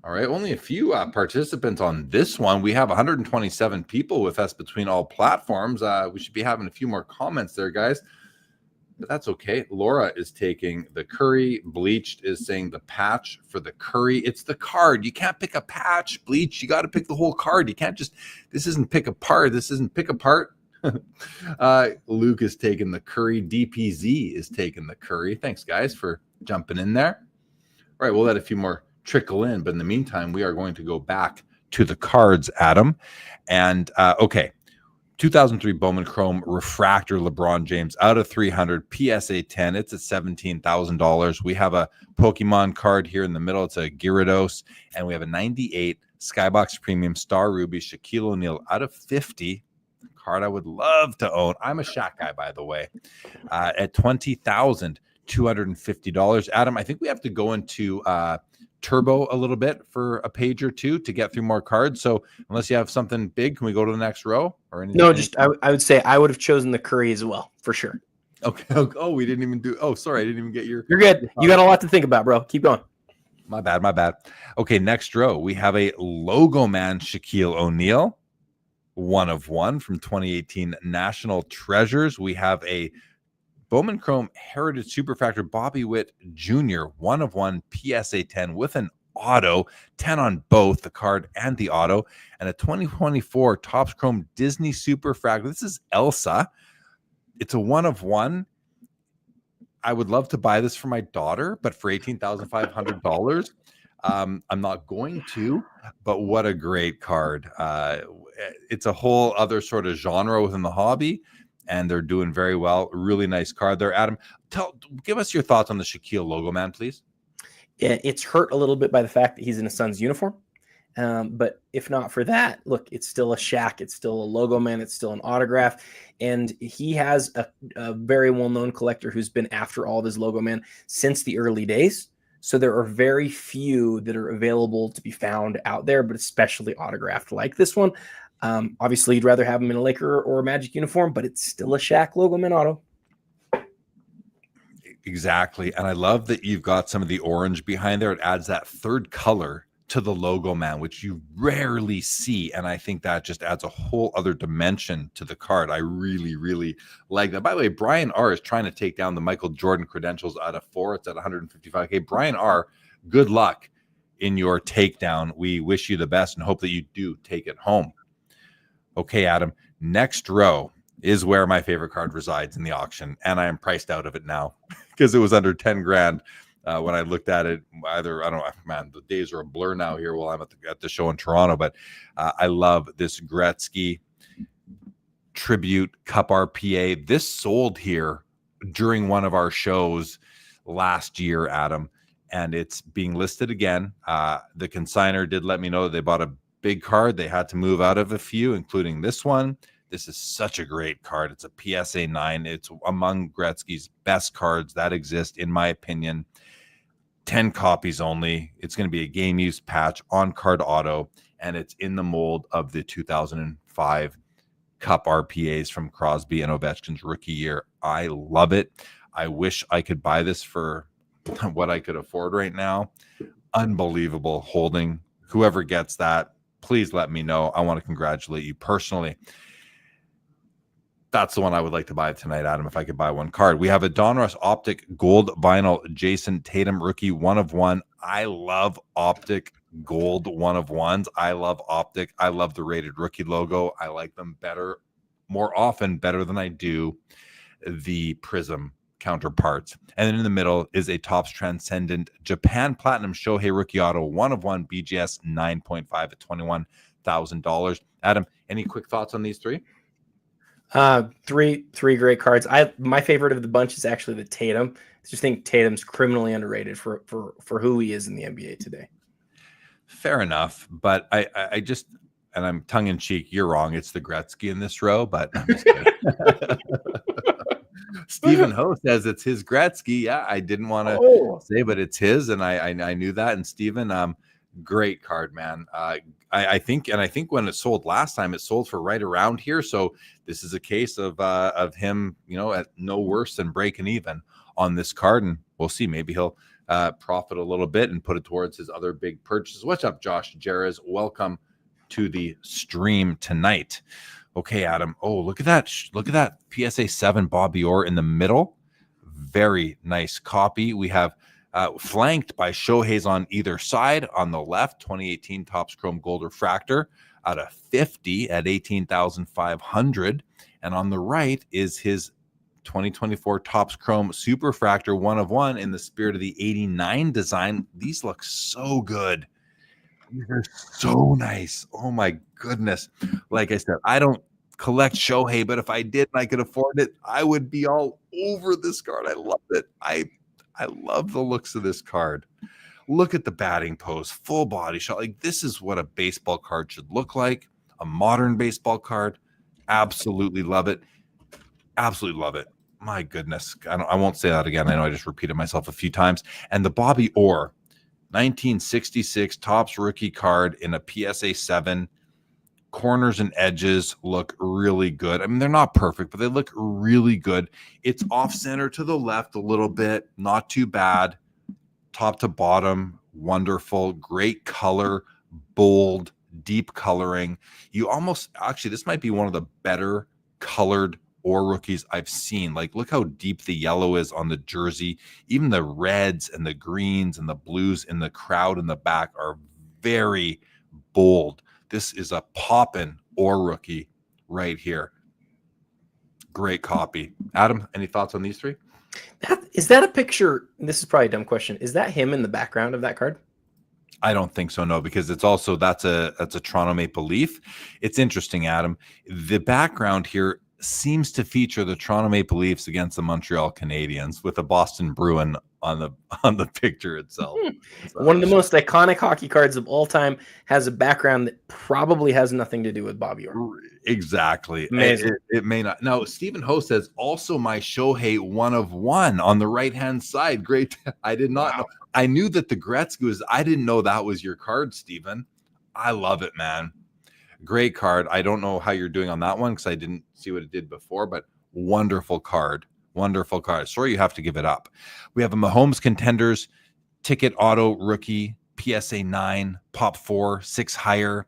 All right, only a few participants on this one. We have 127 people with us between all platforms. We should be having a few more comments there, guys. But that's okay. Laura is taking the Curry. Bleached is saying the patch for the Curry. It's the card. You can't pick a patch, Bleach. You got to pick the whole card. You can't just, this isn't pick apart. This isn't pick apart. Luke is taking the Curry. DPZ is taking the Curry. Thanks, guys, for jumping in there. All right, we'll let a few more trickle in. But in the meantime, we are going to go back to the cards, Adam. And, okay. 2003 Bowman Chrome Refractor LeBron James out of 300 PSA 10. It's at $17,000. We have a Pokemon card here in the middle. It's a Gyarados, and we have a 98 Skybox Premium Star Ruby Shaquille O'Neal out of 50. Card I would love to own. I'm a Shaq guy, by the way. At $20,250. Adam, I think we have to go into Turbo a little bit for a page or two to get through more cards. So unless you have something big, can we go to the next row or anything? No, just I would say I would have chosen the Curry as well, for sure. Okay. Oh, we didn't even do. Oh, sorry, I didn't even get your. You're good. You got a lot to think about, bro. Keep going. My bad. Okay, next row we have a Logo Man Shaquille O'Neal, 1 of 1 from 2018 National Treasures. We have a Bowman Chrome Heritage Superfractor Bobby Witt Jr. 1 of 1 PSA 10 with an auto, 10 on both the card and the auto, and a 2024 Topps Chrome Disney Superfractor. This is Elsa. It's a 1 of 1. I would love to buy this for my daughter, but for $18,500, I'm not going to. But what a great card! It's a whole other sort of genre within the hobby, and they're doing very well. Really nice card there, Adam. Give us your thoughts on the Shaquille Logo Man, please. Yeah, it's hurt a little bit by the fact that he's in a Suns uniform. But if not for that, look, it's still a Shaq. It's still a Logo Man. It's still an autograph. And he has a very well-known collector who's been after all of his Logo Man since the early days. So there are very few that are available to be found out there, but especially autographed like this one. Obviously, you'd rather have him in a Laker or a Magic uniform, but it's still a Shaq Logo Man auto. Exactly. And I love that you've got some of the orange behind there. It adds that third color to the Logo Man, which you rarely see. And I think that just adds a whole other dimension to the card. I really, really like that. By the way, Brian R is trying to take down the Michael Jordan credentials out of 4. It's at $155K. Brian R, good luck in your takedown. We wish you the best and hope that you do take it home. Okay, Adam, next row is where my favorite card resides in the auction. And I am priced out of it now because it was under 10 grand. When I looked at it, I don't know, man, the days are a blur now here while I'm at the show in Toronto, but I love this Gretzky Tribute Cup RPA. This sold here during one of our shows last year, Adam, and it's being listed again. The consignor did let me know that they bought a big card. They had to move out of a few, including this one. This is such a great card. It's a PSA 9. It's among Gretzky's best cards that exist, in my opinion. 10 copies only. It's going to be a game used patch on card auto, and it's in the mold of the 2005 Cup RPAs from Crosby and Ovechkin's rookie year. I love it. I wish I could buy this for what I could afford right now. Unbelievable holding. Whoever gets that, please let me know. I want to congratulate you personally. That's the one I would like to buy tonight, Adam, if I could buy one card. We have a Donruss Optic Gold Vinyl Jason Tatum rookie 1/1. I love Optic Gold 1/1s. I love Optic. I love the rated rookie logo. I like them more often better than I do the Prism counterparts. And then in the middle is a Topps Transcendent Japan Platinum Shohei rookie auto 1/1 BGS 9.5 at $21,000. Adam, any quick thoughts on these three? Three great cards. My favorite of the bunch is actually the Tatum. I just think Tatum's criminally underrated for who he is in the NBA today. Fair enough, but I just, and I'm tongue in cheek, you're wrong. It's the Gretzky in this row, but I'm just kidding. Stephen Ho says it's his Gretzky. Yeah, I didn't want to say, but it's his, and I knew that. And Stephen, great card, man. I think when it sold last time, it sold for right around here. So this is a case of him, at no worse than breaking even on this card, and we'll see. Maybe he'll profit a little bit and put it towards his other big purchases. What's up, Josh Jerez? Welcome to the stream tonight. Okay, Adam. Oh, look at that! Look at that PSA 7 Bobby Orr in the middle. Very nice copy. We have flanked by Shohei's on either side. On the left, 2018 Topps Chrome Gold Refractor out of 50 at 18,500, and on the right is his 2024 Topps Chrome Super Refractor 1/1 in the spirit of the 89 design. These look so good. These are so nice. Oh my goodness. Like I said, I don't collect Shohei, but if I did and I could afford it, I would be all over this card. I love it. I love the looks of this card. Look at the batting pose, full body shot. Like, this is what a baseball card should look like. A modern baseball card. Absolutely love it. Absolutely love it. My goodness. I won't say that again. I know I just repeated myself a few times. And the Bobby Orr 1966 Topps rookie card in a PSA 7. Corners and edges look really good. I mean, they're not perfect, but they look really good. It's off center to the left a little bit. Not too bad. Top to bottom, wonderful. Great color, bold, deep coloring. This might be one of the better colored Orr rookies I've seen. Like, look how deep the yellow is on the jersey. Even the reds and the greens and the blues in the crowd in the back are very bold. This is a poppin' Orr rookie right here. Great copy. Adam, any thoughts on these three? Is that a picture? This is probably a dumb question. Is that him in the background of that card? I don't think so, no, because it's also that's a Toronto Maple Leaf. It's interesting, Adam. The background here seems to feature the Toronto Maple Leafs against the Montreal Canadiens with a Boston Bruin on the picture itself. One of the most iconic hockey cards of all time has a background that probably has nothing to do with Bobby Orr. Exactly. Amazing. It may not. Now, Stephen Ho says also my Shohei 1/1 on the right-hand side. Great. I did not know. I knew that the Gretzky was, I didn't know that was your card, Stephen. I love it, man. Great card. I don't know how you're doing on that one because I didn't see what it did before, but wonderful card. Wonderful card. Sorry, you have to give it up. We have a Mahomes Contenders Ticket Auto Rookie PSA 9, Pop 4, 6 higher.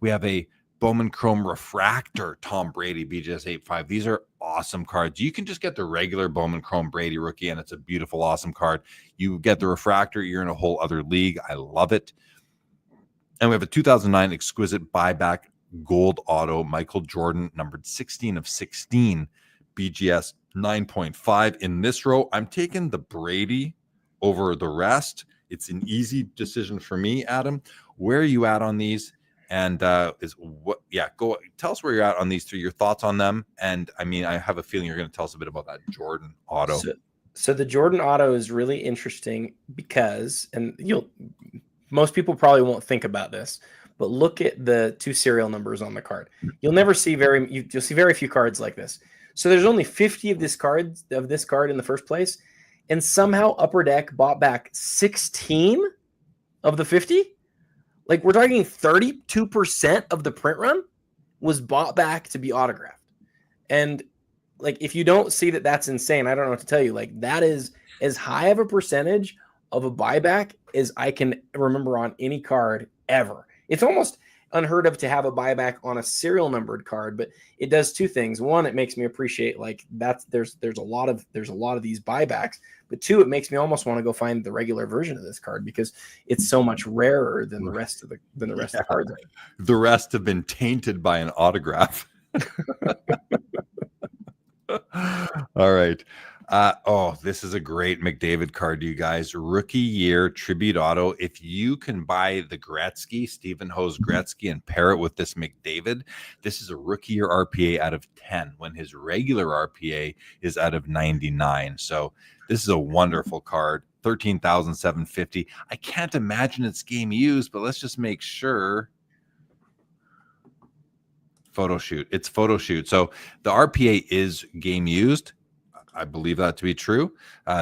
We have a Bowman Chrome Refractor Tom Brady BGS 8.5. These are awesome cards. You can just get the regular Bowman Chrome Brady rookie, and it's a beautiful, awesome card. You get the Refractor, you're in a whole other league. I love it. And we have a 2009 Exquisite Buyback Gold Auto Michael Jordan, numbered 16 of 16, BGS 9.5. In this row, I'm taking the Brady over the rest. It's an easy decision for me, Adam. Where are you at on these? And go tell us where you're at on these three, your thoughts on them. And I mean, I have a feeling you're going to tell us a bit about that Jordan auto. So the Jordan auto is really interesting because, and most people probably won't think about this, but look at the two serial numbers on the card. You'll see very few cards like this. So there's only 50 of this card in the first place. and somehow Upper Deck bought back 16 of the 50. Like, we're talking 32% of the print run was bought back to be autographed. And like, if you don't see that, that's insane. I don't know what to tell you. Like, that is as high of a percentage of a buyback as I can remember on any card ever. It's almost unheard of to have a buyback on a serial numbered card, but it does two things. One, it makes me appreciate like there's a lot of these buybacks, but two, it makes me almost want to go find the regular version of this card because it's so much rarer than the rest of the cards. The rest have been tainted by an autograph. All right. This is a great McDavid card, you guys. Rookie year tribute auto. If you can buy the Gretzky, Stephen Ho's Gretzky, and pair it with this McDavid, this is a rookie year RPA out of 10 when his regular RPA is out of 99. So this is a wonderful card. 13,750. I can't imagine it's game used, but let's just make sure. Photo shoot. It's photo shoot. So the RPA is game used. I believe that to be true.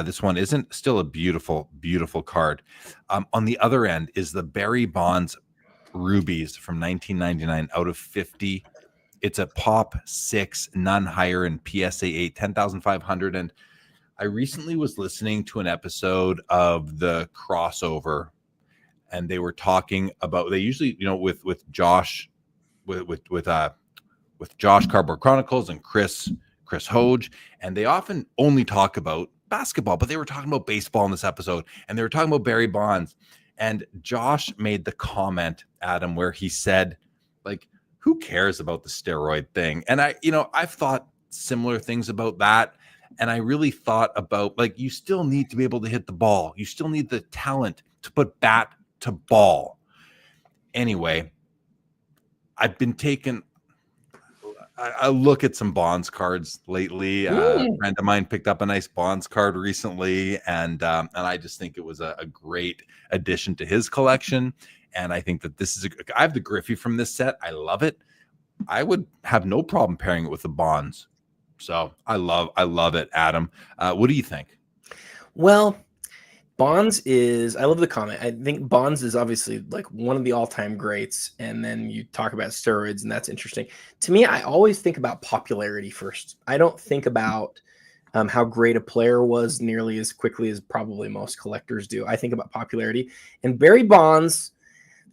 This one isn't. Still a beautiful, beautiful card. On the other end is the Barry Bonds Rubies from 1999 out of 50. It's a pop 6, none higher in PSA 8, 10,500. And I recently was listening to an episode of the Crossover, and they were talking about, they usually, with Josh, with Josh Cardboard Chronicles and Chris Hoge, and they often only talk about basketball, but they were talking about baseball in this episode, and they were talking about Barry Bonds. And Josh made the comment, Adam, where he said, like, who cares about the steroid thing? And I've thought similar things about that. And I really thought about, like, you still need to be able to hit the ball. You still need the talent to put bat to ball. Anyway, I've been taking I look at some Bonds cards lately. A friend of mine picked up a nice Bonds card recently, and I just think it was a great addition to his collection. And I think that this is I have the Griffey from this set. I love it. I would have no problem pairing it with the Bonds. So I love it, Adam. What do you think? Well, Bonds is, I love the comment. I think Bonds is obviously like one of the all-time greats. And then you talk about steroids, and that's interesting. To me, I always think about popularity first. I don't think about how great a player was nearly as quickly as probably most collectors do. I think about popularity. And Barry Bonds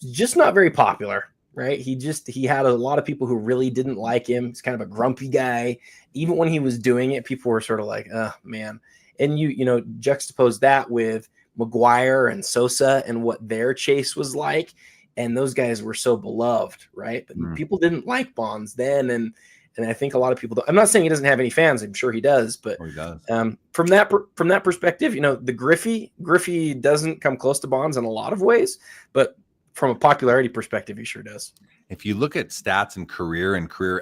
is just not very popular, right? He had a lot of people who really didn't like him. He's kind of a grumpy guy. Even when he was doing it, people were sort of like, oh, man. And you juxtapose that with McGuire and Sosa and what their chase was like, and those guys were so beloved, right? But people didn't like Bonds then, and I think a lot of people don't. I'm not saying he doesn't have any fans. I'm sure he does, but he does. From that perspective, the Griffey doesn't come close to Bonds in a lot of ways, but from a popularity perspective, he sure does. If you look at stats and career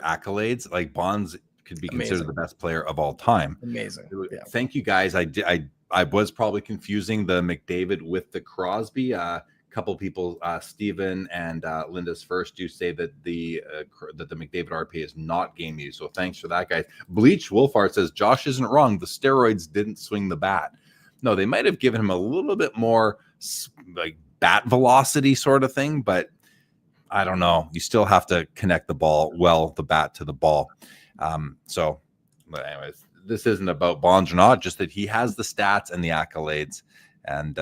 accolades, like Bonds could be considered the best player of all time. Amazing. Yeah. Thank you, guys. I was probably confusing the McDavid with the Crosby. A couple people, Steven and Linda's First, do say that the McDavid RP is not game used. So thanks for that, guys. Bleach Wolfart says Josh isn't wrong. The steroids didn't swing the bat. No, they might have given him a little bit more like bat velocity sort of thing, but I don't know. You still have to connect the bat to the ball. But anyways, this isn't about Bonds or not, just that he has the stats and the accolades. And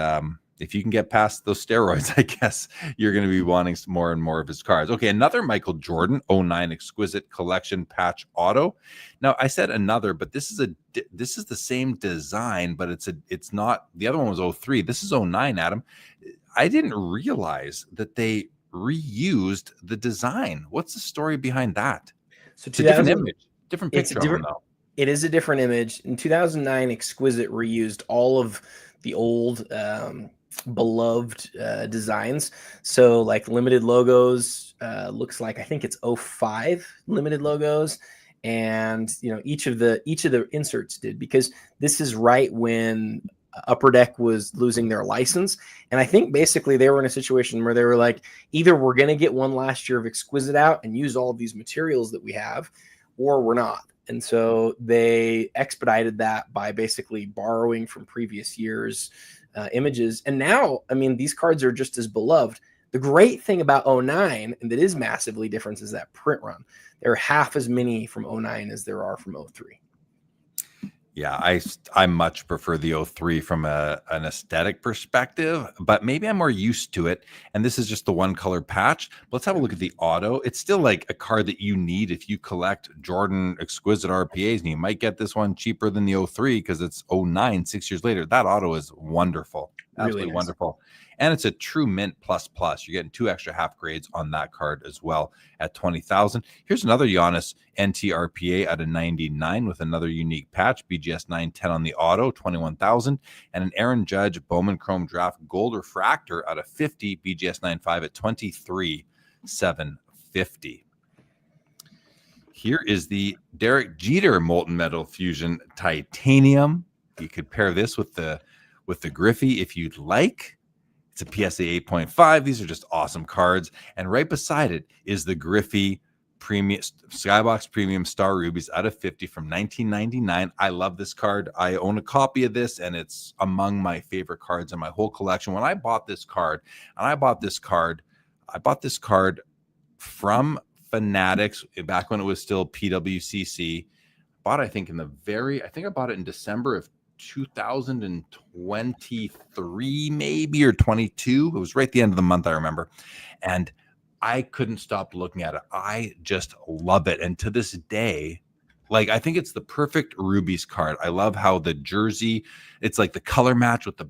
if you can get past those steroids, I guess you're going to be wanting some more and more of his cards. Okay, another Michael Jordan 09 Exquisite Collection Patch Auto. Now, I said another, but this is the same design, but it's not. The other one was 03. This is 09, Adam. I didn't realize that they reused the design. What's the story behind that? So it's a different image, different picture. It is a different image. In 2009, Exquisite reused all of the old beloved designs. So like limited logos, looks like, I think it's 05 limited logos. And each of the inserts did, because this is right when Upper Deck was losing their license. And I think basically they were in a situation where they were like, either we're going to get one last year of Exquisite out and use all of these materials that we have, or we're not. And so they expedited that by basically borrowing from previous years' images. And now, I mean, these cards are just as beloved. The great thing about 09, and that is massively different, is that print run. There are half as many from 09 as there are from 03. Yeah, I much prefer the 03 from an aesthetic perspective, but maybe I'm more used to it. And this is just the one color patch. Let's have a look at the auto. It's still like a card that you need if you collect Jordan Exquisite RPAs, and you might get this one cheaper than the 03 because it's 09, 6 years later. That auto is wonderful. Absolutely Really nice. wonderful. And it's a true mint plus. You're getting 2 extra half grades on that card as well at 20,000. Here's another Giannis NTRPA at a 99 with another unique patch, BGS 910 on the auto, 21,000, and an Aaron Judge Bowman Chrome Draft Gold Refractor at a 50, BGS 95 at 23,750. Here is the Derek Jeter Molten Metal Fusion Titanium. You could pair this with the Griffey if you'd like. It's a PSA 8.5. These are just awesome cards. And right beside it is the Griffey Premium Skybox Premium Star Rubies out of 50 from 1999. I love this card. I own a copy of this, and it's among my favorite cards in my whole collection. When I bought this card, I bought this card from Fanatics back when it was still PWCC. I think I bought it in December of 2023 maybe, or 22. It was right at the end of the month, I remember, and I couldn't stop looking at it. I just love it, and to this day, like, I think it's the perfect Rubies card. I love how the jersey, it's like the color match with the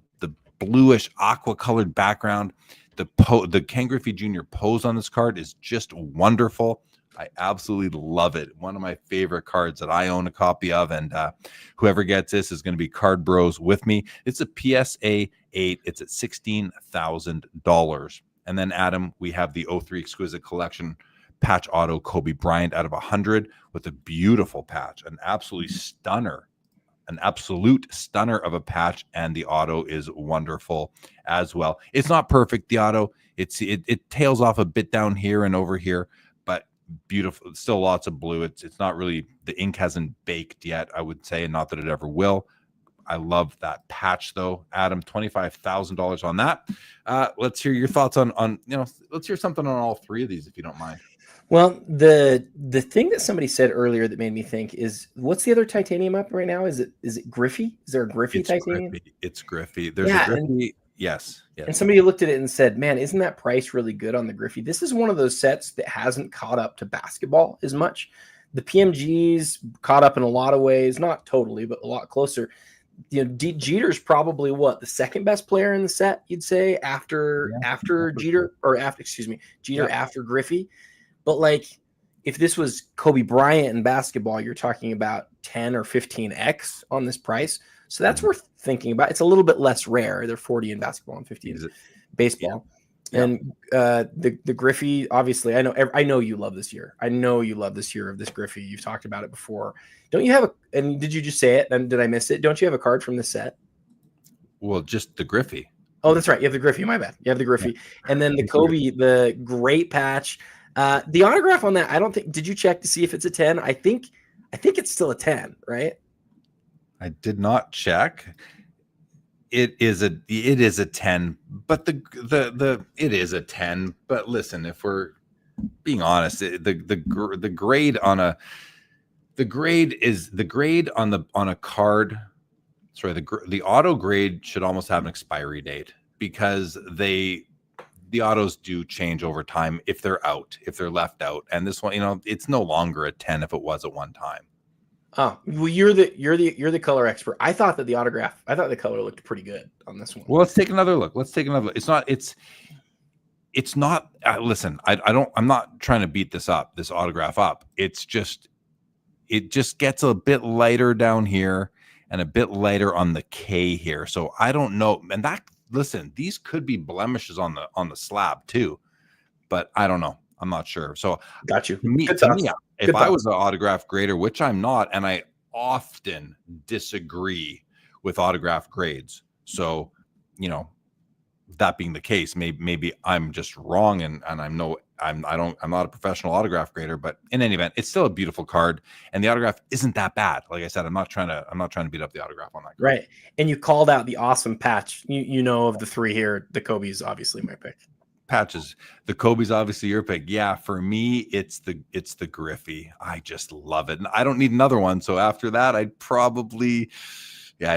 bluish aqua colored background. The Ken Griffey Jr. pose on this card is just wonderful. I absolutely love it. One of my favorite cards that I own a copy of, and whoever gets this is going to be Card Bros with me. It's a PSA 8. It's at $16,000. And then, Adam, we have the 03 Exquisite Collection patch auto Kobe Bryant out of 100 with a beautiful patch, an absolute stunner of a patch, and the auto is wonderful as well. It's not perfect, the auto. It tails off a bit down here and over here, but beautiful. Still lots of blue. It's not really, the ink hasn't baked yet, I would say, and not that it ever will. I love that patch though. Adam, $25,000 on that. Let's hear your thoughts on let's hear something on all three of these, if you don't mind. Well, the thing that somebody said earlier that made me think is, what's the other titanium up right now? Is it Griffey? Is there a Griffey titanium? It's Griffey. There's a Griffey. Yes. And somebody looked at it and said, man, isn't that price really good on the Griffey? This is one of those sets that hasn't caught up to basketball as much. The PMG's caught up in a lot of ways, not totally, but a lot closer. Jeter's probably the second best player in the set, you'd say, after Jeter, or after Griffey. But like, if this was Kobe Bryant in basketball, you're talking about 10 or 15x on this price. So that's worth thinking about. It's a little bit less rare. They're 40 in basketball and 50 in baseball. Yeah. And the Griffey, obviously, I know you love this year. I know you love this year of this Griffey. You've talked about it before. Don't you have and did you just say it? And did I miss it? Don't you have a card from the set? Well, just the Griffey. Oh, that's right. You have the Griffey. My bad. You have the Griffey. Yeah. And then the Kobe, the great patch. The autograph on that, I don't think, did you check to see if it's a 10? I think it's still a 10, right? I did not check. It is a 10, but it is a 10. But listen, if we're being honest, the grade on a card. Sorry, the auto grade should almost have an expiry date, because the autos do change over time if they're left out. And this one, it's no longer a 10 if it was at one time. Oh, well, you're the color expert. I thought that the color looked pretty good on this one. Well, let's take another look. It's not, listen, I'm not trying to beat this autograph up. It just gets a bit lighter down here and a bit lighter on the K here. So I don't know. And listen, these could be blemishes on the slab too, but I don't know. I'm not sure. So got you. To me, if I was an autograph grader, which I'm not, and I often disagree with autograph grades. So, that being the case, maybe I'm just wrong, and I'm no I'm not a professional autograph grader, but in any event, it's still a beautiful card, and the autograph isn't that bad. Like I said, I'm not trying to beat up the autograph on that card. Right. And you called out the awesome patch. You know, of the three here, the Kobe is obviously my pick. Patches. The Kobe's obviously your pick. Yeah, for me, it's the Griffey. I just love it. And I don't need another one. So after that, I'd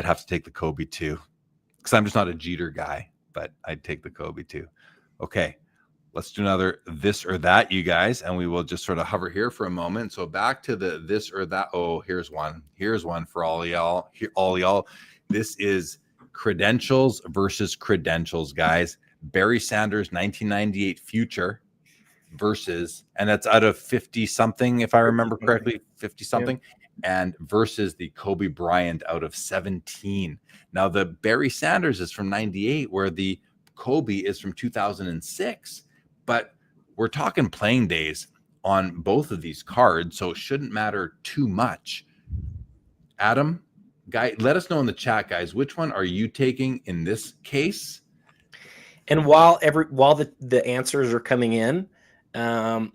have to take the Kobe too. Because I'm just not a Jeter guy, but I'd take the Kobe too. Okay. Let's do another this or that, you guys, and we will just sort of hover here for a moment. So back to the this or that. Oh, here's one. Here's one for all y'all. This is credentials versus credentials, guys. Barry Sanders 1998 future versus, and that's out of 50 something, if I remember correctly, 50 something, and versus the Kobe Bryant out of 17. Now the Barry Sanders is from 98, where the Kobe is from 2006, but we're talking playing days on both of these cards, so it shouldn't matter too much. Adam, guy, let us know in the chat, guys, which one are you taking in this case? And while the answers are coming in,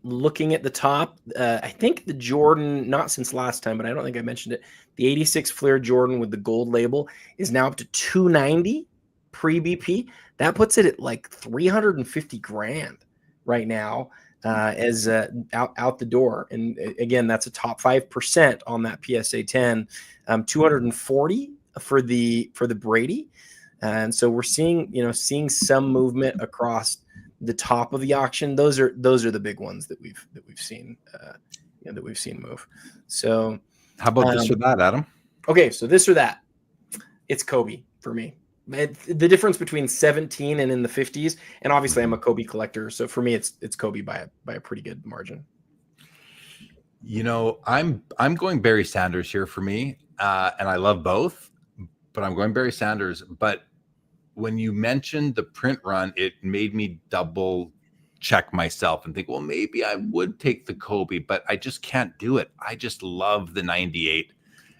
looking at the top, I think the Jordan, not since last time, but I don't think I mentioned it, the 86 Fleer Jordan with the gold label is now up to $290 pre-BP. That puts it at like $350,000 right now, as out the door. And again, that's a top 5% on that PSA 10. 240 for the Brady. And so we're seeing some movement across the top of the auction. Those are the big ones that we've seen move. So how about this or that, Adam? Okay, so this or that, it's Kobe for me. The difference between 17 and in the 50s, and obviously I'm a Kobe collector, so for me it's Kobe by a pretty good margin. You know, I'm going Barry Sanders here for me, and I love both, but I'm going Barry Sanders. But when you mentioned the print run, it made me double check myself and think, well, maybe I would take the Kobe, but I just can't do it. I just love the 98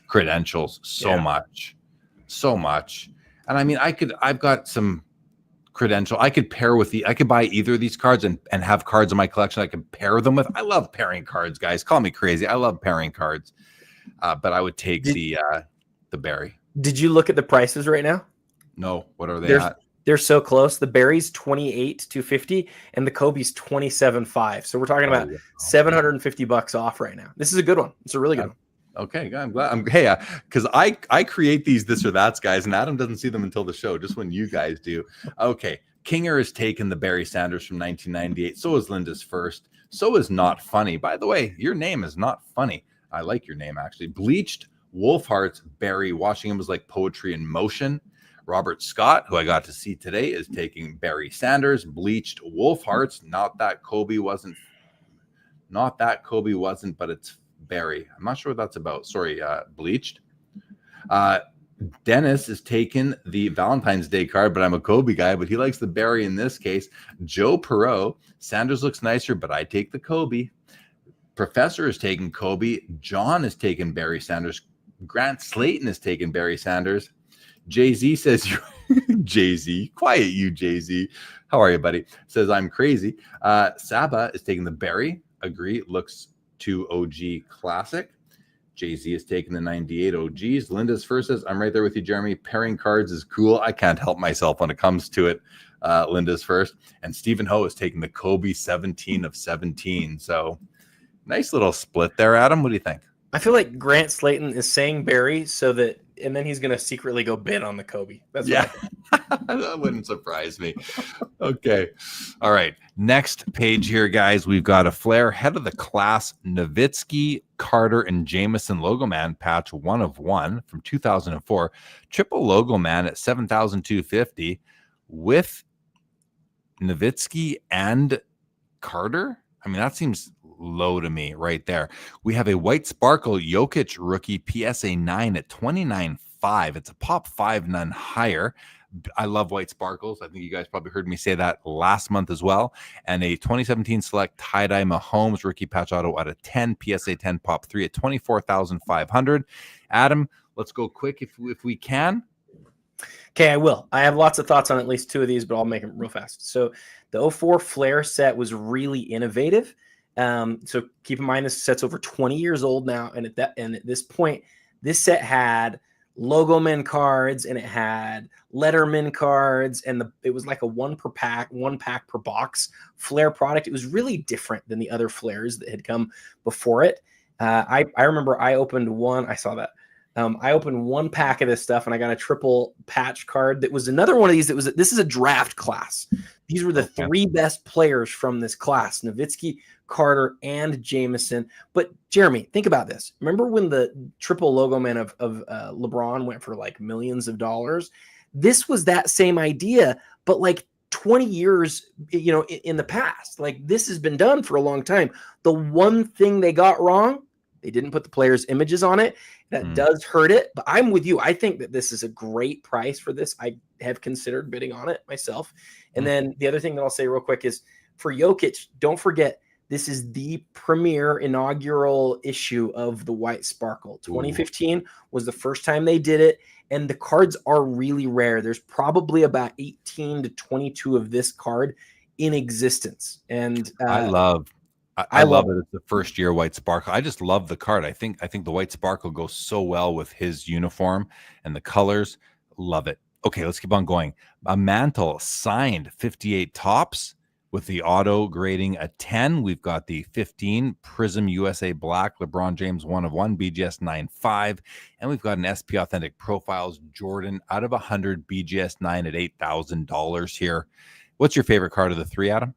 credentials so much. And I mean, I've got some credential. I could buy either of these cards and have cards in my collection I could pair them with. I love pairing cards, guys. Call me crazy. I love pairing cards. But I would take the Barry. Did you look at the prices right now? No, what are they at? They're so close. The Barry's $28,250 and the Kobe's $27,500. So we're talking about $750 off right now. This is a good one. It's a really good one. Okay, I'm glad. Because I create these this or that's, guys, and Adam doesn't see them until the show, just when you guys do. Okay, Kinger has taken the Barry Sanders from 1998. So is Linda's first. So is Not Funny. By the way, your name is Not Funny. I like your name, actually. Bleached Wolfheart's Barry. Watching him was like poetry in motion. Robert Scott, who I got to see today, is taking Barry Sanders. Bleached Wolfhearts. Not that Kobe wasn't, but it's Barry. I'm not sure what that's about. Sorry, Bleached. Dennis is taking the Valentine's Day card, but I'm a Kobe guy, but he likes the Barry in this case. Joe Perot. Sanders looks nicer, but I take the Kobe. Professor is taking Kobe. John is taking Barry Sanders. Grant Slayton is taking Barry Sanders. Jay-Z says, Jay-Z, quiet you, Jay-Z. How are you, buddy? Says, I'm crazy. Saba is taking the Barry. Agree. Looks too OG classic. Jay-Z is taking the 98 OGs. Linda's first says, I'm right there with you, Jeremy. Pairing cards is cool. I can't help myself when it comes to it. Linda's first. And Stephen Ho is taking the Kobe 17 of 17. So nice little split there, Adam. What do you think? I feel like Grant Slayton is saying Barry and then he's going to secretly go bid on the Kobe. That's that wouldn't surprise me. Okay. All right. Next page here, guys. We've got a Flair head of the class Nowitzki, Carter, and Jameson Logo Man patch 1 of 1 from 2004. Triple Logo Man at $7,250 with Nowitzki and Carter. I mean, that seems low to me right there. We have a white sparkle Jokic rookie PSA 9 at $29,500. It's a pop 5, none higher. I love white sparkles. I think you guys probably heard me say that last month as well. And a 2017 select tie-dye Mahomes rookie patch auto out of 10 PSA 10 pop 3 at $24,500. Adam, let's go quick if we can. Okay, I will. I have lots of thoughts on at least two of these, but I'll make them real fast. So the 04 Flare set was really innovative. So keep in mind this set's over 20 years old now, and at this point, this set had logo men cards and it had letterman cards, and it was like a one pack per box Flare product. It was really different than the other Flares that had come before it. I remember I opened one. I saw that. I opened one pack of this stuff and I got a triple patch card that was another one of these. This is a draft class. These were the three best players from this class: Nowitzki, Carter, and Jameson. But Jeremy, think about this. Remember when the triple logo man of LeBron went for like millions of dollars? This was that same idea, but like 20 years, in the past. Like, this has been done for a long time. The one thing they got wrong, they didn't put the players' images on it. That does hurt it, but I'm with you. I think that this is a great price for this. I have considered bidding on it myself. And then the other thing that I'll say real quick is for Jokic, don't forget, this is the premier inaugural issue of the White Sparkle. 2015 was the first time they did it, and the cards are really rare. There's probably about 18 to 22 of this card in existence. And I love it. It's the first year White Sparkle. I just love the card. I think the White Sparkle goes so well with his uniform and the colors. Love it. Okay, let's keep on going. A Mantle signed 58 tops with the auto grading a 10. We've got the 15 Prism USA Black LeBron James 1/1 BGS 9.5, and we've got an SP Authentic Profiles Jordan out of 100 BGS 9 at $8,000 here. What's your favorite card of the three, Adam?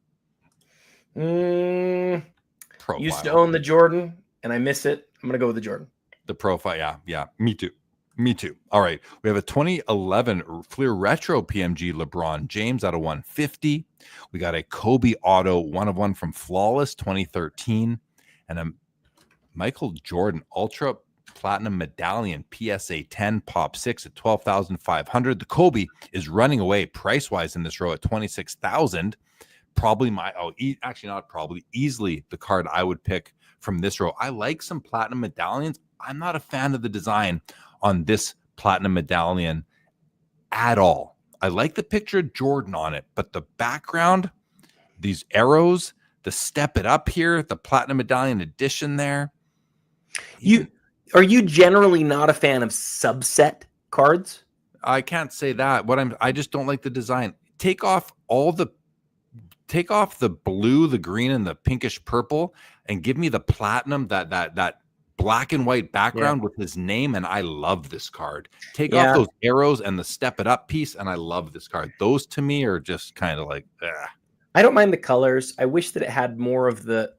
Profile. Used to own the Jordan and I miss it. I'm gonna go with the Jordan. The profile, yeah, me too. All right, we have a 2011 Fleer Retro PMG LeBron James out of 150. We got a Kobe Auto 1/1 from Flawless 2013, and a Michael Jordan Ultra Platinum Medallion PSA 10 Pop 6 at $12,500. The Kobe is running away price wise in this row at $26,000. Easily the card I would pick from this row. I like some platinum medallions. I'm not a fan of the design on this platinum medallion at all. I like the picture of Jordan on it, but the background, these arrows, the step it up here, the platinum medallion edition there. Are you generally not a fan of subset cards? I can't say that. I just don't like the design. Take off the blue, the green, and the pinkish purple, and give me the platinum, that black and white background with his name, and I love this card. Take off those arrows and the step it up piece, and I love this card. Those to me are just kind of like, I don't mind the colors. I wish that it had more of the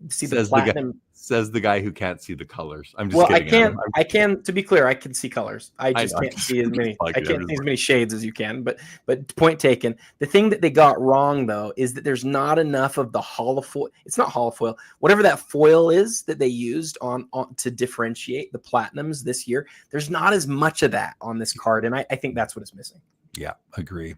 platinum. Says the guy who can't see the colors. I'm just kidding. I can. To be clear, I can see colors. I just can't see as many. I can't see as many shades as you can. But point taken. The thing that they got wrong though is that there's not enough of the holofoil. It's not holofoil. Whatever that foil is that they used on to differentiate the platinums this year. There's not as much of that on this card, and I think that's what is missing. Yeah, agree.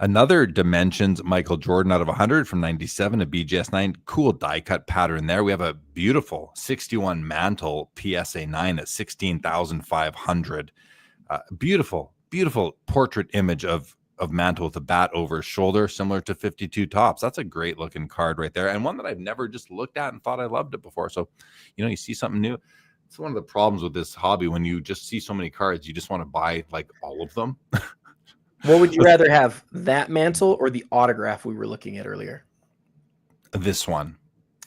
Another Dimensions Michael Jordan out of 100 from 97, a BGS 9. Cool die cut pattern there. We have a beautiful 61 Mantle PSA 9 at $16,500. Beautiful portrait image of Mantle with a bat over his shoulder, similar to 52 tops. That's a great looking card right there, and one that I've never just looked at and thought I loved it before. So, you see something new. It's one of the problems with this hobby. When you just see so many cards, you just want to buy like all of them. What would you rather have, that Mantle or the autograph we were looking at earlier? This one.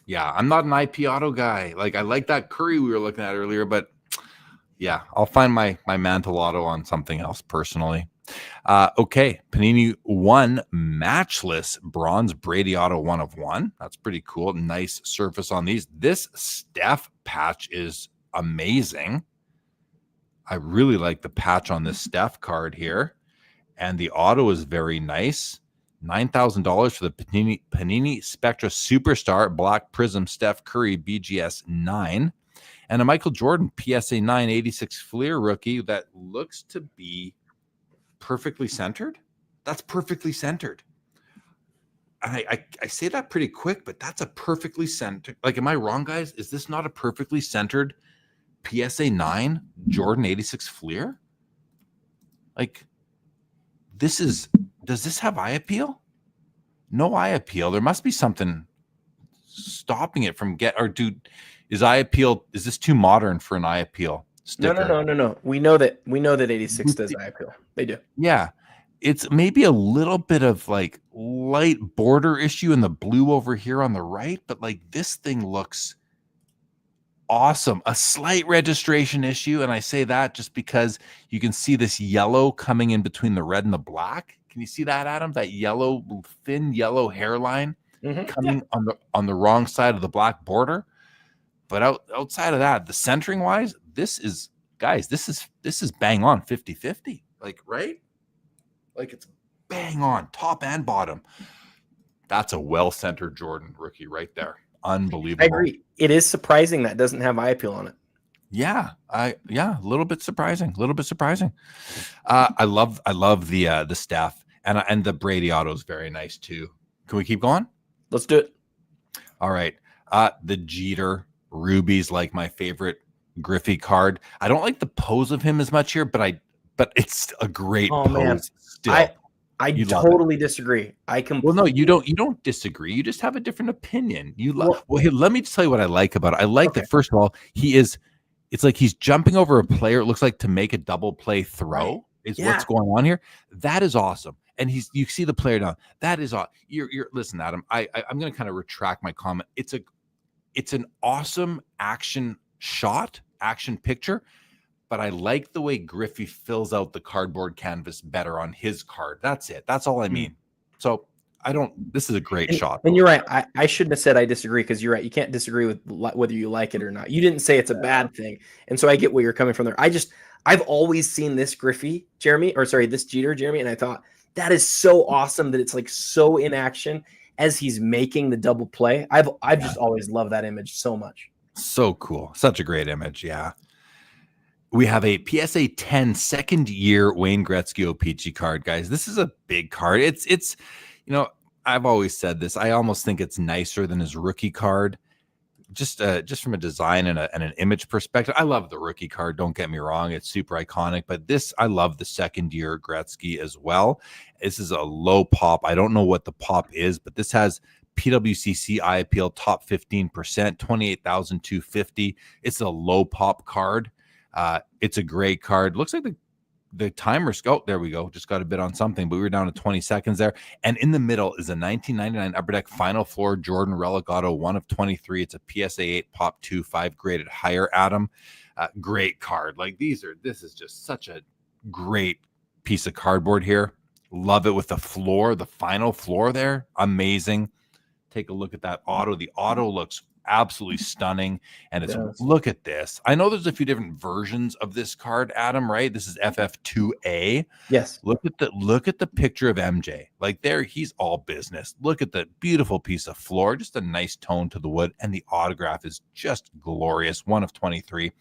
Yeah, I'm not an IP auto guy. Like, I like that Curry we were looking at earlier, but yeah, I'll find my Mantle auto on something else personally. Okay, Panini 1 matchless bronze Brady auto 1/1. That's pretty cool. Nice surface on these. This Steph patch is amazing. I really like the patch on this Steph card here. And the auto is very nice. $9,000 for the Panini Spectra Superstar Black Prism Steph Curry BGS 9. And a Michael Jordan PSA 9 86 Fleer rookie that looks to be perfectly centered. That's perfectly centered. I say that pretty quick, but that's a perfectly centered. Like, am I wrong, guys? Is this not a perfectly centered PSA 9 Jordan 86 Fleer? Like, does this have eye appeal? No eye appeal. There must be something stopping it from is eye appeal, is this too modern for an eye appeal sticker? No. We know that 86 does eye appeal. They do. Yeah. It's maybe a little bit of like light border issue in the blue over here on the right, but like this thing looks awesome. A slight registration issue, and I say that just because you can see this yellow coming in between the red and the black. Can you see that, Adam? That yellow, thin yellow hairline coming on the wrong side of the black border. But outside of that, the centering wise, this is bang on 50-50. Like, right? Like it's bang on top and bottom. That's a well-centered Jordan rookie right there. Unbelievable. I agree. It is surprising that doesn't have eye appeal on it. Yeah, a little bit surprising. I love the staff and the Brady auto is very nice too. Can we keep going? Let's do it. All right. The Jeter Ruby's like my favorite Griffey card. I don't like the pose of him as much here, but it's a great pose. Man. Still. I totally disagree. Well, no, you don't disagree. You just have a different opinion. Here, let me just tell you what I like about it. I like that, first of all, it's like he's jumping over a player. It looks like to make a double play throw is what's going on here. That is awesome. And you see the player down. That is awesome. Listen, Adam, I'm going to kind of retract my comment. It's an awesome action shot, action picture. But I like the way Griffey fills out the cardboard canvas better on his card. That's it. That's all I mean. So this is a great shot. And you're right. I shouldn't have said I disagree, because you're right. You can't disagree with whether you like it or not. You didn't say it's a bad thing. And so I get where you're coming from there. I've always seen this this Jeter, Jeremy. And I thought that is so awesome that it's like so in action as he's making the double play. I've just always loved that image so much. So cool. Such a great image. Yeah. We have a PSA 10 second year Wayne Gretzky OPG card, guys. This is a big card. It's I've always said this. I almost think it's nicer than his rookie card, just from a design and an image perspective. I love the rookie card. Don't get me wrong. It's super iconic, but I love the second year Gretzky as well. This is a low pop. I don't know what the pop is, but this has PWCC eye appeal top 15%, 28,250. It's a low pop card. It's a great card. Looks like the timer's there we go. Just got a bit on something, but we were down to 20 seconds there. And in the middle is a 1999 Upper Deck Final Floor Jordan Relic Auto 1 of 23. It's a PSA 8 Pop 2 5 graded higher, Adam. Great card. Like this is just such a great piece of cardboard here. Love it with the floor, the final floor there. Amazing. Take a look at that auto. The auto looks absolutely stunning, and look at this. I know there's a few different versions of this card, Adam, right? This is FF2A. Yes. Look at the picture of MJ. Like there, he's all business. Look at the beautiful piece of floor, just a nice tone to the wood, and the autograph is just glorious. 1 of 23.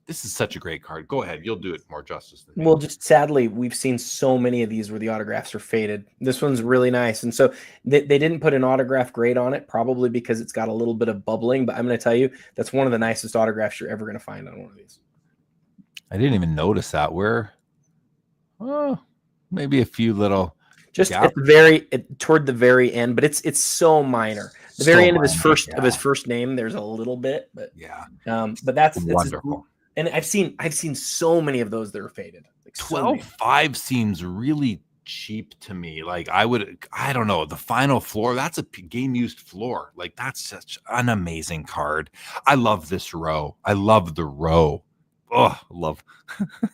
This is such a great card. Go ahead. You'll do it more justice than me. Well, just sadly, we've seen so many of these where the autographs are faded. This one's really nice. And so they didn't put an autograph grade on it, probably because it's got a little bit of bubbling. But I'm going to tell you, that's one of the nicest autographs you're ever going to find on one of these. I didn't even notice that. Maybe a few little. Just at the toward the very end, but it's so minor. The very end of his first name, there's a little bit, but but that's wonderful. And I've seen so many of those that are faded. Like 12.5 seems really cheap to me. Like I don't know, the final floor, that's a game used floor. Like that's such an amazing card. I love this row. I love the row. Oh,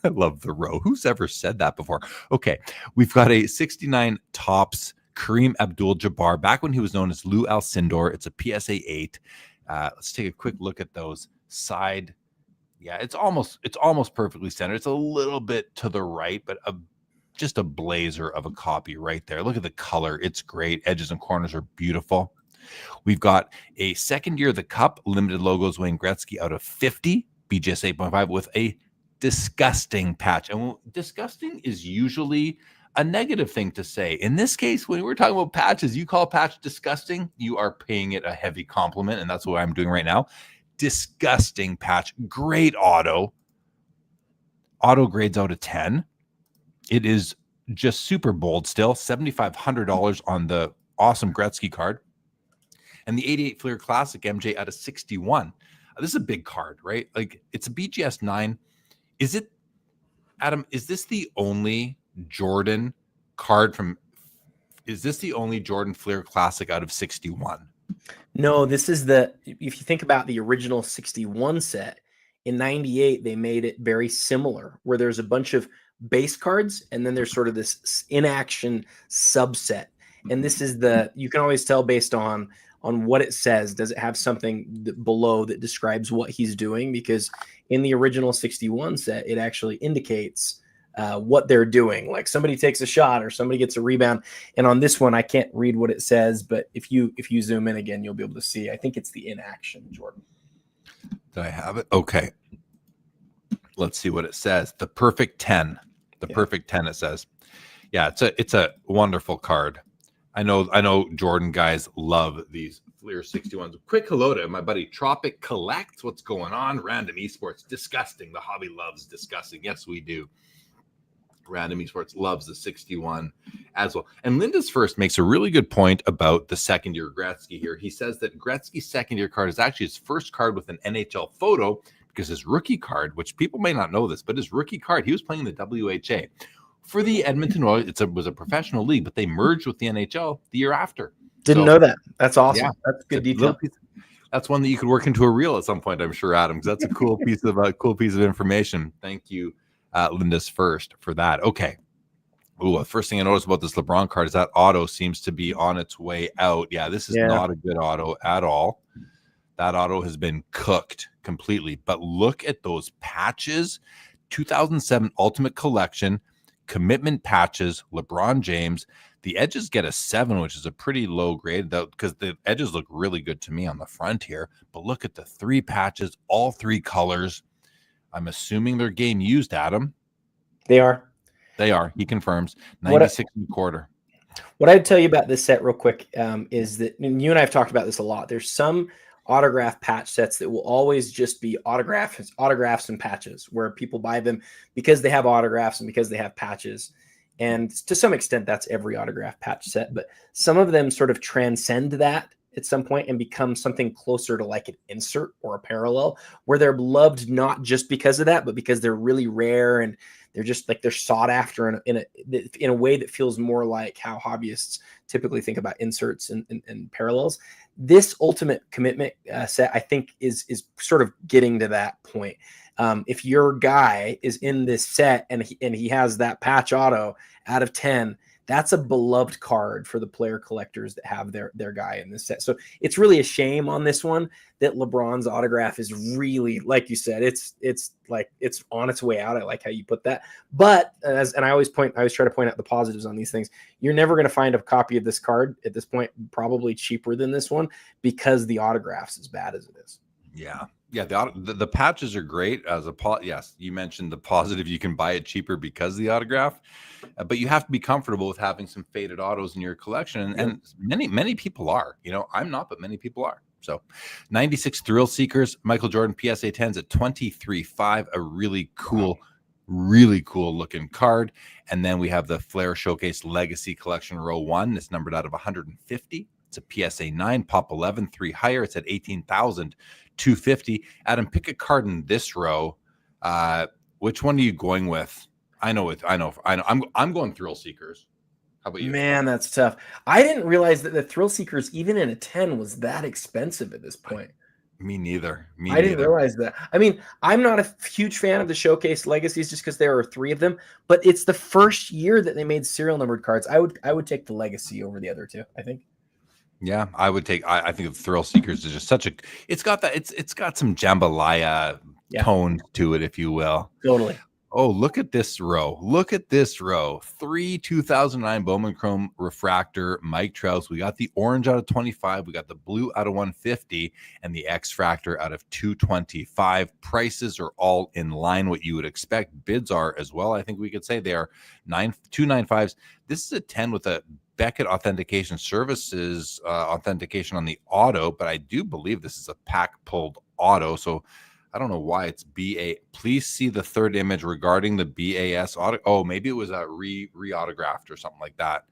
I love the row. Who's ever said that before? Okay, we've got a 69 Topps Kareem Abdul-Jabbar, back when he was known as Lou Alcindor. It's a PSA 8. Let's take a quick look at those side. Yeah, it's almost perfectly centered. It's a little bit to the right, but just a blazer of a copy right there. Look at the color. It's great. Edges and corners are beautiful. We've got a second year of the Cup, limited logos Wayne Gretzky out of 50, BGS 8.5 with a disgusting patch. And disgusting is usually a negative thing to say. In this case, when we're talking about patches, you call a patch disgusting, you are paying it a heavy compliment, and that's what I'm doing right now. Disgusting patch. Great auto grades out of 10. It is just super bold still, $7,500 on the awesome Gretzky card. And the 88 Fleer Classic MJ out of 61. This is a big card, right? Like, it's a BGS 9. Is it, Adam, is this the only Jordan card is this the only Jordan Fleer Classic out of 61? No, this is if you think about the original 61 set, in 98, they made it very similar, where there's a bunch of base cards, and then there's sort of this in-action subset. And this is you can always tell based on what it says. Does it have something below that describes what he's doing? Because in the original 61 set, it actually indicates what they're doing. Like, somebody takes a shot or somebody gets a rebound. And on this one, I can't read what it says, but if you zoom in again, you'll be able to see. I think it's the in-action, Jordan. Did I have it? Okay. Let's see what it says. The perfect 10. Perfect 10, it says. Yeah, it's a wonderful card. I know Jordan guys love these Fleer 61s. Quick hello to my buddy Tropic Collect. What's going on? Random Esports. Disgusting. The hobby loves disgusting. Yes, we do. Random Esports loves the 61 as well. And Linda's First makes a really good point about the second-year Gretzky here. He says that Gretzky's second-year card is actually his first card with an NHL photo, because his rookie card, which people may not know this, but his rookie card, he was playing the WHA. For the Edmonton Oilers, was a professional league, but they merged with the NHL the year after. Didn't know that. That's awesome. Yeah, that's good detail. That's one that you could work into a reel at some point, I'm sure, Adam, because that's a cool piece of information. Thank you, Linda's First, for that. Okay. Ooh, the first thing I noticed about this LeBron card is that auto seems to be on its way out. Yeah, this is not a good auto at all. That auto has been cooked completely. But look at those patches. 2007 Ultimate Collection, commitment patches, LeBron James. The edges get a 7, which is a pretty low grade, though, because the edges look really good to me on the front here. But look at the 3 patches, all 3 colors. I'm assuming they're game used, Adam. They are. He confirms. 96 and a quarter. What I'd tell you about this set real quick is that, and you and I have talked about this a lot, there's some autograph patch sets that will always just be autographs and patches, where people buy them because they have autographs and because they have patches. And to some extent, that's every autograph patch set. But some of them sort of transcend that at some point and become something closer to like an insert or a parallel, where they're loved not just because of that, but because they're really rare and they're just like they're sought after in a way that feels more like how hobbyists typically think about inserts and parallels. This Ultimate Commitment set, I think, is sort of getting to that point. If your guy is in this set and he has that patch auto out of 10, that's a beloved card for the player collectors that have their guy in this set. So it's really a shame on this one that LeBron's autograph is really, like you said, it's like it's on its way out. I like how you put that. But I always try to point out the positives on these things. You're never going to find a copy of this card at this point, probably cheaper than this one, because the autograph's as bad as it is. Yeah. Yeah, the patches are great. Yes, you mentioned the positive. You can buy it cheaper because of the autograph, but you have to be comfortable with having some faded autos in your collection, and many people are. You know, I'm not, but many people are. So, 96 Thrill Seekers, Michael Jordan PSA 10s at 23.5, a really cool looking card. And then we have the Flair Showcase Legacy Collection Row 1. It's numbered out of 150. It's a PSA 9, Pop 11, 3 higher. It's at 18,250. Adam, pick a card in this row. Which one are you going with? I know. I'm going Thrill Seekers. How about you? Man, that's tough. I didn't realize that the Thrill Seekers, even in a 10, was that expensive at this point. Me neither. I didn't realize that. I mean, I'm not a huge fan of the Showcase Legacies just because there are 3 of them, but it's the first year that they made serial numbered cards. I would take the Legacy over the other 2, I think. Yeah, I would take. I think the Thrill Seekers is just such a. It's got that. It's got some jambalaya tone to it, if you will. Totally. Oh, look at this row. 3 2009 Bowman Chrome Refractor Mike Trout. We got the orange out of 25. We got the blue out of 150 and the X-Fractor out of 225. Prices are all in line what you would expect. Bids are as well. I think we could say they are 295s. This is a 10 with a Beckett Authentication Services authentication on the auto, but I do believe this is a pack pulled auto. So I don't know why it's BA. Please see the third image regarding the BAS auto. Oh, maybe it was a re-autographed or something like that.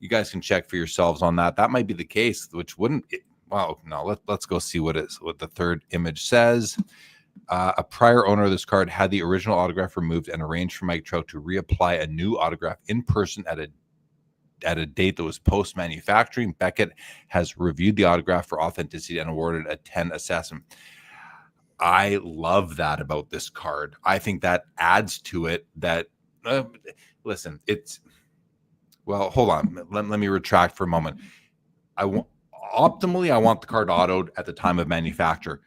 You guys can check for yourselves on that. That might be the case, which wouldn't. Well, no. Let's go see what the third image says. A prior owner of this card had the original autograph removed and arranged for Mike Trout to reapply a new autograph in person at a date that was post-manufacturing. Beckett has reviewed the autograph for authenticity and awarded a 10 assessment. I love that about this card. I think that adds to it that, listen, well, hold on. Let me retract for a moment. Optimally, I want the card autoed at the time of manufacture.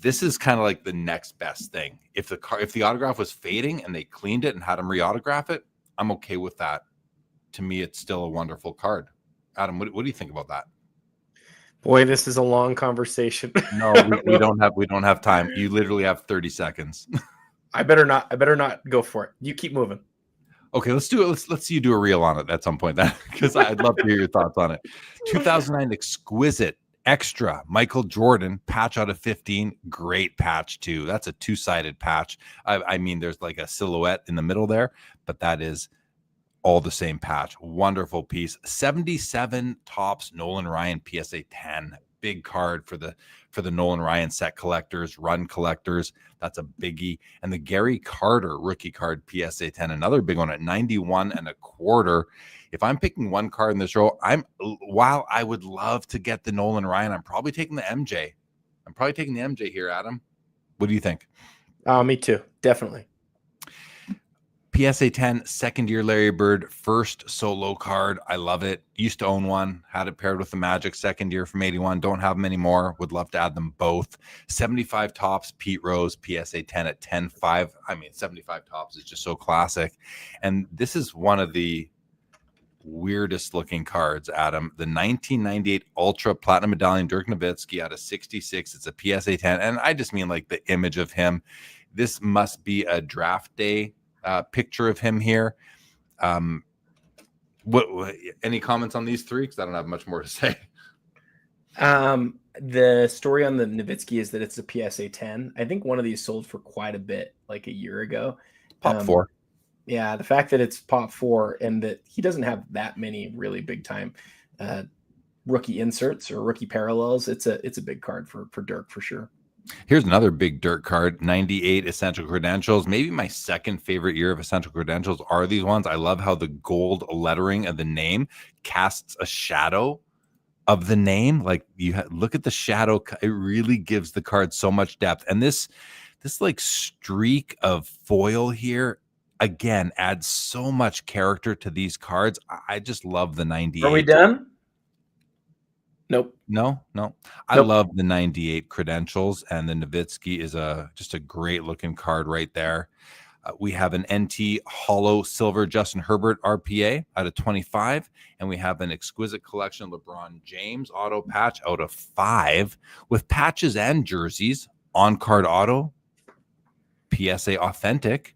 This is kind of like the next best thing. If the autograph was fading and they cleaned it and had them re-autograph it, I'm okay with that. To me, it's still a wonderful card. Adam, what do you think about that? Boy, this is a long conversation. No, we don't have time. You literally have 30 seconds. I better not go for it. You keep moving. Okay, let's do it. Let's see you do a reel on it at some point, then, because I'd love to hear your thoughts on it. 2009 Exquisite Extra Michael Jordan patch out of 15. Great patch too. That's a two-sided patch. I mean, there's like a silhouette in the middle there, but that is all the same patch. Wonderful piece. 77 tops Nolan Ryan PSA 10. Big card for the Nolan Ryan set collectors, run collectors. That's a biggie. And the Gary Carter rookie card PSA 10, another big one at 91 1/4. If I'm picking one card in this row, while I would love to get the Nolan Ryan, I'm probably taking the MJ. I'm probably taking the MJ here, Adam. What do you think? Me too. Definitely. PSA 10, second year Larry Bird, first solo card. I love it. Used to own one. Had it paired with the Magic second year from 81. Don't have them anymore. Would love to add them both. 75 tops, Pete Rose, PSA 10 at 10.5. I mean, 75 tops is just so classic. And this is one of the weirdest looking cards, Adam. The 1998 Ultra Platinum Medallion Dirk Nowitzki out of 66. It's a PSA 10. And I just mean like the image of him. This must be a draft day picture of him here. What any comments on these three? Because I don't have much more to say. The story on the Nowitzki is that it's a PSA 10. I think one of these sold for quite a bit, like a year ago. Pop 4. Yeah, the fact that it's Pop 4 and that he doesn't have that many really big time rookie inserts or rookie parallels, it's a big card for Dirk for sure. Here's another big Dirk card, 98 Essential Credentials. Maybe my second favorite year of Essential Credentials are these ones. I love how the gold lettering of the name casts a shadow of the name. Like look at the shadow. It really gives the card so much depth. And this like streak of foil here, again, adds so much character to these cards. I just love the 98. Are we done? Nope. No. I love the 98 Credentials, and the Nowitzki is just a great looking card right there. We have an NT Hollow Silver Justin Herbert RPA out of 25, and we have an Exquisite Collection LeBron James auto patch out of 5 with patches and jerseys on card auto, PSA authentic.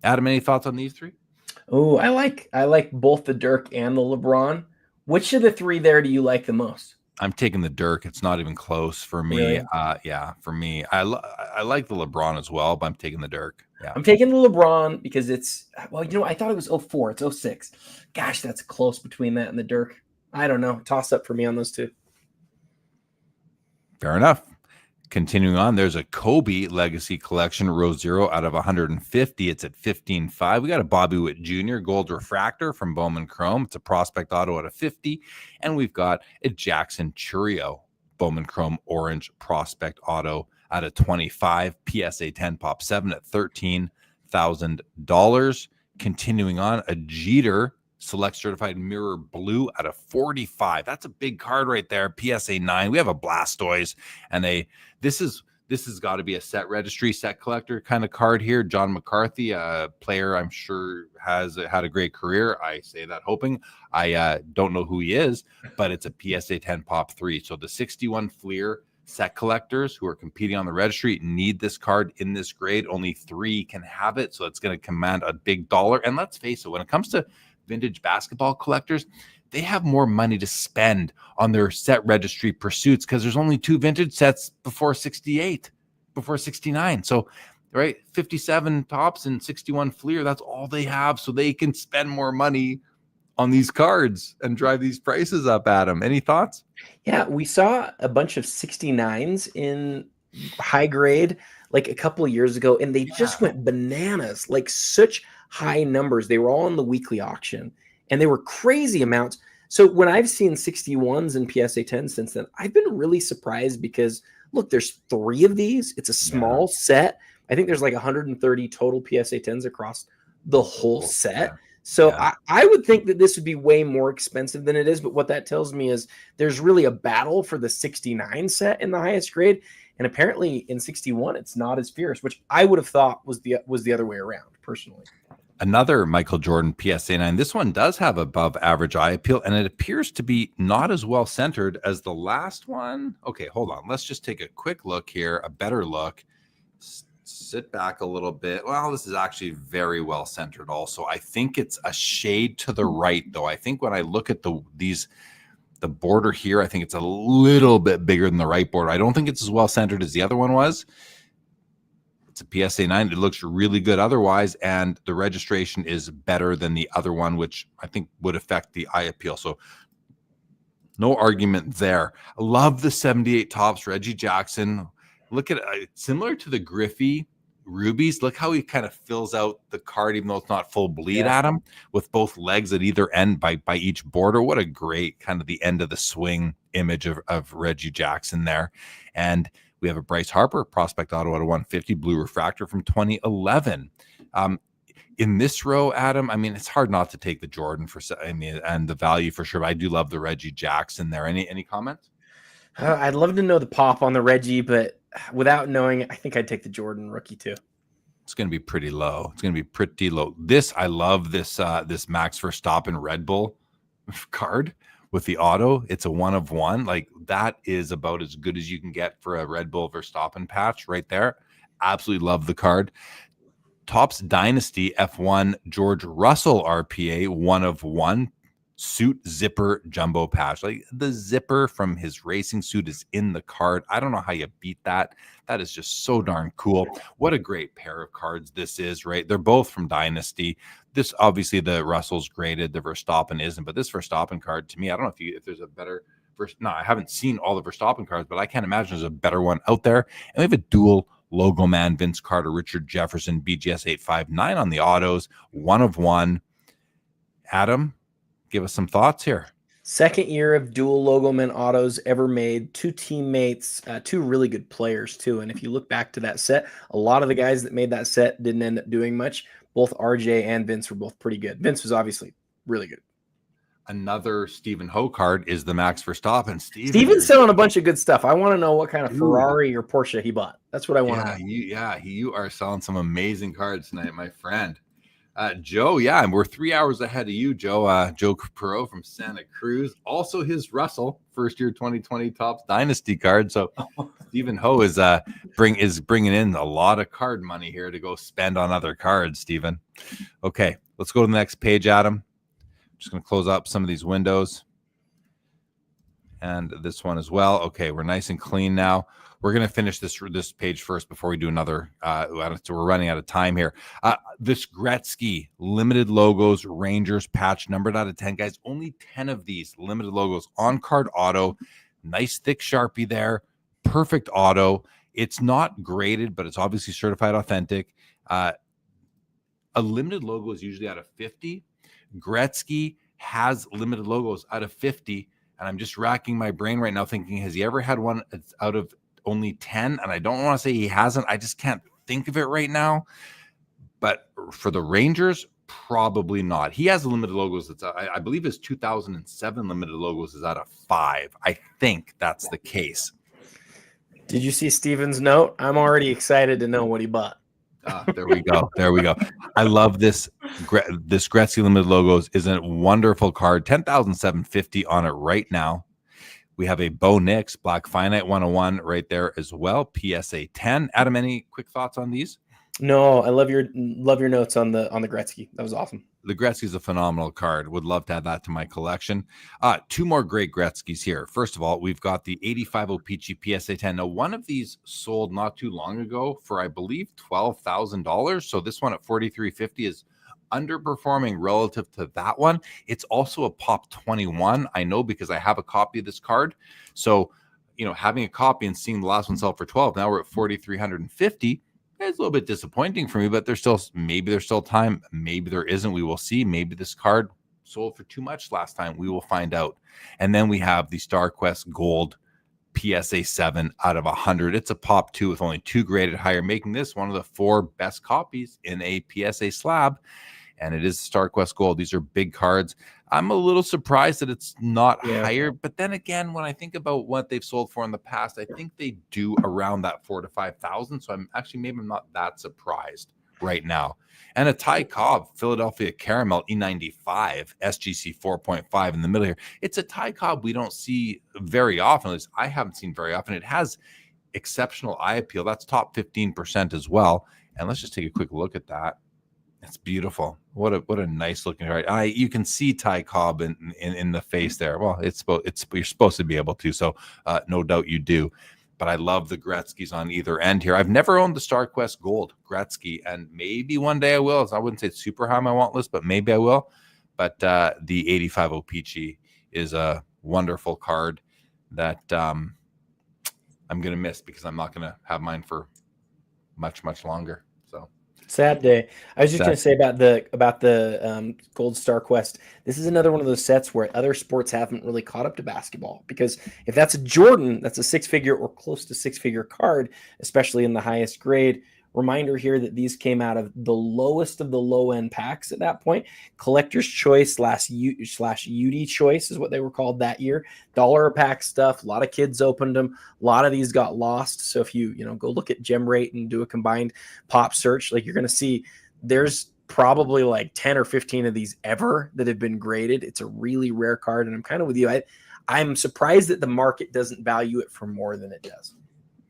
Adam, any thoughts on these three? Oh, I like both the Dirk and the LeBron. Which of the three there do you like the most? I'm taking the Dirk. It's not even close for me. Really? Yeah, for me. I like the LeBron as well, but I'm taking the Dirk. Yeah. I'm taking the LeBron because I thought it was 04. It's 06. Gosh, that's close between that and the Dirk. I don't know. Toss up for me on those two. Fair enough. Continuing on, there's a Kobe Legacy Collection Row 0 out of 150. It's at 15.5. We got a Bobby Witt Jr. Gold Refractor from Bowman Chrome. It's a Prospect Auto out of 50. And we've got a Jackson Churio Bowman Chrome Orange Prospect Auto out of 25. PSA 10 Pop 7 at $13,000. Continuing on, a Jeter Select Certified Mirror Blue out of 45. That's a big card right there. PSA 9. We have a Blastoise, and this has got to be a set registry, set collector kind of card here. John McCarthy, a player I'm sure has had a great career. I say that hoping. I don't know who he is, but it's a PSA 10 Pop 3. So the 61 Fleer set collectors who are competing on the registry need this card in this grade. Only 3 can have it, so it's going to command a big dollar. And let's face it, when it comes to vintage basketball collectors, they have more money to spend on their set registry pursuits because there's only 2 vintage sets before 68. before 69. So, right, 57 tops and 61 Fleer, that's all they have. So they can spend more money on these cards and drive these prices up, Adam. Any thoughts? Yeah, we saw a bunch of 69s in high grade like a couple of years ago, and they just went bananas, like such high numbers. They were all in the weekly auction, and they were crazy amounts. So when I've seen 61s and PSA 10 since then, I've been really surprised because look, there's 3 of these. It's a small set. I think there's like 130 total PSA 10s across the whole set. So I would think that this would be way more expensive than it is. But what that tells me is there's really a battle for the 69 set in the highest grade. And apparently in 61, it's not as fierce, which I would have thought was the other way around personally. Another Michael Jordan PSA 9. This one does have above average eye appeal, and it appears to be not as well centered as the last one. Okay, hold on. Let's just take a quick look here, a better look. Sit back a little bit. Well, this is actually very well centered also. I think it's a shade to the right, though. I think when I look at the border here, I think it's a little bit bigger than the right border. I don't think it's as well centered as the other one was. It's a PSA 9. It looks really good otherwise, and the registration is better than the other one, which I think would affect the eye appeal. So no argument there. I love the 78 tops, Reggie Jackson. Look at it, similar to the Griffey rubies. Look how he kind of fills out the card, even though it's not full bleed at him, with both legs at either end by each border. What a great kind of the end of the swing image of Reggie Jackson there. And we have a Bryce Harper prospect auto at a 150 blue refractor from 2011. In this row, Adam, I mean, it's hard not to take the Jordan and the value for sure. But I do love the Reggie Jackson there. Any comments? I'd love to know the pop on the Reggie, but without knowing, I think I'd take the Jordan rookie too. It's going to be pretty low. It's going to be pretty low. I love this Max Verstappen Red Bull card with the auto. It's a 1 of 1. Like, that is about as good as you can get for a Red Bull Verstappen patch right there. Absolutely love the card. Topps Dynasty F1 George Russell RPA 1 of 1 suit zipper jumbo patch. Like, the zipper from his racing suit is in the card. I don't know how you beat that. That is just so darn cool. What a great pair of cards this is, right? They're both from Dynasty. This, obviously, the Russell's graded, the Verstappen isn't, but this Verstappen card, to me, I don't know if there's a better no, I haven't seen all the Verstappen cards, but I can't imagine there's a better one out there. And we have a dual logo man, Vince Carter, Richard Jefferson, BGS 859 on the autos, 1 of 1. Adam, give us some thoughts here. Second year of dual logo man autos ever made. 2 teammates, 2 really good players too. And if you look back to that set, a lot of the guys that made that set didn't end up doing much. Both RJ and Vince were both pretty good. Vince was obviously really good. Another Stephen Ho card is the Max Verstappen. Steven's selling a bunch of good stuff. I want to know what kind of Ferrari or Porsche he bought. That's what I want to know. You are selling some amazing cards tonight, my friend. Joe, and we're 3 hours ahead of you, Joe. Joe Perot from Santa Cruz. Also his Russell first year 2020 Topps Dynasty card. So Stephen Ho is bringing in a lot of card money here to go spend on other cards, Stephen. Okay, let's go to the next page, Adam. Just going to close up some of these windows and this one as well. Okay, we're nice and clean now. We're going to finish this page first before we do another. So we're running out of time here. This Gretzky limited logos Rangers patch numbered out of 10, guys. Only 10 of these limited logos on card auto. Nice thick Sharpie there. Perfect auto. It's not graded, but it's obviously certified authentic. A limited logo is usually out of 50. Gretzky has limited logos out of 50, and I'm just racking my brain right now thinking, has he ever had one out of only 10? And I don't want to say he hasn't. I just can't think of it right now. But for the Rangers, probably not. He has limited logos. I believe his 2007 limited logos is out of 5. I think that's the case. Did you see Steven's note? I'm already excited to know what he bought. There we go. There we go. I love this. This Gretzky limited logos is a wonderful card. 10,750 on it right now. We have a Bo Nix Black Finite 101 right there as well. PSA 10. Adam, any quick thoughts on these? No, I love your notes on the Gretzky. That was awesome. the Gretzky is a phenomenal card. Would love to add that to my collection. Two more great Gretzky's here. First of all, we've got the 85 O-Pee-Chee PSA 10. Now, one of these sold not too long ago for, I believe, $12,000. So this one at $4,350 is underperforming relative to that one. It's also a Pop 21. I know because I have a copy of this card. So, having a copy and seeing the last one sell for 12, now we're at 4,350. It's a little bit disappointing for me, but there's still time. Maybe there isn't. We will see. Maybe this card sold for too much last time. We will find out. And then we have the StarQuest Gold PSA 7 out of 100. It's a Pop 2 with only 2 graded higher, making this one of the 4 best copies in a PSA slab. And it is StarQuest Gold. These are big cards. I'm a little surprised that it's not higher. But then again, when I think about what they've sold for in the past, I think they do around that 4,000 to 5,000. So maybe I'm not that surprised right now. And a Ty Cobb Philadelphia Caramel E95 SGC 4.5 in the middle here. It's a Ty Cobb we don't see very often. At least I haven't seen very often. It has exceptional eye appeal. That's top 15% as well. And let's just take a quick look at that. It's beautiful. What a nice looking card. You can see Ty Cobb in the face there. Well, you're supposed to be able to, so no doubt you do. But I love the Gretzky's on either end here. I've never owned the StarQuest Gold Gretzky, and maybe one day I will. I wouldn't say it's super high on my want list, but maybe I will. But the 85 O-Pee-Chee is a wonderful card that I'm going to miss because I'm not going to have mine for much longer. So. Sad day. I was just going to say about the Gold StarQuest. This is another one of those sets where other sports haven't really caught up to basketball, because if that's a Jordan, that's a 6-figure or close to 6-figure card, especially in the highest grade. Reminder here that these came out of the lowest of the low end packs at that point. Collector's Choice slash UD Choice is what they were called that year. $1 a pack stuff. A lot of kids opened them. A lot of these got lost. So if you go look at gem rate and do a combined pop search, like, you're going to see there's probably like 10 or 15 of these ever that have been graded. It's a really rare card, and I'm kind of with you. I'm surprised that the market doesn't value it for more than it does.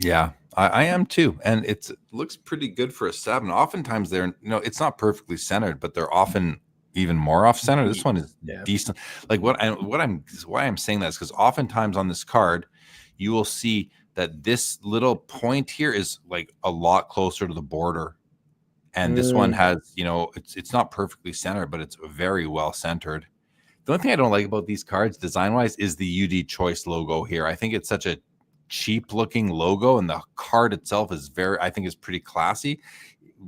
Yeah, I am too. And it looks pretty good for a 7. Oftentimes it's not perfectly centered, but they're often even more off center. This one is decent. Like why I'm saying that is because oftentimes on this card, you will see that this little point here is like a lot closer to the border. And this one has, it's not perfectly centered, but it's very well centered. The only thing I don't like about these cards design wise is the UD Choice logo here. I think it's such a cheap looking logo, and the card itself is pretty classy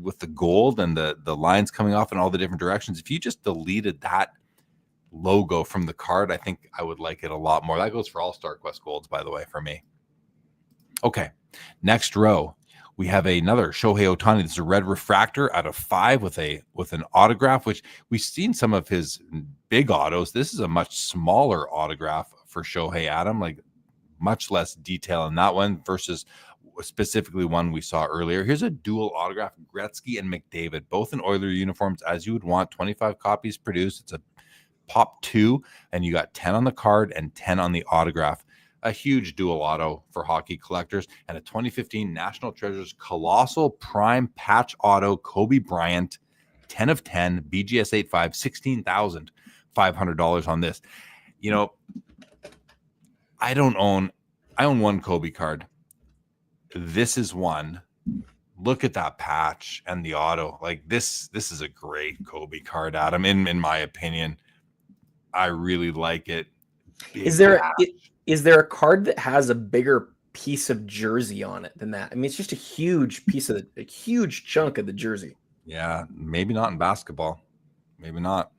with the gold and the lines coming off in all the different directions. If you just deleted that logo from the card, I think I would like it a lot more. That goes for all StarQuest Golds, by the way, for me. Okay, next row we have another Shohei Ohtani. This is a red refractor out of 5 with an autograph, which we've seen some of his big autos. This is a much smaller autograph for Shohei, Adam, like much less detail in that one versus specifically one we saw earlier. Here's a dual autograph, Gretzky and McDavid, both in Oiler uniforms as you would want. 25 copies produced. It's a Pop 2, and you got 10 on the card and 10 on the autograph. A huge dual auto for hockey collectors, and a 2015 National Treasures Colossal Prime Patch Auto Kobe Bryant, 10 of 10, BGS 85, $16,500 on this. I own one Kobe card. This is one. Look at that patch and the auto. Like this is a great Kobe card, Adam. In my opinion, I really like it. Is there a card that has a bigger piece of jersey on it than that? I mean, it's just a huge a huge chunk of the jersey. Yeah, maybe not in basketball. Maybe not.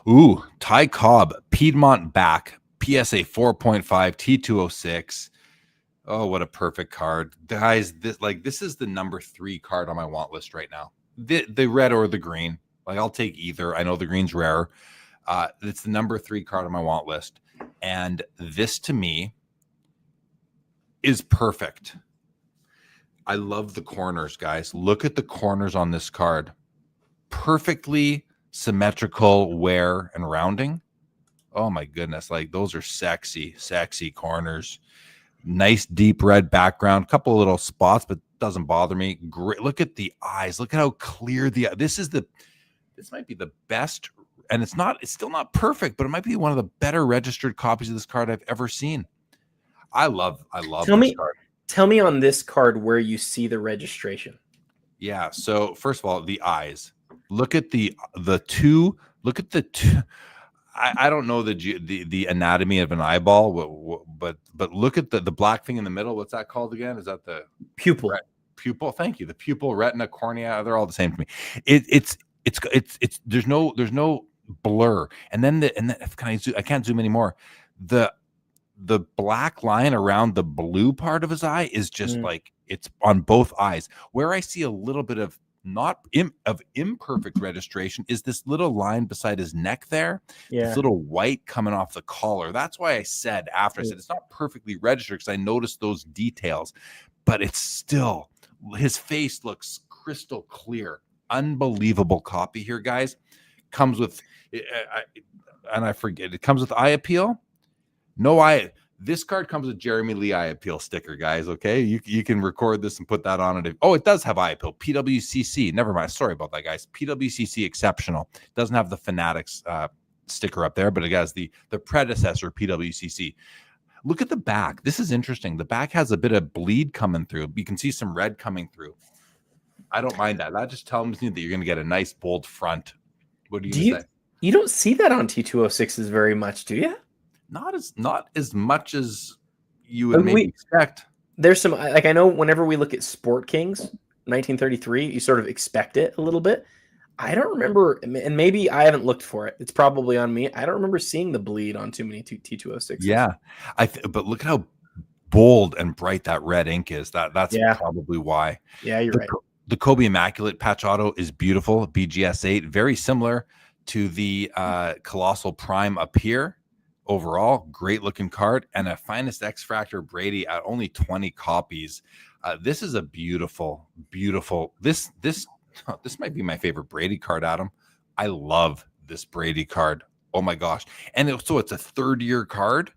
Ooh, Ty Cobb, Piedmont back. PSA 4.5 T206. Oh, what a perfect card, guys! This is the number 3 card on my want list right now. The red or the green, like I'll take either. I know the green's rare. It's the number 3 card on my want list, and this to me is perfect. I love the corners, guys. Look at the corners on this card. Perfectly symmetrical wear and rounding. Oh my goodness, like those are sexy corners. Nice deep red background, couple of little spots, but doesn't bother me. Great. Look at the eyes. Look at how clear this is this might be the best, and it's still not perfect, but it might be one of the better registered copies of this card I've ever seen. I love this card. Tell me on this card where you see the registration. Yeah. So first of all, the eyes. Look at the two. Look at the two. I don't know the anatomy of an eyeball, but look at the black thing in the middle. What's that called again? Is that the pupil? Pupil. Thank you. The pupil, retina, cornea. They're all the same to me. It's there's no blur. And then I can't zoom anymore. The black line around the blue part of his eye is just like, it's on both eyes. Where I see a little bit of imperfect registration is this little line beside his neck there. Yeah. This little white coming off the collar. That's why I said it's not perfectly registered, because I noticed those details, but it's still, his face looks crystal clear. Unbelievable copy here, guys. Comes with, and I forget, it comes with eye appeal. No eye. This card comes with Jeremy Lee eye appeal sticker, guys. Okay, you can record this and put that on it. Oh, it does have eye appeal. PWCC. Never mind. Sorry about that, guys. PWCC exceptional. Doesn't have the Fanatics sticker up there, but it has the predecessor PWCC. Look at the back. This is interesting. The back has a bit of bleed coming through. You can see some red coming through. I don't mind that. That just tells me that you're going to get a nice bold front. What do you say? You don't see that on T206s very much, do you? Not as much as you would maybe expect. There's some, like, I know whenever we look at Sport Kings 1933, you sort of expect it a little bit. I don't remember, and maybe I haven't looked for it. It's probably on me. I don't remember seeing the bleed on too many T206s. Yeah, but look at how bold and bright that red ink is. That's probably why. Yeah, you're right. The Kobe Immaculate patch auto is beautiful. BGS8, very similar to the Colossal Prime up here. Overall, great looking card, and a Finest X Fractor Brady at only 20 copies. This is a beautiful. This might be my favorite Brady card, Adam. I love this Brady card. Oh my gosh! And so it's a third-year card,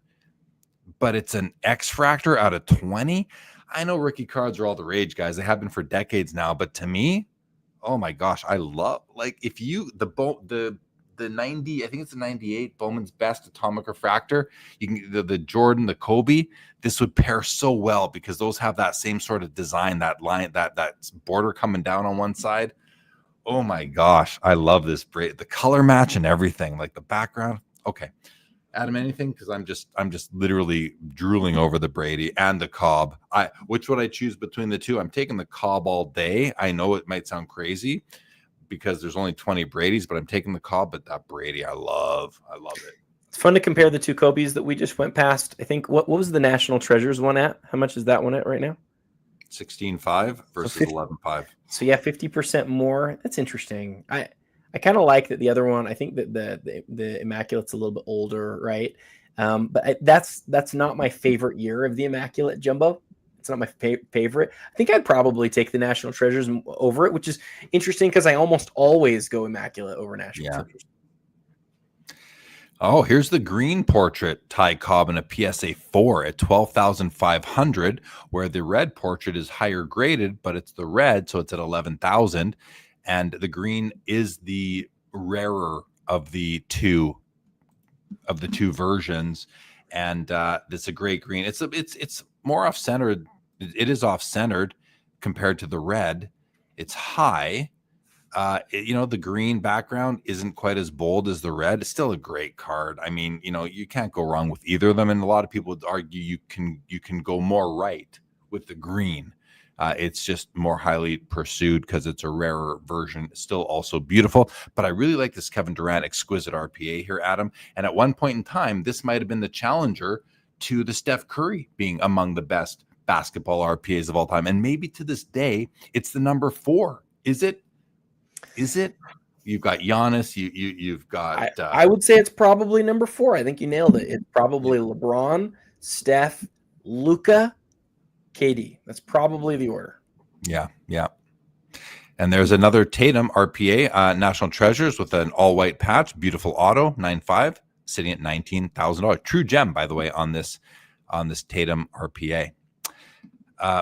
but it's an X Fractor out of 20. I know rookie cards are all the rage, guys. They have been for decades now, but to me, oh my gosh, I love, like, if you the 90, I think it's the 98 Bowman's Best Atomic Refractor. You can the Jordan, the Kobe. This would pair so well because those have that same sort of design, that line, that border coming down on one side. Oh my gosh, I love this braid. The color match and everything, like the background. Okay, Adam, anything? Because I'm just literally drooling over the Brady and the Cobb. Which would I choose between the two? I'm taking the Cobb all day. I know it might sound crazy, because there's only 20 Bradys, but I'm taking the Cobb. But that Brady, I love it. It's fun to compare the two Kobe's that we just went past. I think what was the National Treasures one at? How much is that one at right now? 16.5 versus 11.5. So yeah, 50% more. That's interesting. I kind of like that. The other one, I think that the Immaculate's a little bit older, right? But that's not my favorite year of the Immaculate Jumbo. It's not my favorite. I think I'd probably take the National Treasures over it, which is interesting because I almost always go Immaculate over National Treasures. Oh, here's the green portrait Ty Cobb in a PSA 4 at 12,500, where the red portrait is higher graded, but it's the red, so it's at 11,000, and the green is the rarer of the two versions, and it's a great green. It's more off-centered. It is off-centered compared to the red. It's high. The green background isn't quite as bold as the red. It's still a great card. I mean, you can't go wrong with either of them. And a lot of people would argue you can go more right with the green. It's just more highly pursued because it's a rarer version. It's still also beautiful. But I really like this Kevin Durant exquisite RPA here, Adam. And at one point in time, this might have been the challenger to the Steph Curry being among the best basketball RPAs of all time. And maybe to this day, it's the number 4. Is it? You've got Giannis. You've got. I would say it's probably number 4. I think you nailed it. It's probably LeBron, Steph, Luka, KD. That's probably the order. Yeah. And there's another Tatum RPA, National Treasures with an all-white patch, beautiful auto, 9.5, sitting at $19,000. True gem, by the way, on this Tatum RPA.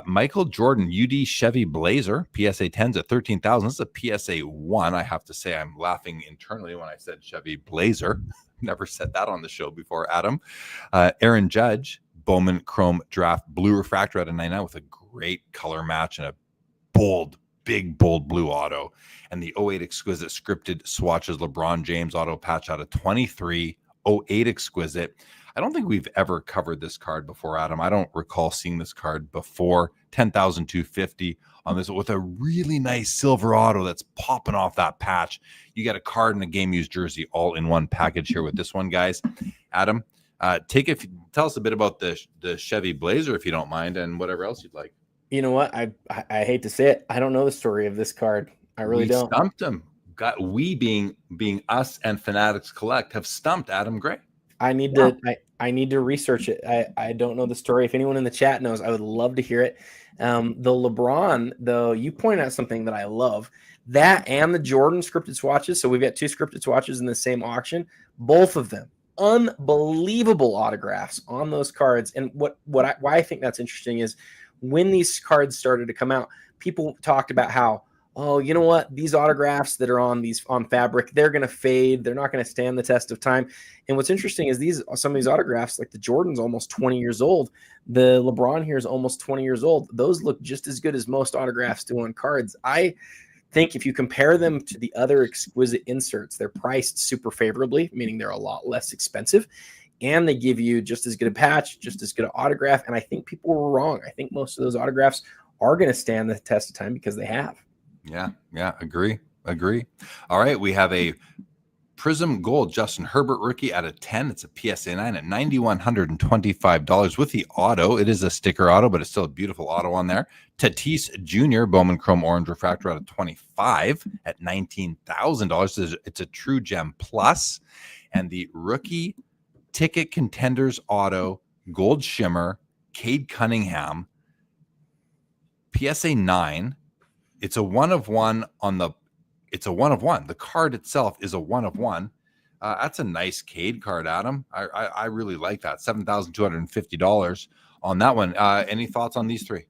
Michael Jordan UD Chevy Blazer PSA 10s at 13,000. This is a PSA 1. I have to say I'm laughing internally when I said Chevy Blazer. Never said that on the show before, Adam. Aaron Judge Bowman Chrome Draft Blue Refractor at a 99 with a great color match and a big bold blue auto. And the 08 Exquisite Scripted Swatches LeBron James auto patch out of 23. 08 Exquisite. I don't think we've ever covered this card before, Adam. I don't recall seeing this card before. 10,250 on this with a really nice silver auto that's popping off that patch. You got a card and a game used jersey all in one package here with this one, guys. Adam, tell us a bit about the Chevy Blazer, if you don't mind, and whatever else you'd like. You know what? I hate to say it. I don't know the story of this card. I really don't. Stumped him. We being us and Fanatics Collect have stumped Adam Gray. I need to research it. I don't know the story. If anyone in the chat knows, I would love to hear it. The LeBron, though, you pointed out something that I love. That and the Jordan scripted swatches. So we've got two scripted swatches in the same auction. Both of them, unbelievable autographs on those cards. And why I think that's interesting is when these cards started to come out, people talked about how, oh, you know what? These autographs that are on fabric, they're going to fade. They're not going to stand the test of time. And what's interesting is some of these autographs, like the Jordan's almost 20 years old. The LeBron here is almost 20 years old. Those look just as good as most autographs do on cards. I think if you compare them to the other exquisite inserts, they're priced super favorably, meaning they're a lot less expensive. And they give you just as good a patch, just as good an autograph. And I think people were wrong. I think most of those autographs are going to stand the test of time because they have. Yeah, agree. All right, we have a Prism Gold Justin Herbert rookie at a 10. It's a PSA 9 at $9,125 with the auto. It is a sticker auto, but it's still a beautiful auto on there. Tatis Jr. Bowman Chrome Orange Refractor out of 25 at $19,000. It's a True Gem Plus. And the rookie Ticket Contenders auto Gold Shimmer Cade Cunningham PSA 9. It's a 1 of 1 it's a 1 of 1. The card itself is a 1 of 1. That's a nice Cade card, Adam. I really like that. $7,250 on that one. Any thoughts on these three?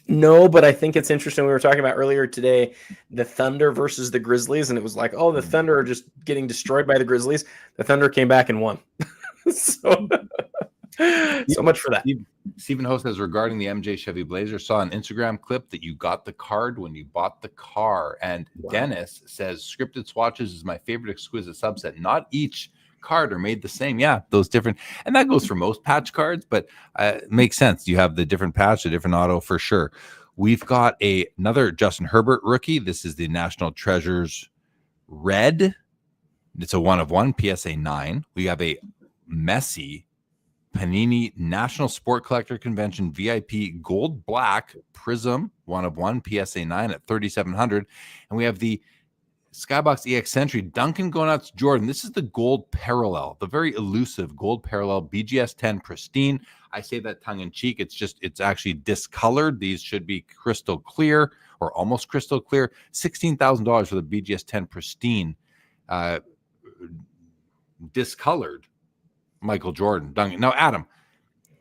No, but I think it's interesting. We were talking about earlier today, the Thunder versus the Grizzlies, and it was like, oh, the Thunder are just getting destroyed by the Grizzlies. The Thunder came back and won. So much for that. Stephen Ho says, regarding the MJ Chevy Blazer, saw an Instagram clip that you got the card when you bought the car. And wow. Dennis says, scripted swatches is my favorite exquisite subset. Not each card are made the same. Yeah, those different. And that goes for most patch cards, but it makes sense. You have the different patch, the different auto for sure. We've got another Justin Herbert rookie. This is the National Treasures Red. It's a 1 of 1, PSA 9. We have a Messi Panini National Sport Collector Convention VIP Gold Black Prism 1 of 1 PSA 9 at $3,700, and we have the Skybox EX Century Duncan Go Nuts Jordan. This is the gold parallel, the very elusive gold parallel BGS 10 pristine. I say that tongue in cheek. It's actually discolored. These should be crystal clear or almost crystal clear. $16,000 for the BGS 10 pristine, discolored Michael Jordan. Duncan. Now, Adam,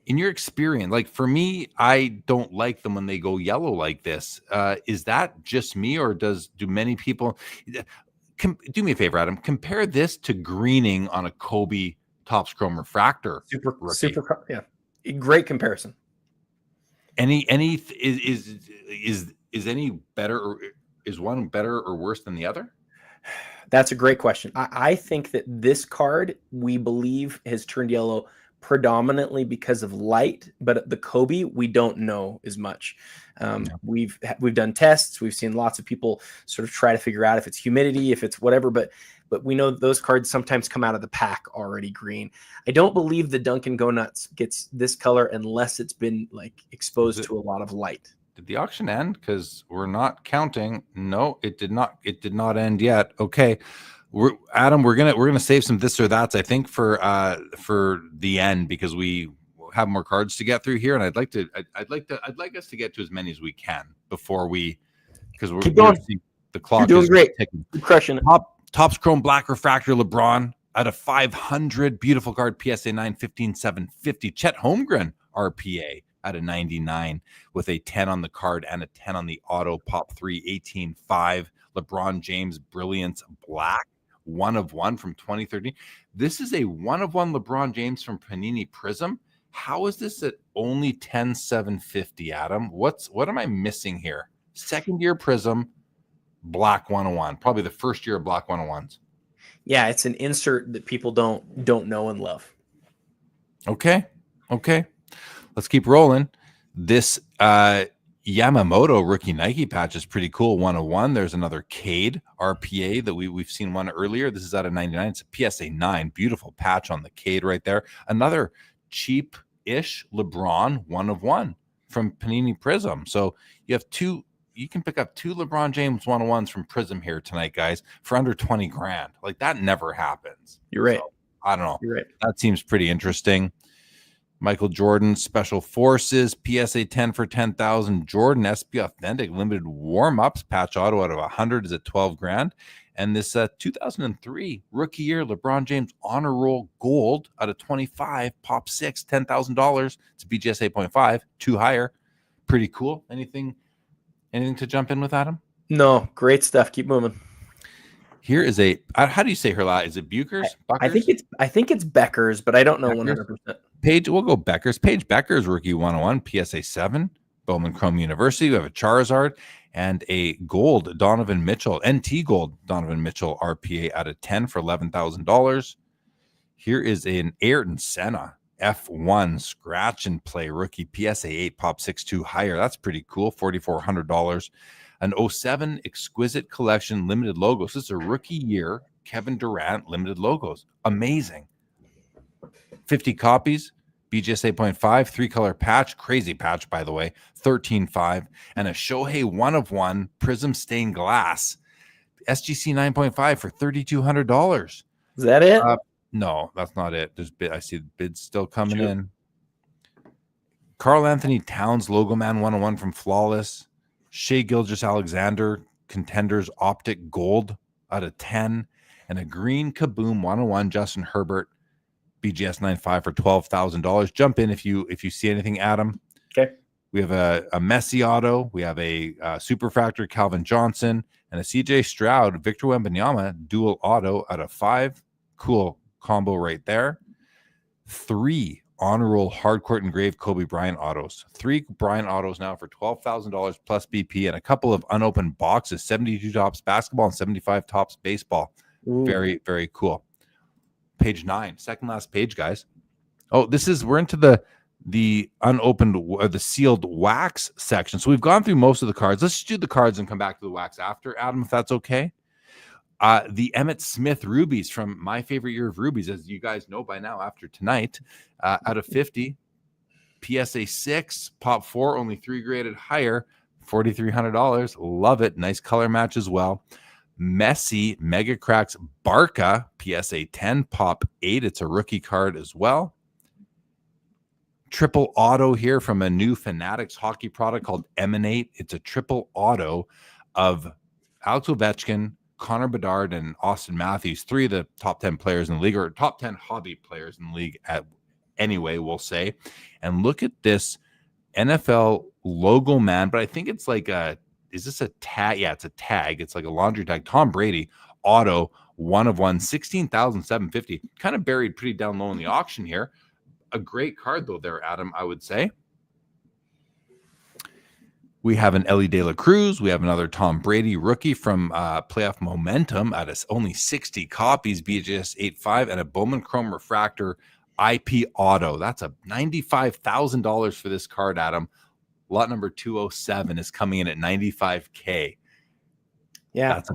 in your experience, like for me, I don't like them when they go yellow like this. Is that just me, or do many people? Do me a favor, Adam. Compare this to greening on a Kobe Topps Chrome Refractor. Super, yeah, great comparison. Is any better, or is one better or worse than the other? That's a great question. I think that this card, we believe, has turned yellow predominantly because of light, but the Kobe, we don't know as much. We've done tests. We've seen lots of people sort of try to figure out if it's humidity, if it's whatever, but we know those cards sometimes come out of the pack already green. I don't believe the Duncan Go Nuts gets this color unless it's been like exposed to a lot of light. Did the auction end? Because we're not counting. No, it did not. It did not end yet. Okay, Adam, we're gonna save some this or that's, I think, for the end, because we have more cards to get through here, and I'd like us to get to as many as we can before because we're seeing the clock. You're doing great. You're crushing it. Topps Chrome Black Refractor LeBron out of 500. Beautiful card. PSA 9 15,750. Chet Holmgren RPA out of 99 with a 10 on the card and a 10 on the auto. Pop 3, 18.5. LeBron James Brilliance Black, 1 of 1 from 2013. This is a 1 of 1 LeBron James from Panini Prism. How is this at only 10,750, Adam? What am I missing here? Second year Prism, Black 101. Probably the first year of Black 101s. Yeah, it's an insert that people don't know and love. Okay. Let's keep rolling. This Yamamoto rookie Nike patch is pretty cool. 101. There's another Cade RPA that we've seen one earlier. This is out of 99. It's a PSA 9. Beautiful patch on the Cade right there. Another cheap-ish LeBron 1 of 1 from Panini Prism. So you have two. You can pick up 2 LeBron James 101s from Prism here tonight, guys, for under 20 grand. Like, that never happens. You're right. So, I don't know. You're right. That seems pretty interesting. Michael Jordan Special Forces PSA 10 for 10,000. Jordan SP Authentic Limited Warm-Ups patch auto out of 100 is at 12 grand. And this 2003 rookie year LeBron James Honor Roll Gold out of 25, Pop 6, $10,000. It's BGS 8.5, 2 higher. Pretty cool. Anything to jump in with, Adam? No, great stuff. Keep moving. Here is a, how do you say her last? Is it Buchers? I think it's Becker's, but I don't know 100%. Paige, we'll go Becker's. Paige Becker's rookie 101, PSA 7, Bowman Chrome University. We have a Charizard and a gold Donovan Mitchell, NT gold Donovan Mitchell RPA out of 10 for $11,000. Here is an Ayrton Senna F1 scratch and play rookie PSA 8 Pop 6.2 higher. That's pretty cool. $4,400. An 07 Exquisite Collection limited logos. This is a rookie year Kevin Durant limited logos. Amazing. 50 copies. BGS 8.5, 3-color patch. Crazy patch, by the way. 13.5. And a Shohei 1 of 1 Prism stained glass. SGC 9.5 for $3,200. Is that it? No, that's not it. I see the bids still coming in. Karl Anthony Towns Logo Man 101 from Flawless. Shea Gilgeous-Alexander Contenders Optic Gold out of 10. And a green Kaboom 101 Justin Herbert BGS 9.5 for $12,000. Jump in if you see anything, Adam. Okay. We have a Messi auto. We have a Superfractor Calvin Johnson and a CJ Stroud Victor Wembanyama dual auto out of 5. Cool combo right there. 3 honor roll hardcourt engraved Kobe Bryant autos. 3 Bryant autos now for $12,000 plus BP and a couple of unopened boxes. 72 tops basketball and 75 tops baseball. Ooh. Very, very cool. Page 9, second last page, guys. Oh, we're into the unopened, the sealed wax section. So we've gone through most of the cards. Let's just do the cards and come back to the wax after, Adam, if that's okay. The Emmitt Smith Rubies from my favorite year of Rubies, as you guys know by now after tonight, out of 50. PSA 6, Pop 4, only 3 graded higher, $4,300. Love it. Nice color match as well. Messi Mega Cracks Barca PSA 10 Pop 8. It's a rookie card as well. Triple auto here from a new Fanatics hockey product called Emanate. It's a triple auto of Alex Ovechkin, Connor Bedard, and Austin Matthews, 3 of the top 10 players in the league, or top 10 hobby players in the league anyway, we'll say. And look at this NFL logo man, but I think it's like is this a tag? Yeah, it's a tag. It's like a laundry tag. Tom Brady auto 1 of 1, 16,750. Kind of buried pretty down low in the auction here. A great card though there, Adam, I would say. We have an Ellie De La Cruz. We have another Tom Brady rookie from Playoff Momentum at only 60 copies, BGS 8.5, and a Bowman Chrome Refractor IP auto. That's a $95,000 for this card, Adam. Lot number 207 is coming in at $95K. Yeah, that's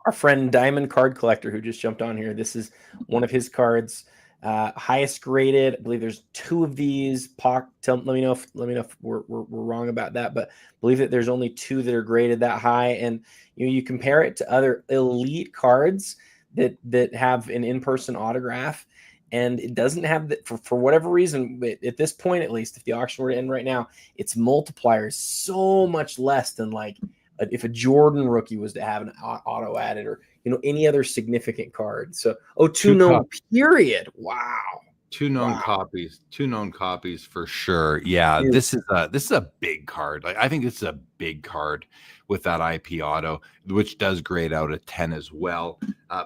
our friend Diamond Card Collector who just jumped on here. This is one of his cards, highest graded. I believe there's 2 of these. Let me know if we're wrong about that, but I believe that there's only 2 that are graded that high. And you compare it to other elite cards that have an in-person autograph. And it doesn't have that for whatever reason, at this point, at least, if the auction were to end right now, its multiplier is so much less than like if a Jordan rookie was to have an auto added or any other significant card. So 2 no period. Wow. Two known copies for sure. Yeah, this is a big card. Like I think this is a big card with that IP auto, which does grade out a 10 as well.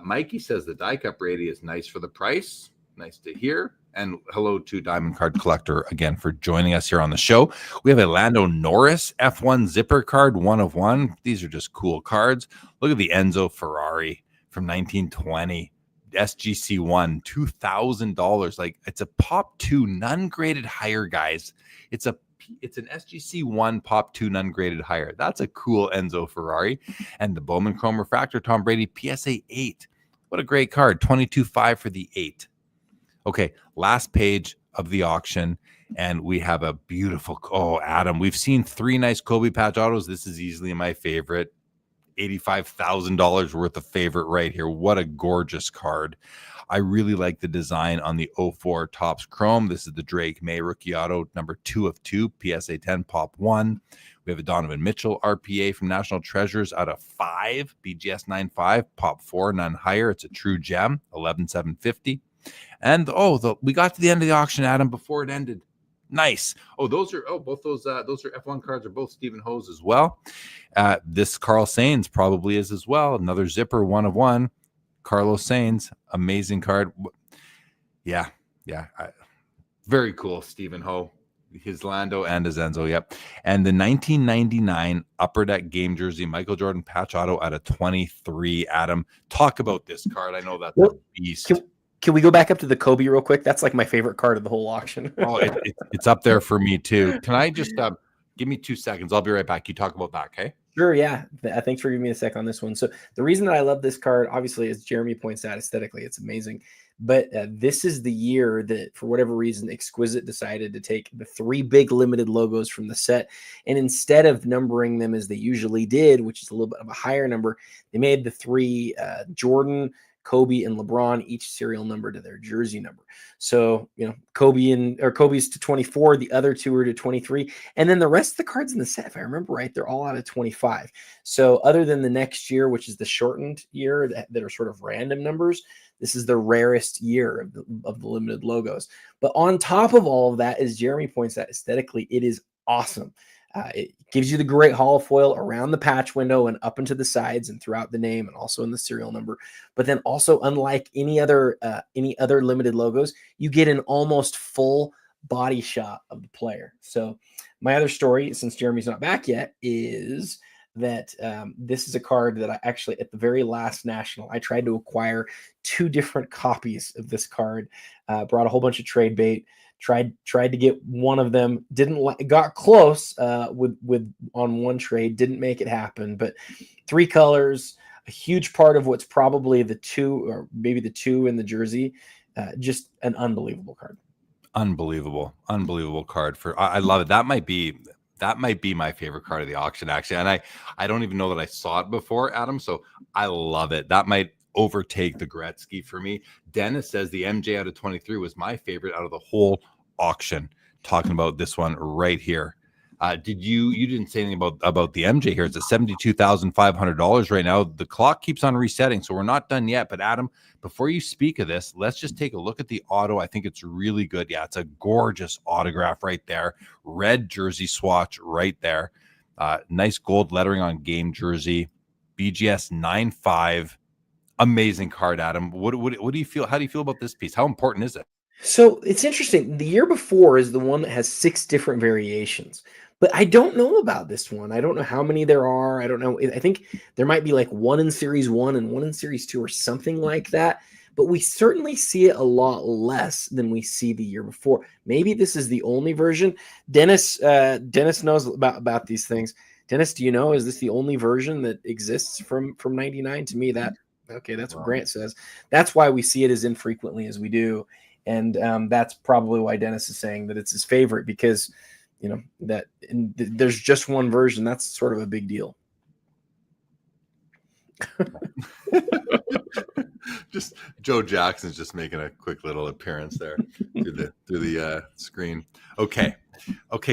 Mikey says the die cut Brady is nice for the price. Nice to hear. And hello to Diamond Card Collector again for joining us here on the show. We have a Lando Norris F1 zipper card, 1 of 1. These are just cool cards. Look at the Enzo Ferrari from 1920. SGC1, $2,000. Like it's a pop 2, none graded higher, guys. It's an SGC1 pop 2, none graded higher. That's a cool Enzo Ferrari. And the Bowman Chrome Refractor Tom Brady PSA 8. What a great card. 22.5 for the 8. Okay, last page of the auction, and we have a beautiful. Oh, Adam, we've seen 3 nice Kobe patch autos. This is easily my favorite. $85,000 worth of favorite right here. What a gorgeous card. I really like the design on the 04 Topps Chrome. This is the Drake May rookie auto, number 2 of 2, PSA 10, pop 1. We have a Donovan Mitchell RPA from National Treasures out of 5, BGS 9.5, pop 4, none higher. It's a true gem, 11,750. And we got to the end of the auction, Adam, before it ended. Nice. Both those are F1 cards are both Stephen Ho's as well. This Carl Sainz probably is as well. Another zipper, 1 of 1. Carlos Sainz, amazing card. Yeah. Very cool, Stephen Ho. His Lando and his Enzo, yep. And the 1999 Upper Deck game jersey, Michael Jordan patch auto out of 23. Adam, talk about this card. I know that's a beast. Can we go back up to the Kobe real quick? That's like my favorite card of the whole auction. It's up there for me too. Can I just give me 2 seconds? I'll be right back. You talk about that, okay? Sure, yeah. Thanks for giving me a sec on this one. So the reason that I love this card, obviously, as Jeremy points out, aesthetically, it's amazing. But this is the year that, for whatever reason, Exquisite decided to take the 3 big limited logos from the set, and instead of numbering them as they usually did, which is a little bit of a higher number, they made the 3 Jordan, Kobe, and LeBron each serial number to their jersey number. So, Kobe's to 24, the other 2 are to 23. And then the rest of the cards in the set, if I remember right, they're all out of 25. So other than the next year, which is the shortened year that are sort of random numbers, this is the rarest year of the limited logos. But on top of all of that, as Jeremy points out, aesthetically, it is awesome. It gives you the great hollow foil around the patch window and up into the sides and throughout the name and also in the serial number. But then also, unlike any other limited logos, you get an almost full body shot of the player. So my other story, since Jeremy's not back yet, is that this is a card that I actually, at the very last National, I tried to acquire 2 different copies of this card, brought a whole bunch of trade bait, tried to get one of them, got close with on one trade, didn't make it happen. But 3 colors, a huge part of what's probably the 2 or maybe the 2 in the jersey, just an unbelievable card. Unbelievable card. I love it. That might be my favorite card of the auction, actually. And I don't even know that I saw it before, Adam. So I love it. That might overtake the Gretzky for me. Dennis says the MJ out of 23 was my favorite out of the whole auction. Talking about this one right here. You didn't say anything about the MJ here. It's at $72,500 right now. The clock keeps on resetting, so we're not done yet. But Adam, before you speak of this, let's just take a look at the auto. I think it's really good. Yeah, it's a gorgeous autograph right there. Red jersey swatch right there. Nice gold lettering on game jersey. BGS 9.5. Amazing card, Adam. What do you feel? How do you feel about this piece? How important is it? So it's interesting. The year before is the one that has 6 different variations, but I don't know about this one. I don't know how many there are. I don't know. I think there might be like 1 in Series 1 and 1 in Series 2 or something like that, but we certainly see it a lot less than we see the year before. Maybe this is the only version. Dennis knows about these things. Dennis, do you know, is this the only version that exists from 99? To me, that's what Grant says. That's why we see it as infrequently as we do. And that's probably why Dennis is saying that it's his favorite, because, there's just one version. That's sort of a big deal. Just Joe Jackson's just making a quick little appearance there through the screen. Okay,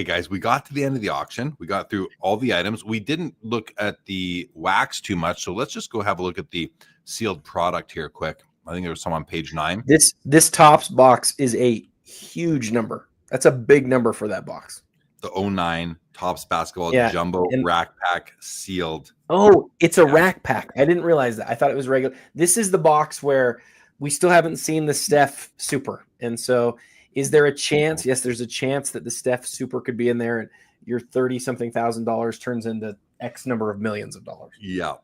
guys, we got to the end of the auction. We got through all the items. We didn't look at the wax too much, so let's just go have a look at the sealed product here quick. I think there was some on page 9. This Topps box is a huge number. That's a big number for that box. The 09 Topps basketball Yeah, jumbo and- rack pack sealed. Oh, it's a rack pack. I didn't realize that. I thought it was regular. This is the box where we still haven't seen the Steph Super. And so is there a chance? Yes, there's a chance that the Steph Super could be in there and your $30-something thousand turns into X number of millions of dollars. Yeah.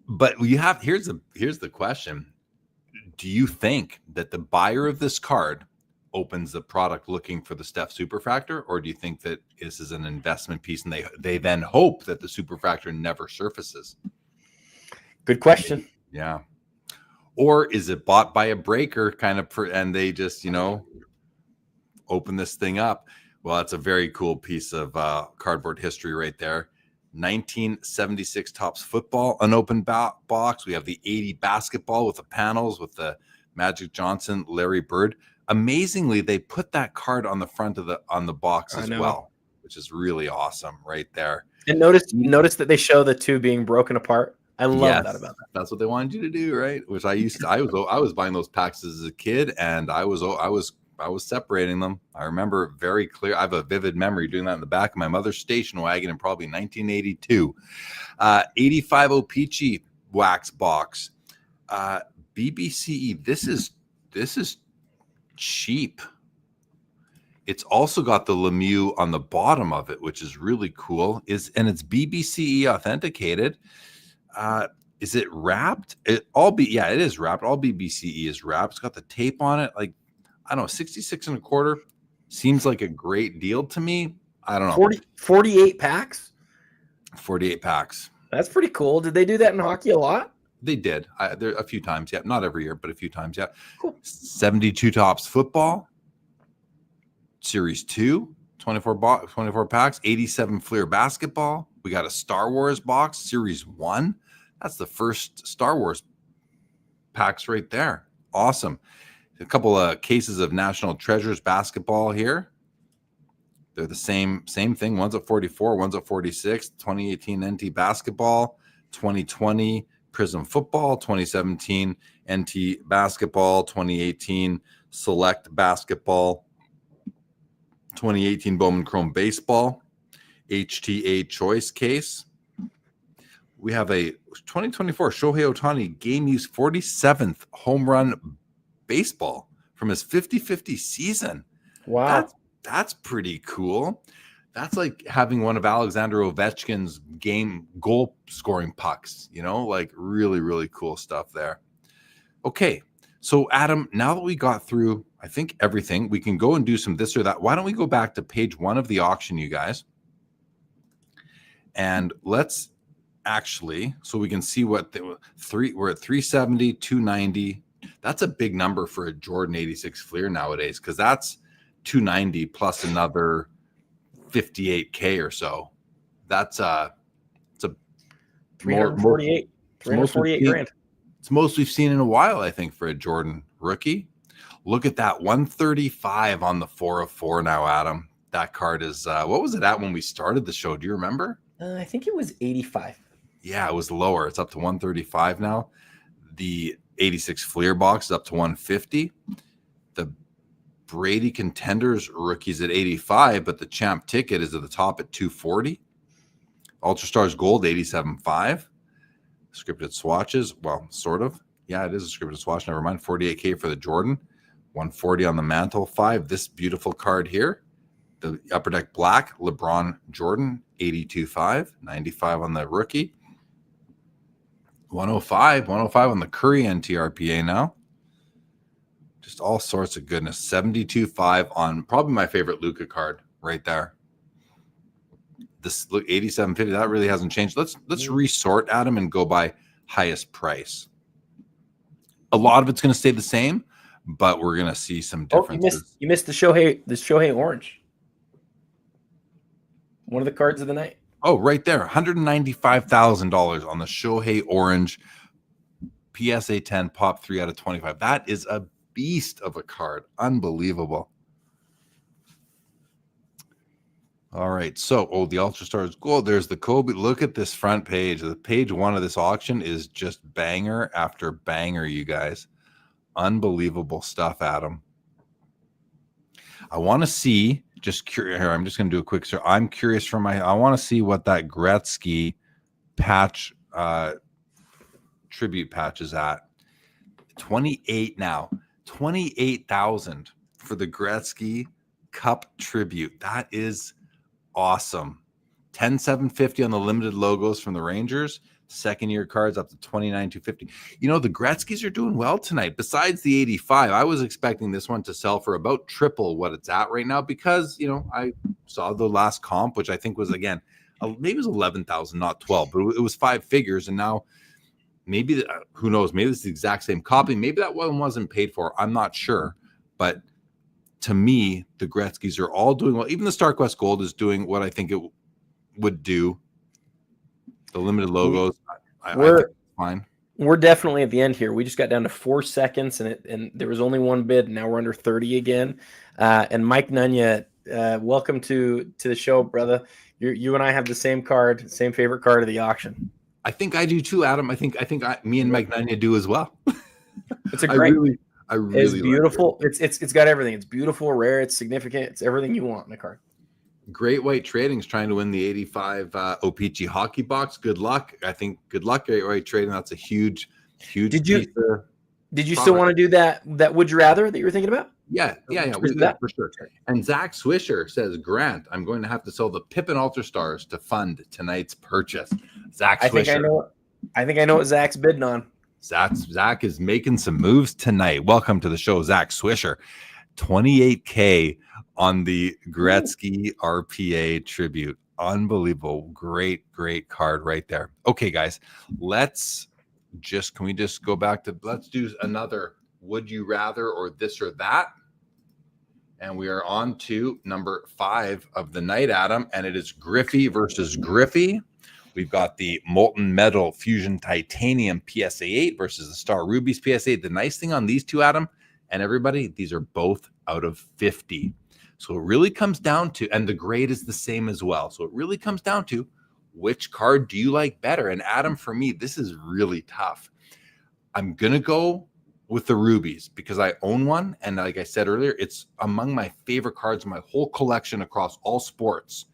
But you have here's the question. Do you think that the buyer of this card opens the product looking for the Steph Superfractor, or do you think that this is an investment piece and they then hope that the Superfractor never surfaces? Good question. Yeah. Or is it bought by a breaker kind of and they just, open this thing up? Well, that's a very cool piece of cardboard history right there. 1976 Topps football, unopened box. We have the 80 basketball with the panels with the Magic Johnson, Larry Bird. Amazingly, they put that card on the front of the box as well, which is really awesome right there. And notice that they show the two being broken apart. I love that about that. That's what they wanted you to do, right? Which I was buying those packs as a kid, and I was separating them. I remember very clear. I have a vivid memory doing that in the back of my mother's station wagon in probably 1982. 85 O-Pee-Chee wax box. BBCE. This is cheap. It's also got the Lemieux on the bottom of it, which is really cool. And it's BBCE authenticated. Is it wrapped? It is wrapped. All BBCE is wrapped. It's got the tape on it. Like, I don't know, 66 and a quarter seems like a great deal to me. I don't know. 48 packs? 48 packs. That's pretty cool. Did they do that in hockey a lot? They did. There a few times, yeah. Not every year, but a few times, yeah. Cool. 72 Topps football. Series 2, 24 packs. 87 Fleer basketball. We got a Star Wars box, Series 1. That's the first Star Wars packs right there. Awesome. A couple of cases of National Treasures basketball here. They're the same thing. One's at 44, one's at 46. 2018 NT basketball, 2020 Prism football, 2017 NT basketball, 2018 Select basketball, 2018 Bowman Chrome baseball, HTA choice case. We have a 2024 Shohei Ohtani game use 47th home run baseball from his 50-50 season. Wow. That's pretty cool. That's like having one of Alexander Ovechkin's game goal scoring pucks, like really, really cool stuff there. Okay. So Adam, now that we got through, I think everything, we can go and do some this or that. Why don't we go back to page 1 of the auction, you guys? And let's actually, so we can see what we're at 370, 290. That's a big number for a Jordan 86 Fleer nowadays, because that's 290 plus another 58K or so. It's a 348 grand. It's most we've seen in a while, I think, for a Jordan rookie. Look at that 135 on the 4 of 4 now, Adam. That card is what was it at when we started the show? Do you remember? I think it was 85. Yeah, it was lower. It's up to 135 now. The 86 Fleer box is up to 150. The Brady Contenders rookies at 85, but the champ ticket is at the top at 240. Ultra Stars Gold 87.5. Scripted swatches, well, sort of. Yeah, it is a scripted swatch. Never mind. 48K for the Jordan. 140 on the mantle. 5. This beautiful card here. The Upper Deck Black LeBron Jordan 82.5. 95 on the rookie. 105 on the Curry NTRPA now. Just all sorts of goodness. 72.5 on probably my favorite Luka card right there. This look 87.50. That really hasn't changed. Let's resort, Adam, and go by highest price. A lot of it's going to stay the same, but we're going to see some differences. You missed the Shohei orange. One of the cards of the night. Oh, right there. $195,000 on the Shohei orange PSA 10 pop 3 out of 25. That is a beast of a card. Unbelievable. All right. So, the Ultra Stars Gold. There's the Kobe. Look at this front page. The page 1 of this auction is just banger after banger, you guys. Unbelievable stuff, Adam. I want to see, just curious here, I'm just going to do a quick search. I'm curious I want to see what that Gretzky patch, tribute patch is at. 28 now. 28,000 for the Gretzky Cup tribute. That is awesome. 10,750 on the limited logos from the Rangers. Second year cards up to 29,250. You know, the Gretzkys are doing well tonight. Besides the 85, I was expecting this one to sell for about triple what it's at right now because, you know, I saw the last comp, which I think was, again, maybe it was 11,000, not 12, but it was 5 figures. And now maybe, who knows, maybe it's the exact same copy. Maybe that one wasn't paid for. I'm not sure. But to me, the Gretzkys are all doing well. Even the StarQuest Gold is doing what I think it would do. The limited logos, I think it's fine. We're definitely at the end here. We just got down to 4 seconds, and there was only one bid. And now we're under 30 again. And Mike Nunya, welcome to the show, brother. You and I have the same card, same favorite card of the auction. I think I do too, Adam. I think me and Mike Nunya do as well. It's a great. I really it's beautiful. Like it's got everything. It's beautiful, rare. It's significant. It's everything you want in a card. Great White Trading is trying to win the 85 OPG hockey box. Good luck. I think good luck, Great White Trading. That's a huge. Did you still want to do that would you rather that you were thinking about? Yeah. We do that for sure. And Zach Swisher says, Grant, I'm going to have to sell the Pippin Altar Stars to fund tonight's purchase. Zach Swisher. I think I know what Zach's bidding on. Zach is making some moves tonight. Welcome to the show, Zach Swisher. 28K on the Gretzky RPA tribute. Unbelievable. Great card right there. Okay, guys, let's do another would you rather or this or that. And we are on to number 5 of the night, Adam, and it is Griffey versus Griffey. We've got the Molten Metal Fusion Titanium PSA 8 versus the Star Rubies PSA 8. The nice thing on these two, Adam, and everybody, these are both out of 50. So it really comes down to, and the grade is the same as well. So it really comes down to which card do you like better? And Adam, for me, this is really tough. I'm going to go with the Rubies because I own one. And like I said earlier, it's among my favorite cards in my whole collection across all sports.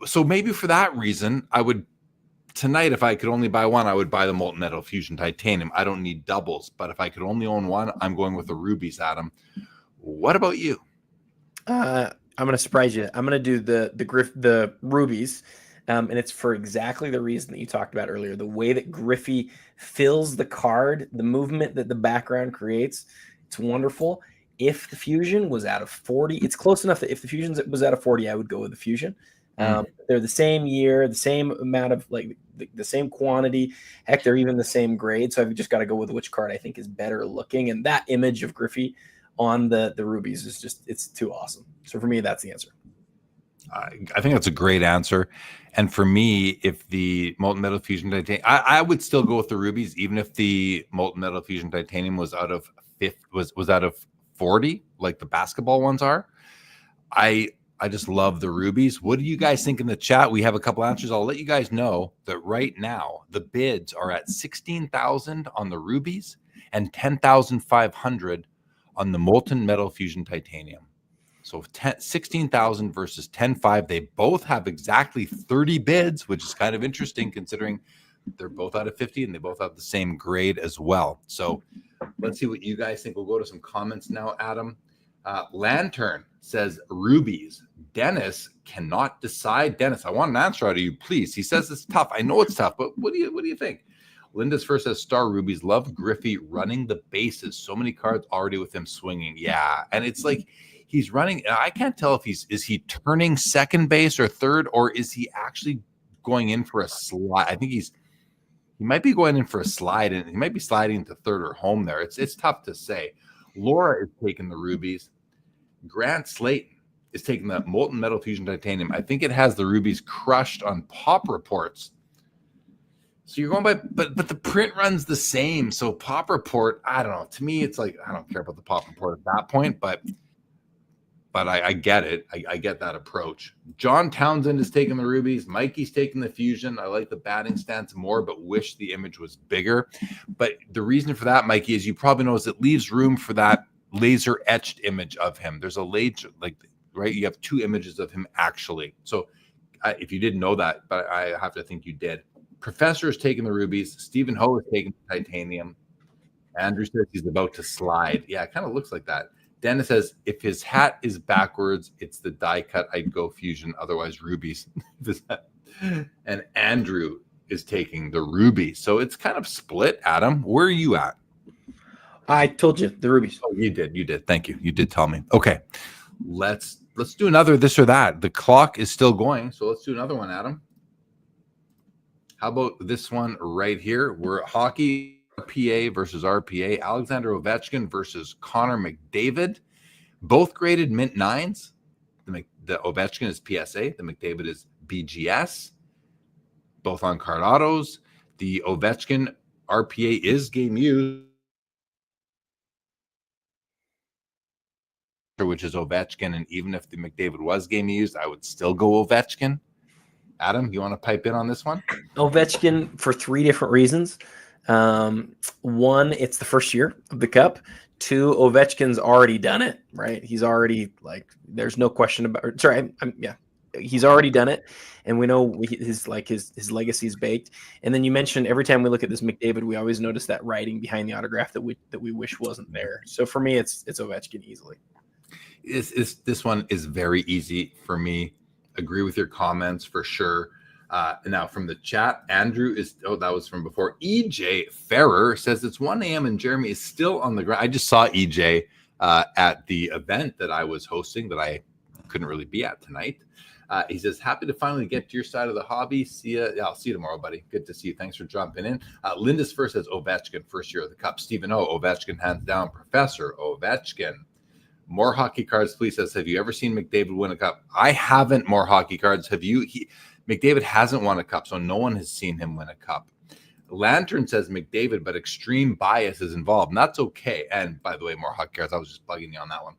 So maybe for that reason, I would tonight, if I could only buy one, I would buy the Molten Metal Fusion Titanium. I don't need doubles, but if I could only own one, I'm going with the Rubies, Adam. What about you? I'm going to surprise you. I'm going to do the Rubies, and it's for exactly the reason that you talked about earlier. The way that Griffey fills the card, the movement that the background creates, it's wonderful. If the Fusion was out of 40, it's close enough that if the Fusion was out of 40, I would go with the Fusion. They're the same year, the same amount of the same quantity. Heck, they're even the same grade. So I've just got to go with which card I think is better looking. And that image of Griffey on the Rubies is just, it's too awesome. So for me, that's the answer. I think that's a great answer. And for me, if the Molten Metal Fusion Titanium, I would still go with the Rubies, even if the Molten Metal Fusion Titanium was out of was out of 40, like the basketball ones are. I just love the Rubies. What do you guys think in the chat? We have a couple answers. I'll let you guys know that right now the bids are at 16,000 on the Rubies and 10,500 on the Molten Metal Fusion Titanium. So 16,000 versus 10,500. They both have exactly 30 bids, which is kind of interesting considering they're both out of 50 and they both have the same grade as well. So let's see what you guys think. We'll go to some comments now, Adam. Lantern says Rubies. Dennis cannot decide. Dennis, I want an answer out of you, please. He says it's tough. I know it's tough, but what do you think? Linda's first says Star Rubies. Love Griffey running the bases. So many cards already with him swinging. Yeah, and it's like he's running. I can't tell if is he turning second base or third, or is he actually going in for a slide? I think he might be going in for a slide, and he might be sliding into third or home there. It's tough to say. Laura is taking the Rubies. Grant Slayton is taking the Molten Metal Fusion Titanium. I think it has the Rubies crushed on Pop Reports. So you're going by, but the print runs the same. So Pop Report, I don't know. To me, it's like I don't care about the Pop Report at that point. But but I get it. I get that approach. John Townsend is taking the rubies. Mikey's taking the fusion. I like the batting stance more, but wish the image was bigger. But the reason for that, Mikey, is you probably notice it leaves room for that laser etched image of him. There's a laser, like, right? You have two images of him actually. So if you didn't know that, but I have to think you did. Professor is taking the rubies. Stephen Ho is taking the titanium. Andrew says he's about to slide. Yeah, it kind of looks like that. Dennis says, if his hat is backwards, it's the die cut. I'd go fusion, otherwise rubies. And Andrew is taking the rubies. So it's kind of split, Adam. Where are you at? I told you, the rubies. Oh, you did. You did. Thank you. You did tell me. Okay. Let's do another this or that. The clock is still going. So let's do another one, Adam. How about this one right here? We're at hockey. RPA versus RPA, Alexander Ovechkin versus Connor McDavid, both graded mint 9s. The Ovechkin is PSA, the McDavid is BGS, both on card autos. The Ovechkin RPA is game used, which is Ovechkin, and even if the McDavid was game used, I would still go Ovechkin. Adam, you want to pipe in on this one? Ovechkin for 3 different reasons. One, it's the first year of the cup. 2, Ovechkin's already done it, right? He's already, like, there's no question about it. Sorry, yeah, he's already done it, and we know his legacy is baked. And then you mentioned every time we look at this McDavid, we always notice that writing behind the autograph that we wish wasn't there. So for me, it's Ovechkin easily. This one is very easy for me. Agree with your comments for sure. Now from the chat, Andrew is, that was from before. EJ Ferrer says it's 1 a.m. and Jeremy is still on the ground. I just saw EJ at the event that I was hosting that I couldn't really be at tonight. He says, happy to finally get to your side of the hobby. See ya. Yeah, I'll see you tomorrow, buddy. Good to see you. Thanks for jumping in. Linda's first says Ovechkin, first year of the cup. Stephen O, Ovechkin, hands down. Professor Ovechkin. More hockey cards, please. Says, have you ever seen McDavid win a cup? I haven't. More hockey cards. Have you? McDavid hasn't won a cup, so no one has seen him win a cup. Lantern says McDavid, but extreme bias is involved, and that's okay. And by the way, more hockey cards. I was just bugging you on that one.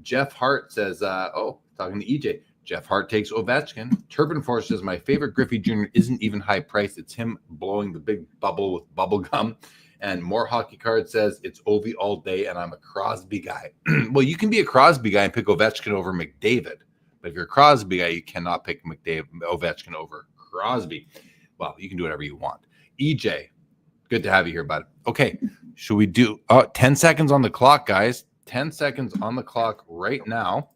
Jeff Hart says, talking to EJ, Jeff Hart takes Ovechkin. Turpin Force says, my favorite Griffey Jr. isn't even high priced. It's him blowing the big bubble with bubble gum. And more hockey cards says, it's Ovi all day, and I'm a Crosby guy. Well, you can be a Crosby guy and pick Ovechkin over McDavid. But if you're a Crosby guy, you cannot pick Ovechkin over Crosby. Well, you can do whatever you want. EJ, good to have you here, bud. Okay, should we do 10 seconds on the clock, guys? 10 seconds on the clock right now.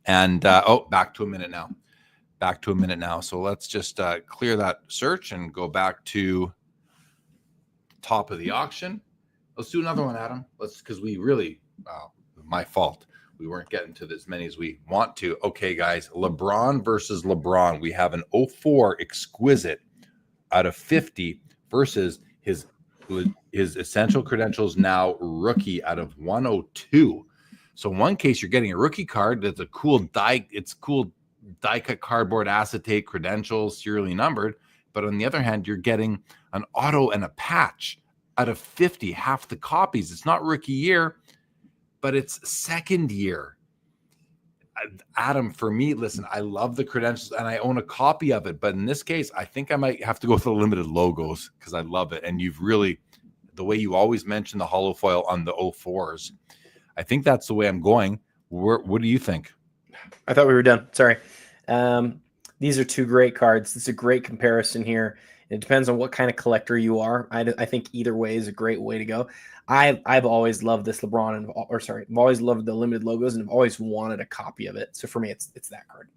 And, back to a minute now. Back to a minute now. So let's just clear that search and go back to top of the auction. Let's do another one, Adam. Because we really, my fault. We weren't getting to as many as we want to. Okay, guys, LeBron versus LeBron. We have an 04 exquisite out of 50 versus his essential credentials now rookie out of 102. So in one case, you're getting a rookie card that's a cool die cut cardboard acetate credentials, serially numbered. But on the other hand, you're getting an auto and a patch out of 50, half the copies. It's not rookie year, but it's second year. Adam, for me, listen, I love the credentials and I own a copy of it. But in this case, I think I might have to go with the limited logos because I love it. And you've really, the way you always mention the hollow foil on the 04s, I think that's the way I'm going. What do you think? I thought we were done. Sorry. These are 2 great cards. It's a great comparison here. It depends on what kind of collector you are. I think either way is a great way to go. I've always loved this LeBron, I've always loved the limited logos, and I've always wanted a copy of it. So for me, it's that card.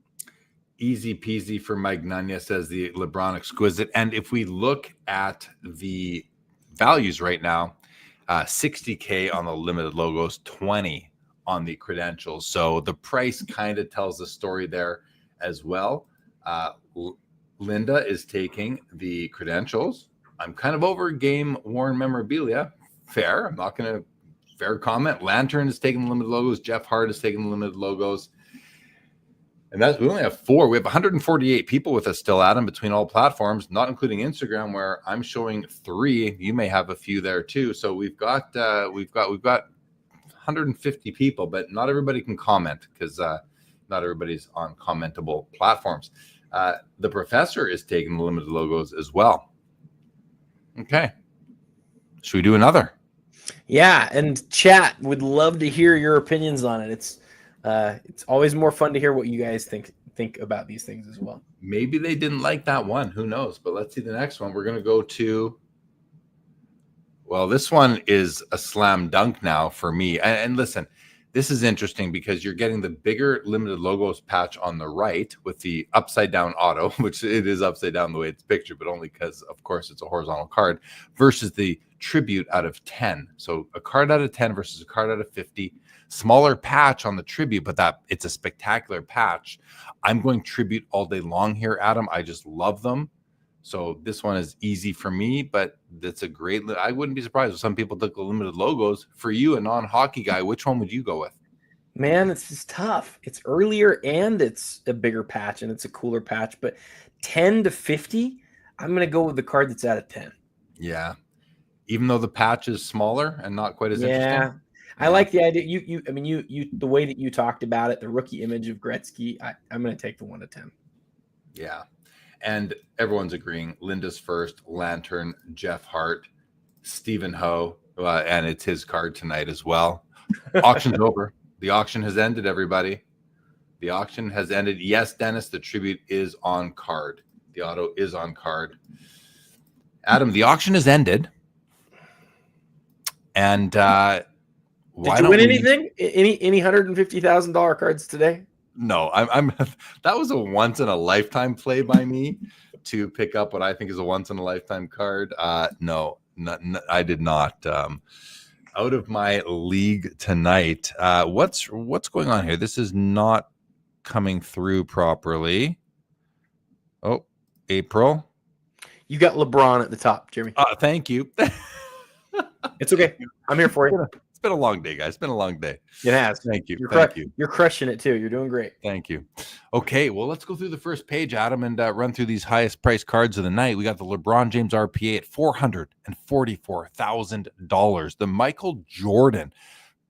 Easy peasy for Mike Nunya says the LeBron exquisite. And if we look at the values right now, $60K on the limited logos, $20 on the credentials. So the price kind of tells the story there as well. Linda is taking the credentials. I'm kind of over game worn memorabilia. Fair. I'm not going to fair comment. Lantern is taking the limited logos. Jeff Hart is taking the limited logos. And we only have 4. We have 148 people with us still, Adam, between all platforms, not including Instagram, where I'm showing 3. You may have a few there too. So we've got 150 people, but not everybody can comment because not everybody's on commentable platforms. The professor is taking the limited logos as well. Okay. Should we do another? Yeah, and chat, would love to hear your opinions on it. It's always more fun to hear what you guys think about these things as well. Maybe they didn't like that one. Who knows? But let's see the next one. We're going to go to, well, this one is a slam dunk now for me. And listen, this is interesting because you're getting the bigger limited logos patch on the right with the upside down auto, which it is upside down the way it's pictured, but only because, of course, it's a horizontal card, versus the tribute out of 10. So a card out of 10 versus a card out of 50. Smaller patch on the tribute, but that it's a spectacular patch. I'm going tribute all day long here, Adam. I just love them. So this one is easy for me, but it's a great. I wouldn't be surprised if some people took the limited logos. For you, a non-hockey guy, which one would you go with? Man, it's just tough. It's earlier and it's a bigger patch and it's a cooler patch. But 10 to 50, I'm going to go with the card that's out of 10. Yeah, even though the patch is smaller and not quite as interesting. I like the idea. You the way that you talked about it, the rookie image of Gretzky. I'm going to take the 1 to 10. Yeah. And everyone's agreeing. Linda's first, Lantern, Jeff Hart, Stephen Ho, and it's his card tonight as well. Auction's over. The auction has ended, everybody. The auction has ended. Yes, Dennis, the tribute is on card. The auto is on card. Adam, the auction has ended. And did you win anything? Any $150,000 cards today? No, I'm that was a once in a lifetime play by me to pick up what I think is a once in a lifetime card. No, I did not. Out of my league tonight. What's going on here? This is not coming through properly. Oh, April. You got LeBron at the top, Jeremy. Thank you. It's okay. I'm here for you. It's been a long day, guys. It's been a long day. It has. Thank you. Thank you. You're crushing it too. You're doing great. Thank you. Okay, well, let's go through the first page, Adam, and run through these highest price cards of the night. We got the LeBron James RPA at $444,000. The Michael Jordan,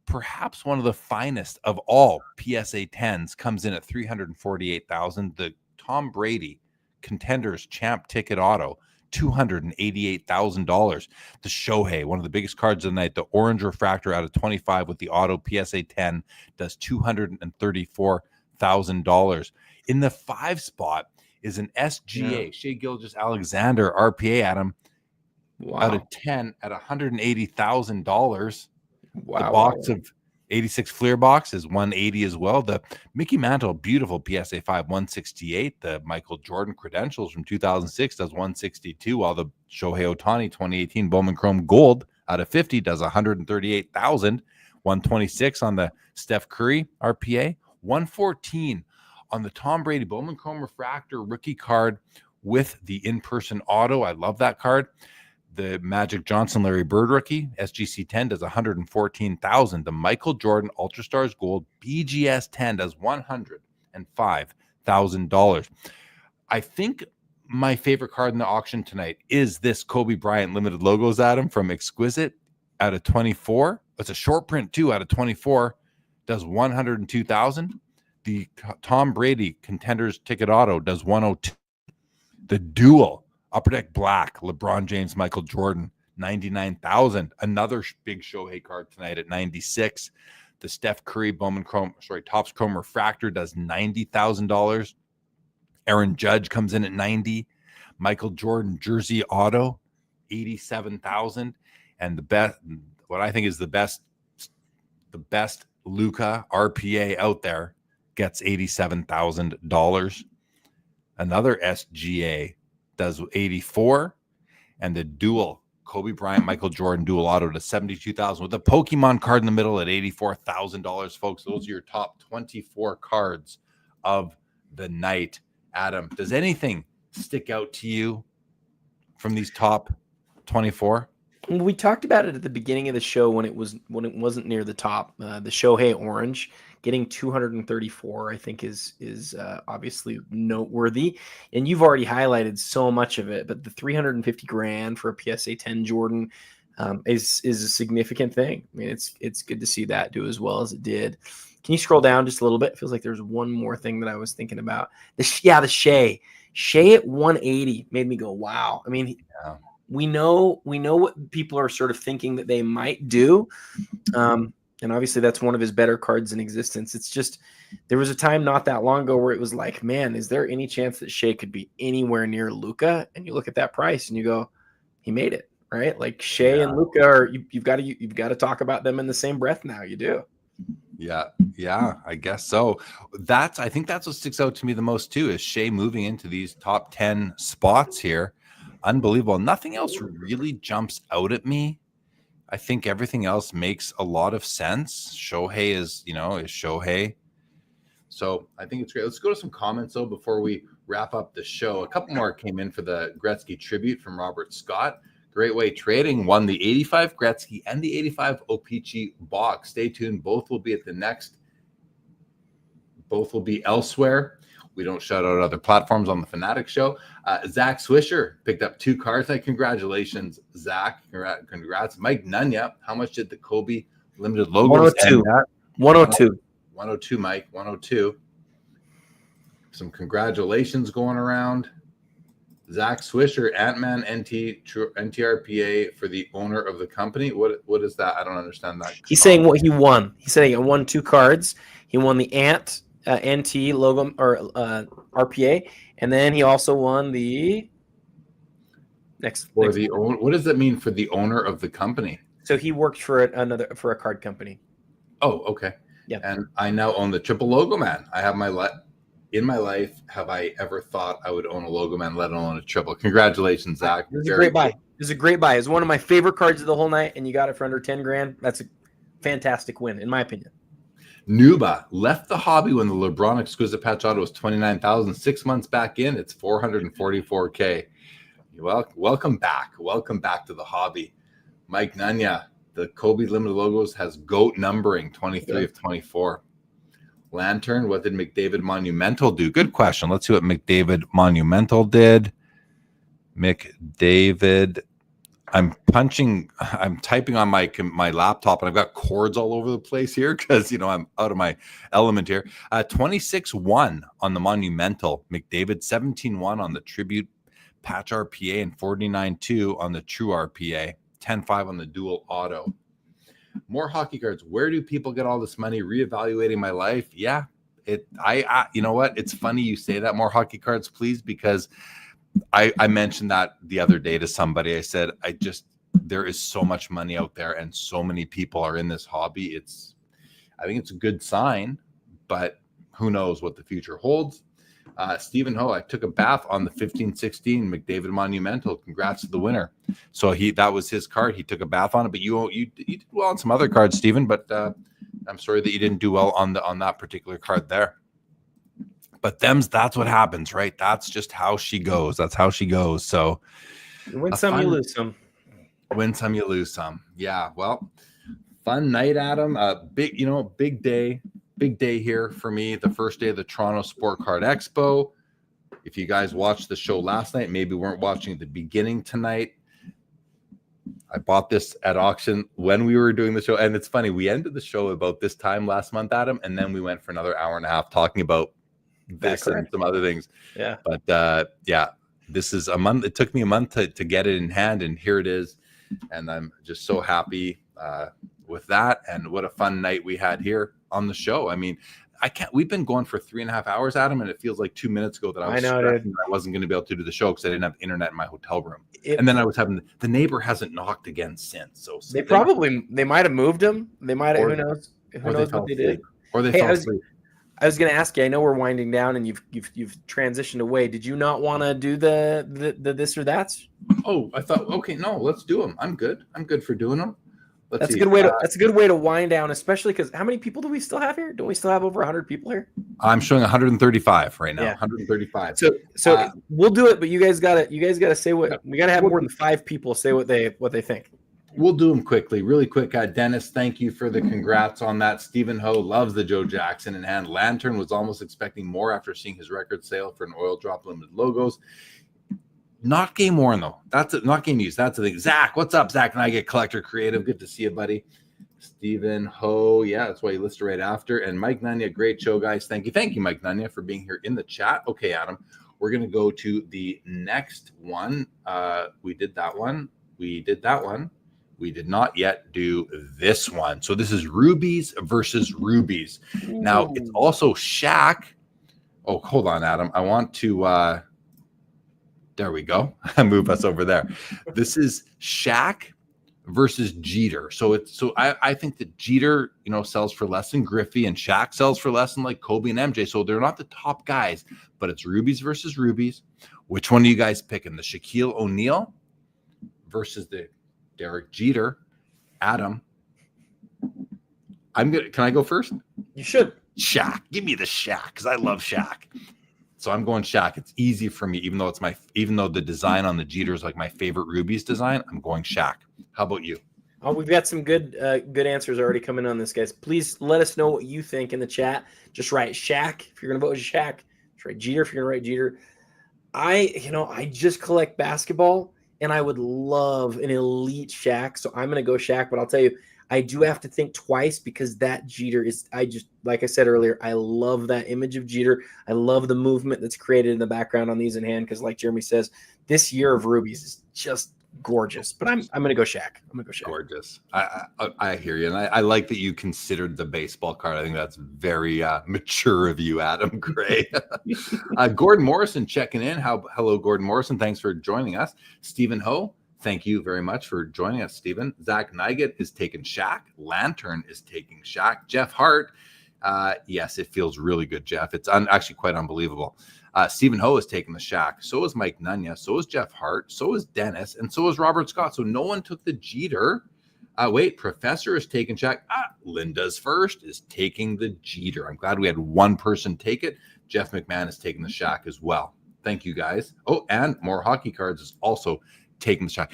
perhaps one of the finest of all PSA 10s, comes in at $348,000. The Tom Brady Contenders Champ Ticket Auto, $288,000. The Shohei, one of the biggest cards of the night, the orange refractor out of 25 with the auto PSA 10, does $234,000. In the 5 spot is an SGA, Shea Gilgeous-Alexander RPA, Adam, out of 10 at $180,000. Wow. The box of 86 Fleer box is $180 as well. The Mickey Mantle, beautiful PSA 5, $168. The Michael Jordan credentials from 2006 does $162, while the Shohei Ohtani 2018 Bowman Chrome Gold out of 50 does $138,000. $126 on the Steph Curry RPA, $114 on the Tom Brady Bowman Chrome Refractor rookie card with the in-person auto. I love that card. The Magic Johnson Larry Bird rookie SGC 10 does $114,000. The Michael Jordan Ultra Stars Gold BGS 10 does $105,000. I think my favorite card in the auction tonight is this Kobe Bryant limited logos, Adam, from Exquisite out of 24. It's a short print too out of 24, does $102,000. The Tom Brady Contenders Ticket Auto does $102,000. The Dual Upper Deck Black, LeBron James, Michael Jordan, $99,000. Another big Shohei card tonight at $96,000. The Steph Curry Topps Chrome Refractor does $90,000. Aaron Judge comes in at $90,000. Michael Jordan Jersey Auto, $87,000. And the best, what I think is the best Luka RPA out there gets $87,000. Another SGA does $84,000, and the dual Kobe Bryant Michael Jordan dual auto to $72,000 with a Pokemon card in the middle at $84,000, folks. Those are your top 24 cards of the night. Adam, does anything stick out to you from these top 24? We talked about it at the beginning of the show when it wasn't near the top. The Shohei Orange getting 234, I think, is obviously noteworthy. And you've already highlighted so much of it. But the $350,000 for a PSA 10 Jordan, is a significant thing. I mean, it's good to see that do as well as it did. Can you scroll down just a little bit? It feels like there's one more thing that I was thinking about. The Shea at 180 made me go, wow. I mean, we know what people are sort of thinking that they might do. And obviously that's one of his better cards in existence. It's just, there was a time not that long ago where it was like, man, is there any chance that Shea could be anywhere near Luka? And you look at that price and you go, he made it, right? Like Shea and Luka are, you've got to talk about them in the same breath now. You do. Yeah, I guess so. I think that's what sticks out to me the most too, is Shea moving into these top 10 spots here. Unbelievable. Nothing else really jumps out at me. I think everything else makes a lot of sense. Shohei is Shohei. So I think it's great. Let's go to some comments though before we wrap up the show. A couple more came in for the Gretzky tribute from Robert Scott. Great Way Trading won the 85 Gretzky and the 85 O-Pee-Chee box. Stay tuned. Both will be elsewhere. We don't shout out other platforms on the Fanatics show. Zach Swisher picked up 2 cards. Congratulations, Zach. Congrats. Mike Nunya, how much did the Kobe limited logos? 102, Mike. 102. Some congratulations going around. Zach Swisher, Ant-Man NTRPA for the owner of the company. What is that? I don't understand that. He's saying what he won. He's saying he won 2 cards. He won the Ant NT logo or RPA, and then he also won the what does that mean for the owner of the company? So he worked for a card company. Oh, okay. Yeah. And I now own the triple logo man. I have in my life, have I ever thought I would own a logo man, let alone a triple? Congratulations, Zach. It was a great buy. It was a great buy. It's one of my favorite cards of the whole night, and you got it for under 10 grand. That's a fantastic win, in my opinion. Nuba left the hobby when the LeBron exquisite patch auto was 29,000. 6 months back in, it's 444K. Well, welcome back. Welcome back to the hobby. Mike Nunya, the Kobe limited logos has GOAT numbering, 23 of 24. Lantern, what did McDavid Monumental do? Good question. Let's see what McDavid Monumental did. McDavid, I'm typing on my laptop and I've got cords all over the place here because, I'm out of my element here. 26-1 on the Monumental. McDavid 17-1 on the Tribute Patch RPA and 49-2 on the True RPA. 10-5 on the Dual Auto. More hockey cards. Where do people get all this money? Reevaluating my life. Yeah, you know what? It's funny you say that. More hockey cards, please, because I mentioned that the other day to somebody. I said, there is so much money out there and so many people are in this hobby. I think it's a good sign, but who knows what the future holds. Stephen Ho, I took a bath on the 15-16 McDavid Monumental. Congrats to the winner. So that was his card. He took a bath on it, but you did well on some other cards, Stephen, but I'm sorry that you didn't do well on that particular card there. But that's what happens, right? That's just how she goes. That's how she goes. So you win some, you lose some. Win some, you lose some. Yeah. Well, fun night, Adam. Big day. Big day here for me. The first day of the Toronto Sport Card Expo. If you guys watched the show last night, maybe weren't watching at the beginning tonight. I bought this at auction when we were doing the show. And it's funny, we ended the show about this time last month, Adam, and then we went for another hour and a half talking about this and some other things. Yeah. But this is a month. It took me a month to get it in hand, and here it is. And I'm just so happy with that. And what a fun night we had here on the show. I mean, we've been going for 3.5 hours, Adam, and it feels like 2 minutes ago that I wasn't going to be able to do the show because I didn't have internet in my hotel room. And then I was having the neighbor hasn't knocked again since. So they might have moved him. They might have, who knows what they did. Or they fell asleep. I was going to ask you, I know we're winding down and you've transitioned away. Did you not want to do the this or that's? Oh, I thought, okay, no, let's do them. I'm good. I'm good for doing them. That's a good way to wind down, especially because how many people do we still have here? Don't we still have over 100 people here? I'm showing 135 right now. Yeah. 135. So we'll do it, but you guys gotta say what we gotta have more than 5 people say what they think. We'll do them quickly, really quick. Dennis, thank you for the congrats on that. Stephen Ho loves the Joe Jackson in hand. Lantern was almost expecting more after seeing his record sale for an oil drop limited logos. Not game worn though. That's it. Not game used. That's the thing. Zach, what's up, Zach? And I get Collector Creative. Good to see you, buddy. Stephen Ho, yeah, that's why you listed right after. And Mike Nunya, great show, guys. Thank you, Mike Nunya, for being here in the chat. Okay, Adam, we're gonna go to the next one. We did that one. We did that one. We did not yet do this one. So this is rubies versus rubies. Now it's also Shaq. Oh, hold on, Adam. I want to. There we go. Move us over there. This is Shaq versus Jeter. So I think that Jeter, sells for less than Griffey, and Shaq sells for less than like Kobe and MJ. So they're not the top guys, but it's rubies versus rubies. Which one are you guys picking? The Shaquille O'Neal versus the Derek Jeter? Adam, can I go first? You should. Shaq. Give me the Shaq, because I love Shaq. So I'm going Shaq. It's easy for me, even though the design on the Jeter is like my favorite rubies design. I'm going Shaq. How about you? Oh, we've got some good answers already coming on this, guys. Please let us know what you think in the chat. Just write Shaq if you're going to vote Shaq. Just write Jeter if you're going to write Jeter. I just collect basketball, and I would love an elite Shaq. So I'm going to go Shaq, but I'll tell you, I do have to think twice because that Jeter is, like I said earlier, I love that image of Jeter. I love the movement that's created in the background on these in hand because, like Jeremy says, this year of rubies is just gorgeous. But I'm going to go Shaq. I'm going to go Shaq. Gorgeous. I hear you. And I like that you considered the baseball card. I think that's very mature of you, Adam Gray. Gordon Morrison checking in. Hello, Gordon Morrison. Thanks for joining us. Stephen Ho. Thank you very much for joining us, Stephen. Zach Nygett is taking Shaq. Lantern is taking Shaq. Jeff Hart. Yes, it feels really good, Jeff. It's actually quite unbelievable. Stephen Ho is taking the Shaq. So is Mike Nunya. So is Jeff Hart. So is Dennis. And so is Robert Scott. So no one took the Jeter. Wait, Professor is taking Shaq. Linda's first is taking the Jeter. I'm glad we had one person take it. Jeff McMahon is taking the Shaq as well. Thank you, guys. Oh, and more hockey cards is also taking the Shaq.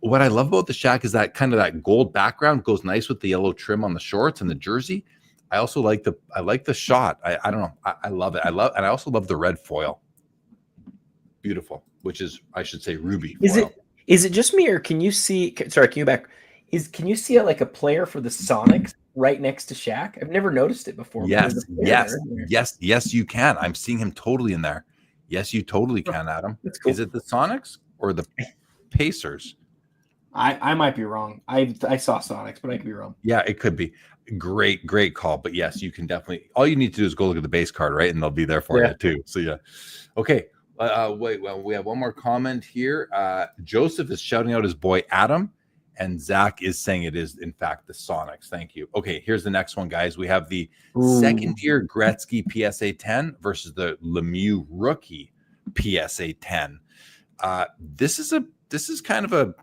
What I love about the Shaq is that kind of that gold background goes nice with the yellow trim on the shorts and the jersey. I also like the shot. I don't know. I love it. And I also love the red foil. Beautiful, which is, I should say, ruby foil. Is it just me, or can you see? Sorry, can you back? Can you see it like a player for the Sonics right next to Shaq? I've never noticed it before. Yes, you can. I'm seeing him totally in there. Yes, you totally can, Adam. That's cool. Is it the Sonics or the Pacers? I might be wrong. I saw Sonics, but I could be wrong. Yeah, it could be. Great call. But yes, you can definitely. All you need to do is go look at the base card, right? And they'll be there for you too. So yeah. Okay. Wait. Well, we have one more comment here. Joseph is shouting out his boy Adam, and Zach is saying it is in fact the Sonics. Thank you. Okay. Here's the next one, guys. We have the second-year Gretzky PSA 10 versus the Lemieux rookie PSA 10. This is kind of a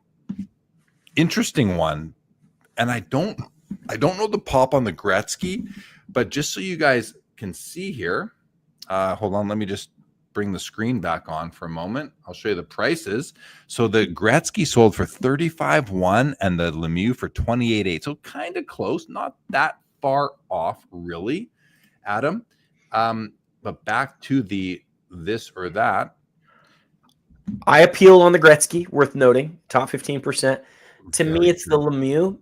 interesting one, and I don't know the pop on the Gretzky, but just so you guys can see here, hold on, let me just bring the screen back on for a moment. I'll show you the prices. So the Gretzky sold for $35,100 and the Lemieux for $28,800. So kind of close, not that far off, really, Adam. But back to the this or that. I appeal on the Gretzky, worth noting, top 15%. To me, it's the Lemieux,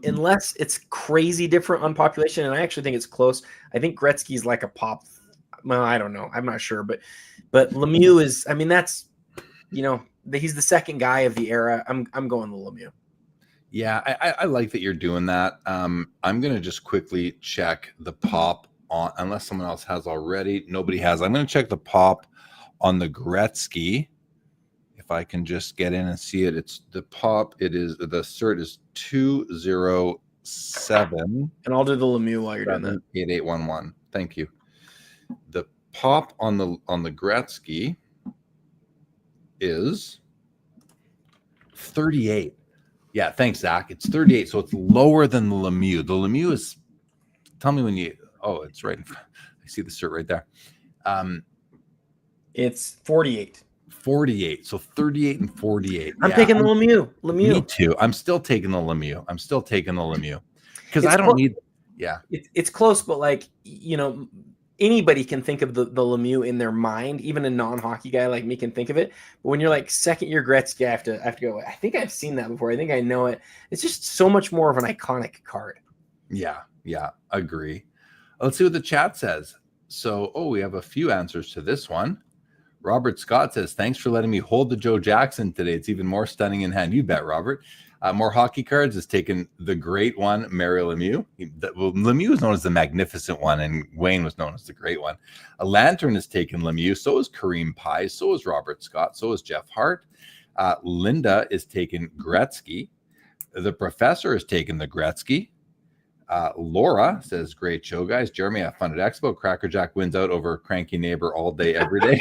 unless it's crazy different on population, and I actually think it's close. I think Gretzky's like a pop. Well, I don't know. I'm not sure, but Lemieux is. I mean, that's he's the second guy of the era. I'm going the Lemieux. Yeah, I like that you're doing that. I'm gonna just quickly check the pop on, unless someone else has already. Nobody has. I'm gonna check the pop on the Gretzky. If I can just get in and see it, it's the pop. It is the cert is 207. And I'll do the Lemieux while you're doing that. 8811. Thank you. The pop on the Gretzky is 38. Yeah, thanks, Zach. It's 38, so it's lower than the Lemieux. The Lemieux is. Tell me when you. Oh, it's right in front. I see the cert right there. It's 48. 48, so 38 and 48. I'm taking the Lemieux. Me too. I'm still taking the Lemieux because I don't need. Yeah, it's close, but anybody can think of the Lemieux in their mind, even a non-hockey guy like me can think of it. But when you're like second year Gretzky, I have to go, I think I've seen that before. I think I know it. It's just so much more of an iconic card. Yeah, agree. Let's see what the chat says. So, we have a few answers to this one. Robert Scott says, thanks for letting me hold the Joe Jackson today. It's even more stunning in hand. You bet, Robert. More hockey cards has taken the great one, Mario Lemieux. Lemieux is known as the magnificent one, and Wayne was known as the great one. A Lantern has taken Lemieux. So is Kareem Pye. So is Robert Scott. So is Jeff Hart. Linda is taking Gretzky. The Professor has taken the Gretzky. Laura says, great show, guys. Jeremy, have fun at Expo. Cracker Jack wins out over cranky neighbor all day, every day.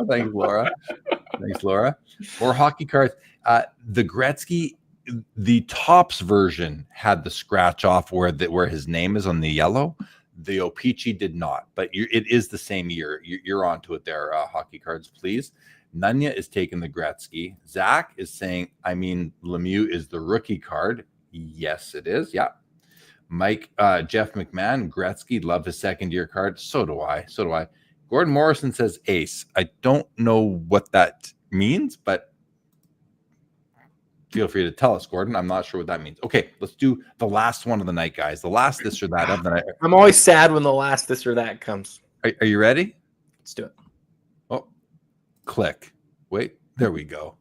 Thanks, Laura. More hockey cards. The Gretzky, the Topps version had the scratch off where his name is on the yellow. The O-Pee-Chee did not, but it is the same year. You're onto it there. Hockey cards, please. Nunya is taking the Gretzky. Zach is saying, Lemieux is the rookie card. Yes, it is. Yeah. Mike, Jeff McMahon, Gretzky, love his second year card. So do I. Gordon Morrison says ace. I don't know what that means, but feel free to tell us, Gordon. I'm not sure what that means. Okay, let's do the last one of the night, guys. The last this or that of the night. I'm always sad when the last this or that comes. Are you ready? Let's do it. Oh, click. Wait, there we go.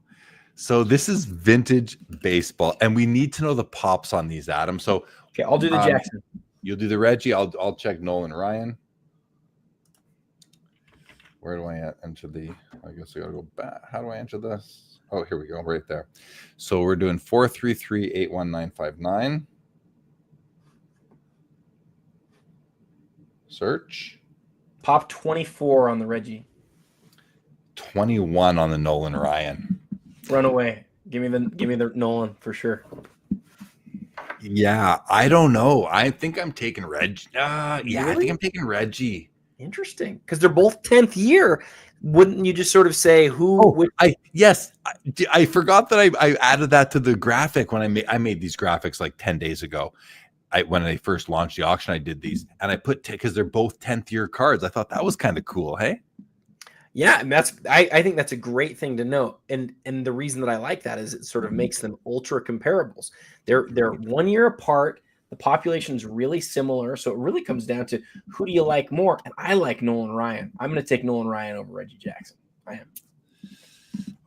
So this is vintage baseball, and we need to know the pops on these, Adam. So okay, I'll do the Jackson. You'll do the Reggie. I'll check Nolan Ryan. Where do I enter the? I guess I gotta go back. How do I enter this? Oh, here we go, right there. So we're doing 433-81959. Search. Pop 24 on the Reggie. 21 on the Nolan Ryan. Run away. Give me the Nolan for sure. Yeah, I don't know. I think I'm taking Reggie. Yeah, Really? I think I'm taking Reggie. Interesting, because they're both 10th year. Wouldn't you just sort of say who? I forgot that I added that to the graphic when I made these graphics like 10 days ago. When I first launched the auction, I did these, and I put because they're both 10th year cards. I thought that was kind of cool. Hey. Yeah, and I think that's a great thing to know. And the reason that I like that is it sort of makes them ultra comparables. They're 1 year apart. The population's really similar. So it really comes down to who do you like more? And I like Nolan Ryan. I'm going to take Nolan Ryan over Reggie Jackson. I am.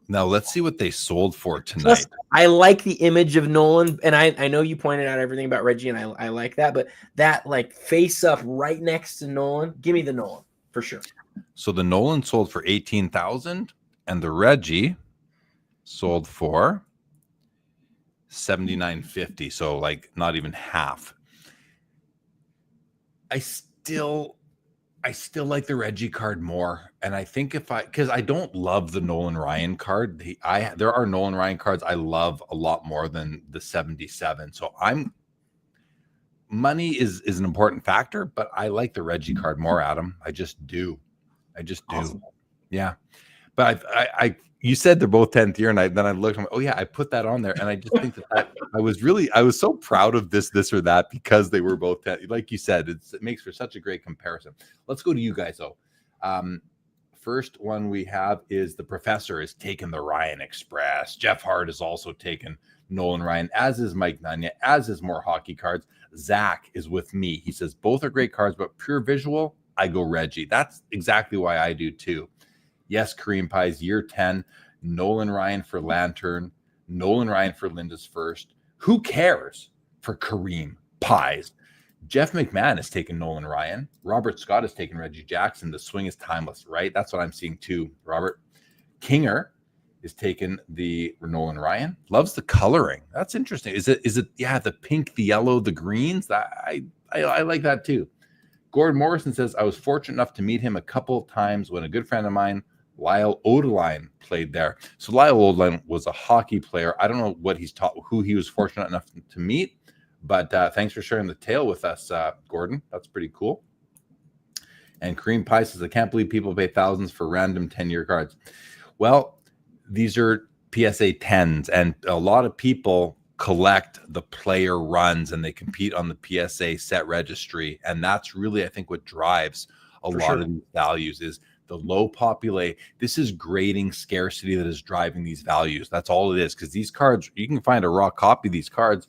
Now let's see what they sold for tonight. Plus, I like the image of Nolan, and I know you pointed out everything about Reggie, and I like that, but that like face up right next to Nolan, give me the Nolan for sure. So the Nolan sold for 18,000, and the Reggie sold for 79.50. So like not even half. I still like the Reggie card more, and I think because I don't love the Nolan Ryan card. There are Nolan Ryan cards I love a lot more than the 77. So money is an important factor, but I like the Reggie card more, Adam. I just do. Awesome. Yeah. But you said they're both 10th year, and then I looked, oh yeah, I put that on there, and I just think that I was so proud of this or that because they were both 10th. Like you said, it makes for such a great comparison. Let's go to you guys though. First one we have is the Professor is taking the Ryan Express. Jeff Hart is also taken Nolan Ryan, as is Mike Nunya, as is more hockey cards. Zach is with me. He says both are great cards, but pure visual, I go Reggie. That's exactly why I do too. Yes, Kareem Pye's year 10, Nolan Ryan for Lantern, Nolan Ryan for Linda's first. Who cares for Kareem Pye's? Jeff McMahon has taken Nolan Ryan. Robert Scott has taken Reggie Jackson. The swing is timeless, right? That's what I'm seeing too, Robert. Kinger is taking the Nolan Ryan. Loves the coloring. That's interesting. Is it? Yeah, the pink, the yellow, the greens. I like that too. Gordon Morrison says, I was fortunate enough to meet him a couple of times when a good friend of mine, Lyle Odeline, played there. So Lyle Odeline was a hockey player. I don't know who he was fortunate enough to meet, but thanks for sharing the tale with us, Gordon. That's pretty cool. And Kareem Pye says, I can't believe people pay thousands for random 10-year cards. Well, these are PSA 10s, and a lot of people collect the player runs and they compete on the PSA set registry. And that's really, I think, what drives a lot of these values is the low populate. This is grading scarcity that is driving these values. That's all it is. Because these cards, you can find a raw copy of these cards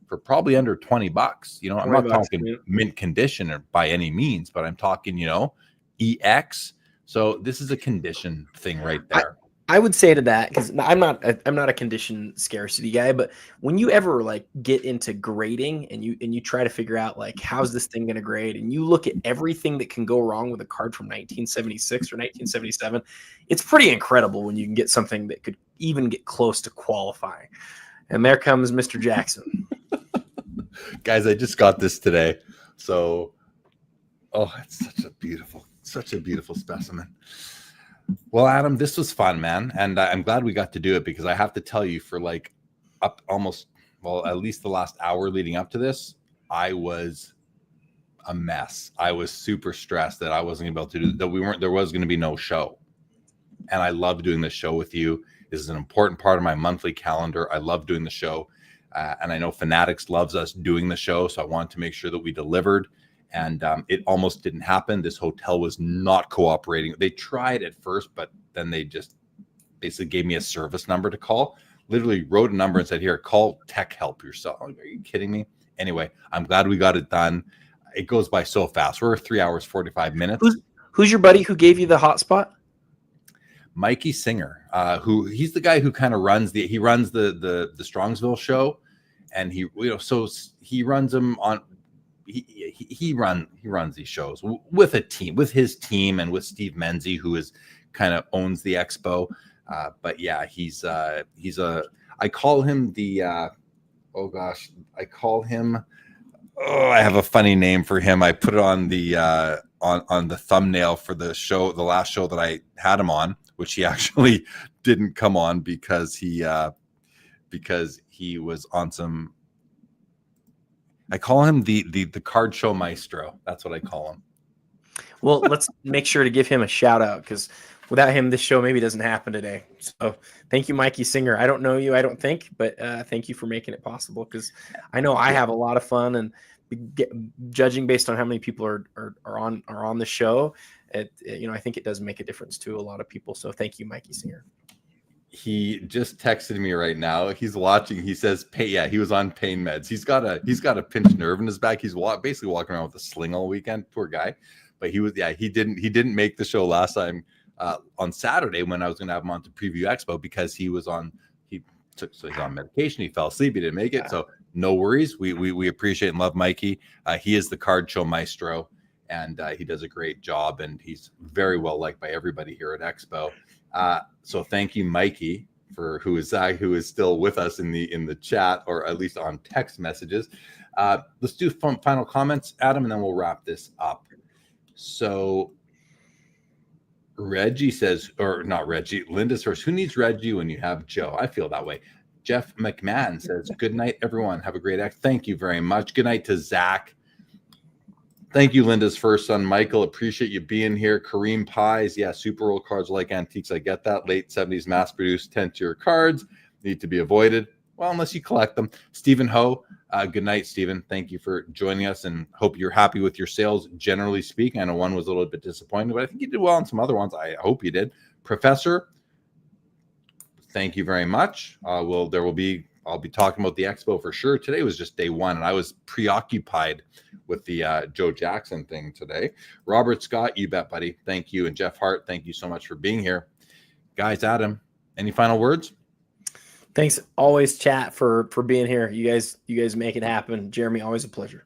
for probably under $20. You know, I'm not talking mint condition or by any means, but I'm talking, you know, EX. So this is a condition thing right there. I would say to that, because I'm not a condition scarcity guy, but when you ever like get into grading and you try to figure out like how's this thing going to grade, and you look at everything that can go wrong with a card from 1976 or 1977, it's pretty incredible when you can get something that could even get close to qualifying. And there comes Mr. Jackson. Guys, I just got this today. So, oh, it's such a beautiful specimen. Well, Adam, this was fun, man. And I'm glad we got to do it, because I have to tell you, for like at least the last hour leading up to this, I was a mess. I was super stressed that I wasn't able to do that. There was going to be no show. And I love doing this show with you. This is an important part of my monthly calendar. I love doing the show. And I know Fanatics loves us doing the show. So I wanted to make sure that we delivered. And it almost didn't happen. This hotel was not cooperating. They tried at first, but then they just basically gave me a service number to call. Literally wrote a number and said, "Here, call tech help yourself." Are you kidding me? Anyway, I'm glad we got it done. It goes by so fast. We're 3 hours, 45 minutes. Who's your buddy who gave you the hotspot? Mikey Singer, he's the guy who kind of runs the Strongsville show, and he runs them on. He runs these shows with his team, and with Steve Menzie, who is kind of owns the expo. But yeah, I call him I have a funny name for him. I put it on the on the thumbnail for the show, the last show that I had him on, which he actually didn't come on because he was on some. I call him the card show maestro. That's what I call him. Well, let's make sure to give him a shout out, because without him, this show maybe doesn't happen today. So thank you, Mikey Singer. I don't know you, I don't think, but thank you for making it possible, because I know I have a lot of fun, and judging based on how many people are on the show, I think it does make a difference to a lot of people. So thank you, Mikey Singer. He just texted me right now. He's watching. He says, he was on pain meds. He's got a pinched nerve in his back. He's basically walking around with a sling all weekend. Poor guy. But he didn't make the show last time on Saturday when I was going to have him on to preview Expo, because he's on medication. He fell asleep. He didn't make it. So no worries. We appreciate and love Mikey. He is the card show maestro, and he does a great job, and he's very well liked by everybody here at Expo. So thank you, Mikey, who is still with us in the chat, or at least on text messages. Let's do final comments, Adam, and then we'll wrap this up. So Reggie says, or not Reggie, Linda says, "Who needs Reggie when you have Joe?" I feel that way. Jeff McMahon says, "Good night, everyone. Have a great X." Thank you very much. Good night to Zach. Thank you, Linda's first son, Michael. Appreciate you being here. Kareem Pies. Yeah, Super Roll cards like antiques. I get that. Late 70s mass-produced 10-tier cards need to be avoided. Well, unless you collect them. Stephen Ho. Good night, Stephen. Thank you for joining us, and hope you're happy with your sales, generally speaking. I know one was a little bit disappointing, but I think you did well on some other ones. I hope you did. Professor, thank you very much. I'll be talking about the expo for sure. Today was just day one, and I was preoccupied with the Joe Jackson thing today. Robert Scott, you bet, buddy. Thank you. And Jeff Hart, thank you so much for being here. Guys, Adam, any final words? Thanks always, chat, for being here. You guys make it happen. Jeremy, always a pleasure.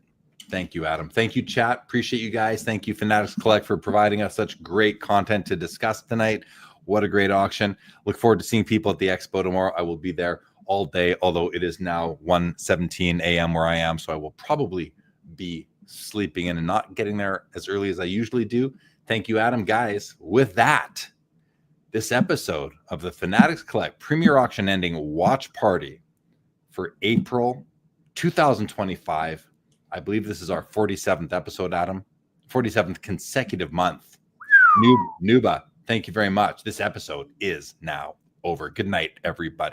Thank you, Adam. Thank you, chat. Appreciate you guys. Thank you, Fanatics Collect, for providing us such great content to discuss tonight. What a great auction. Look forward to seeing people at the expo tomorrow. I will be there all day, although it is now 1:17 a.m. where I am, so I will probably be sleeping in and not getting there as early as I usually do. Thank you, Adam. Guys, with that, this episode of the Fanatics Collect Premier Auction Ending Watch Party for April 2025. I believe this is our 47th episode, Adam. 47th consecutive month. Nuba, thank you very much. This episode is now over. Good night, everybody.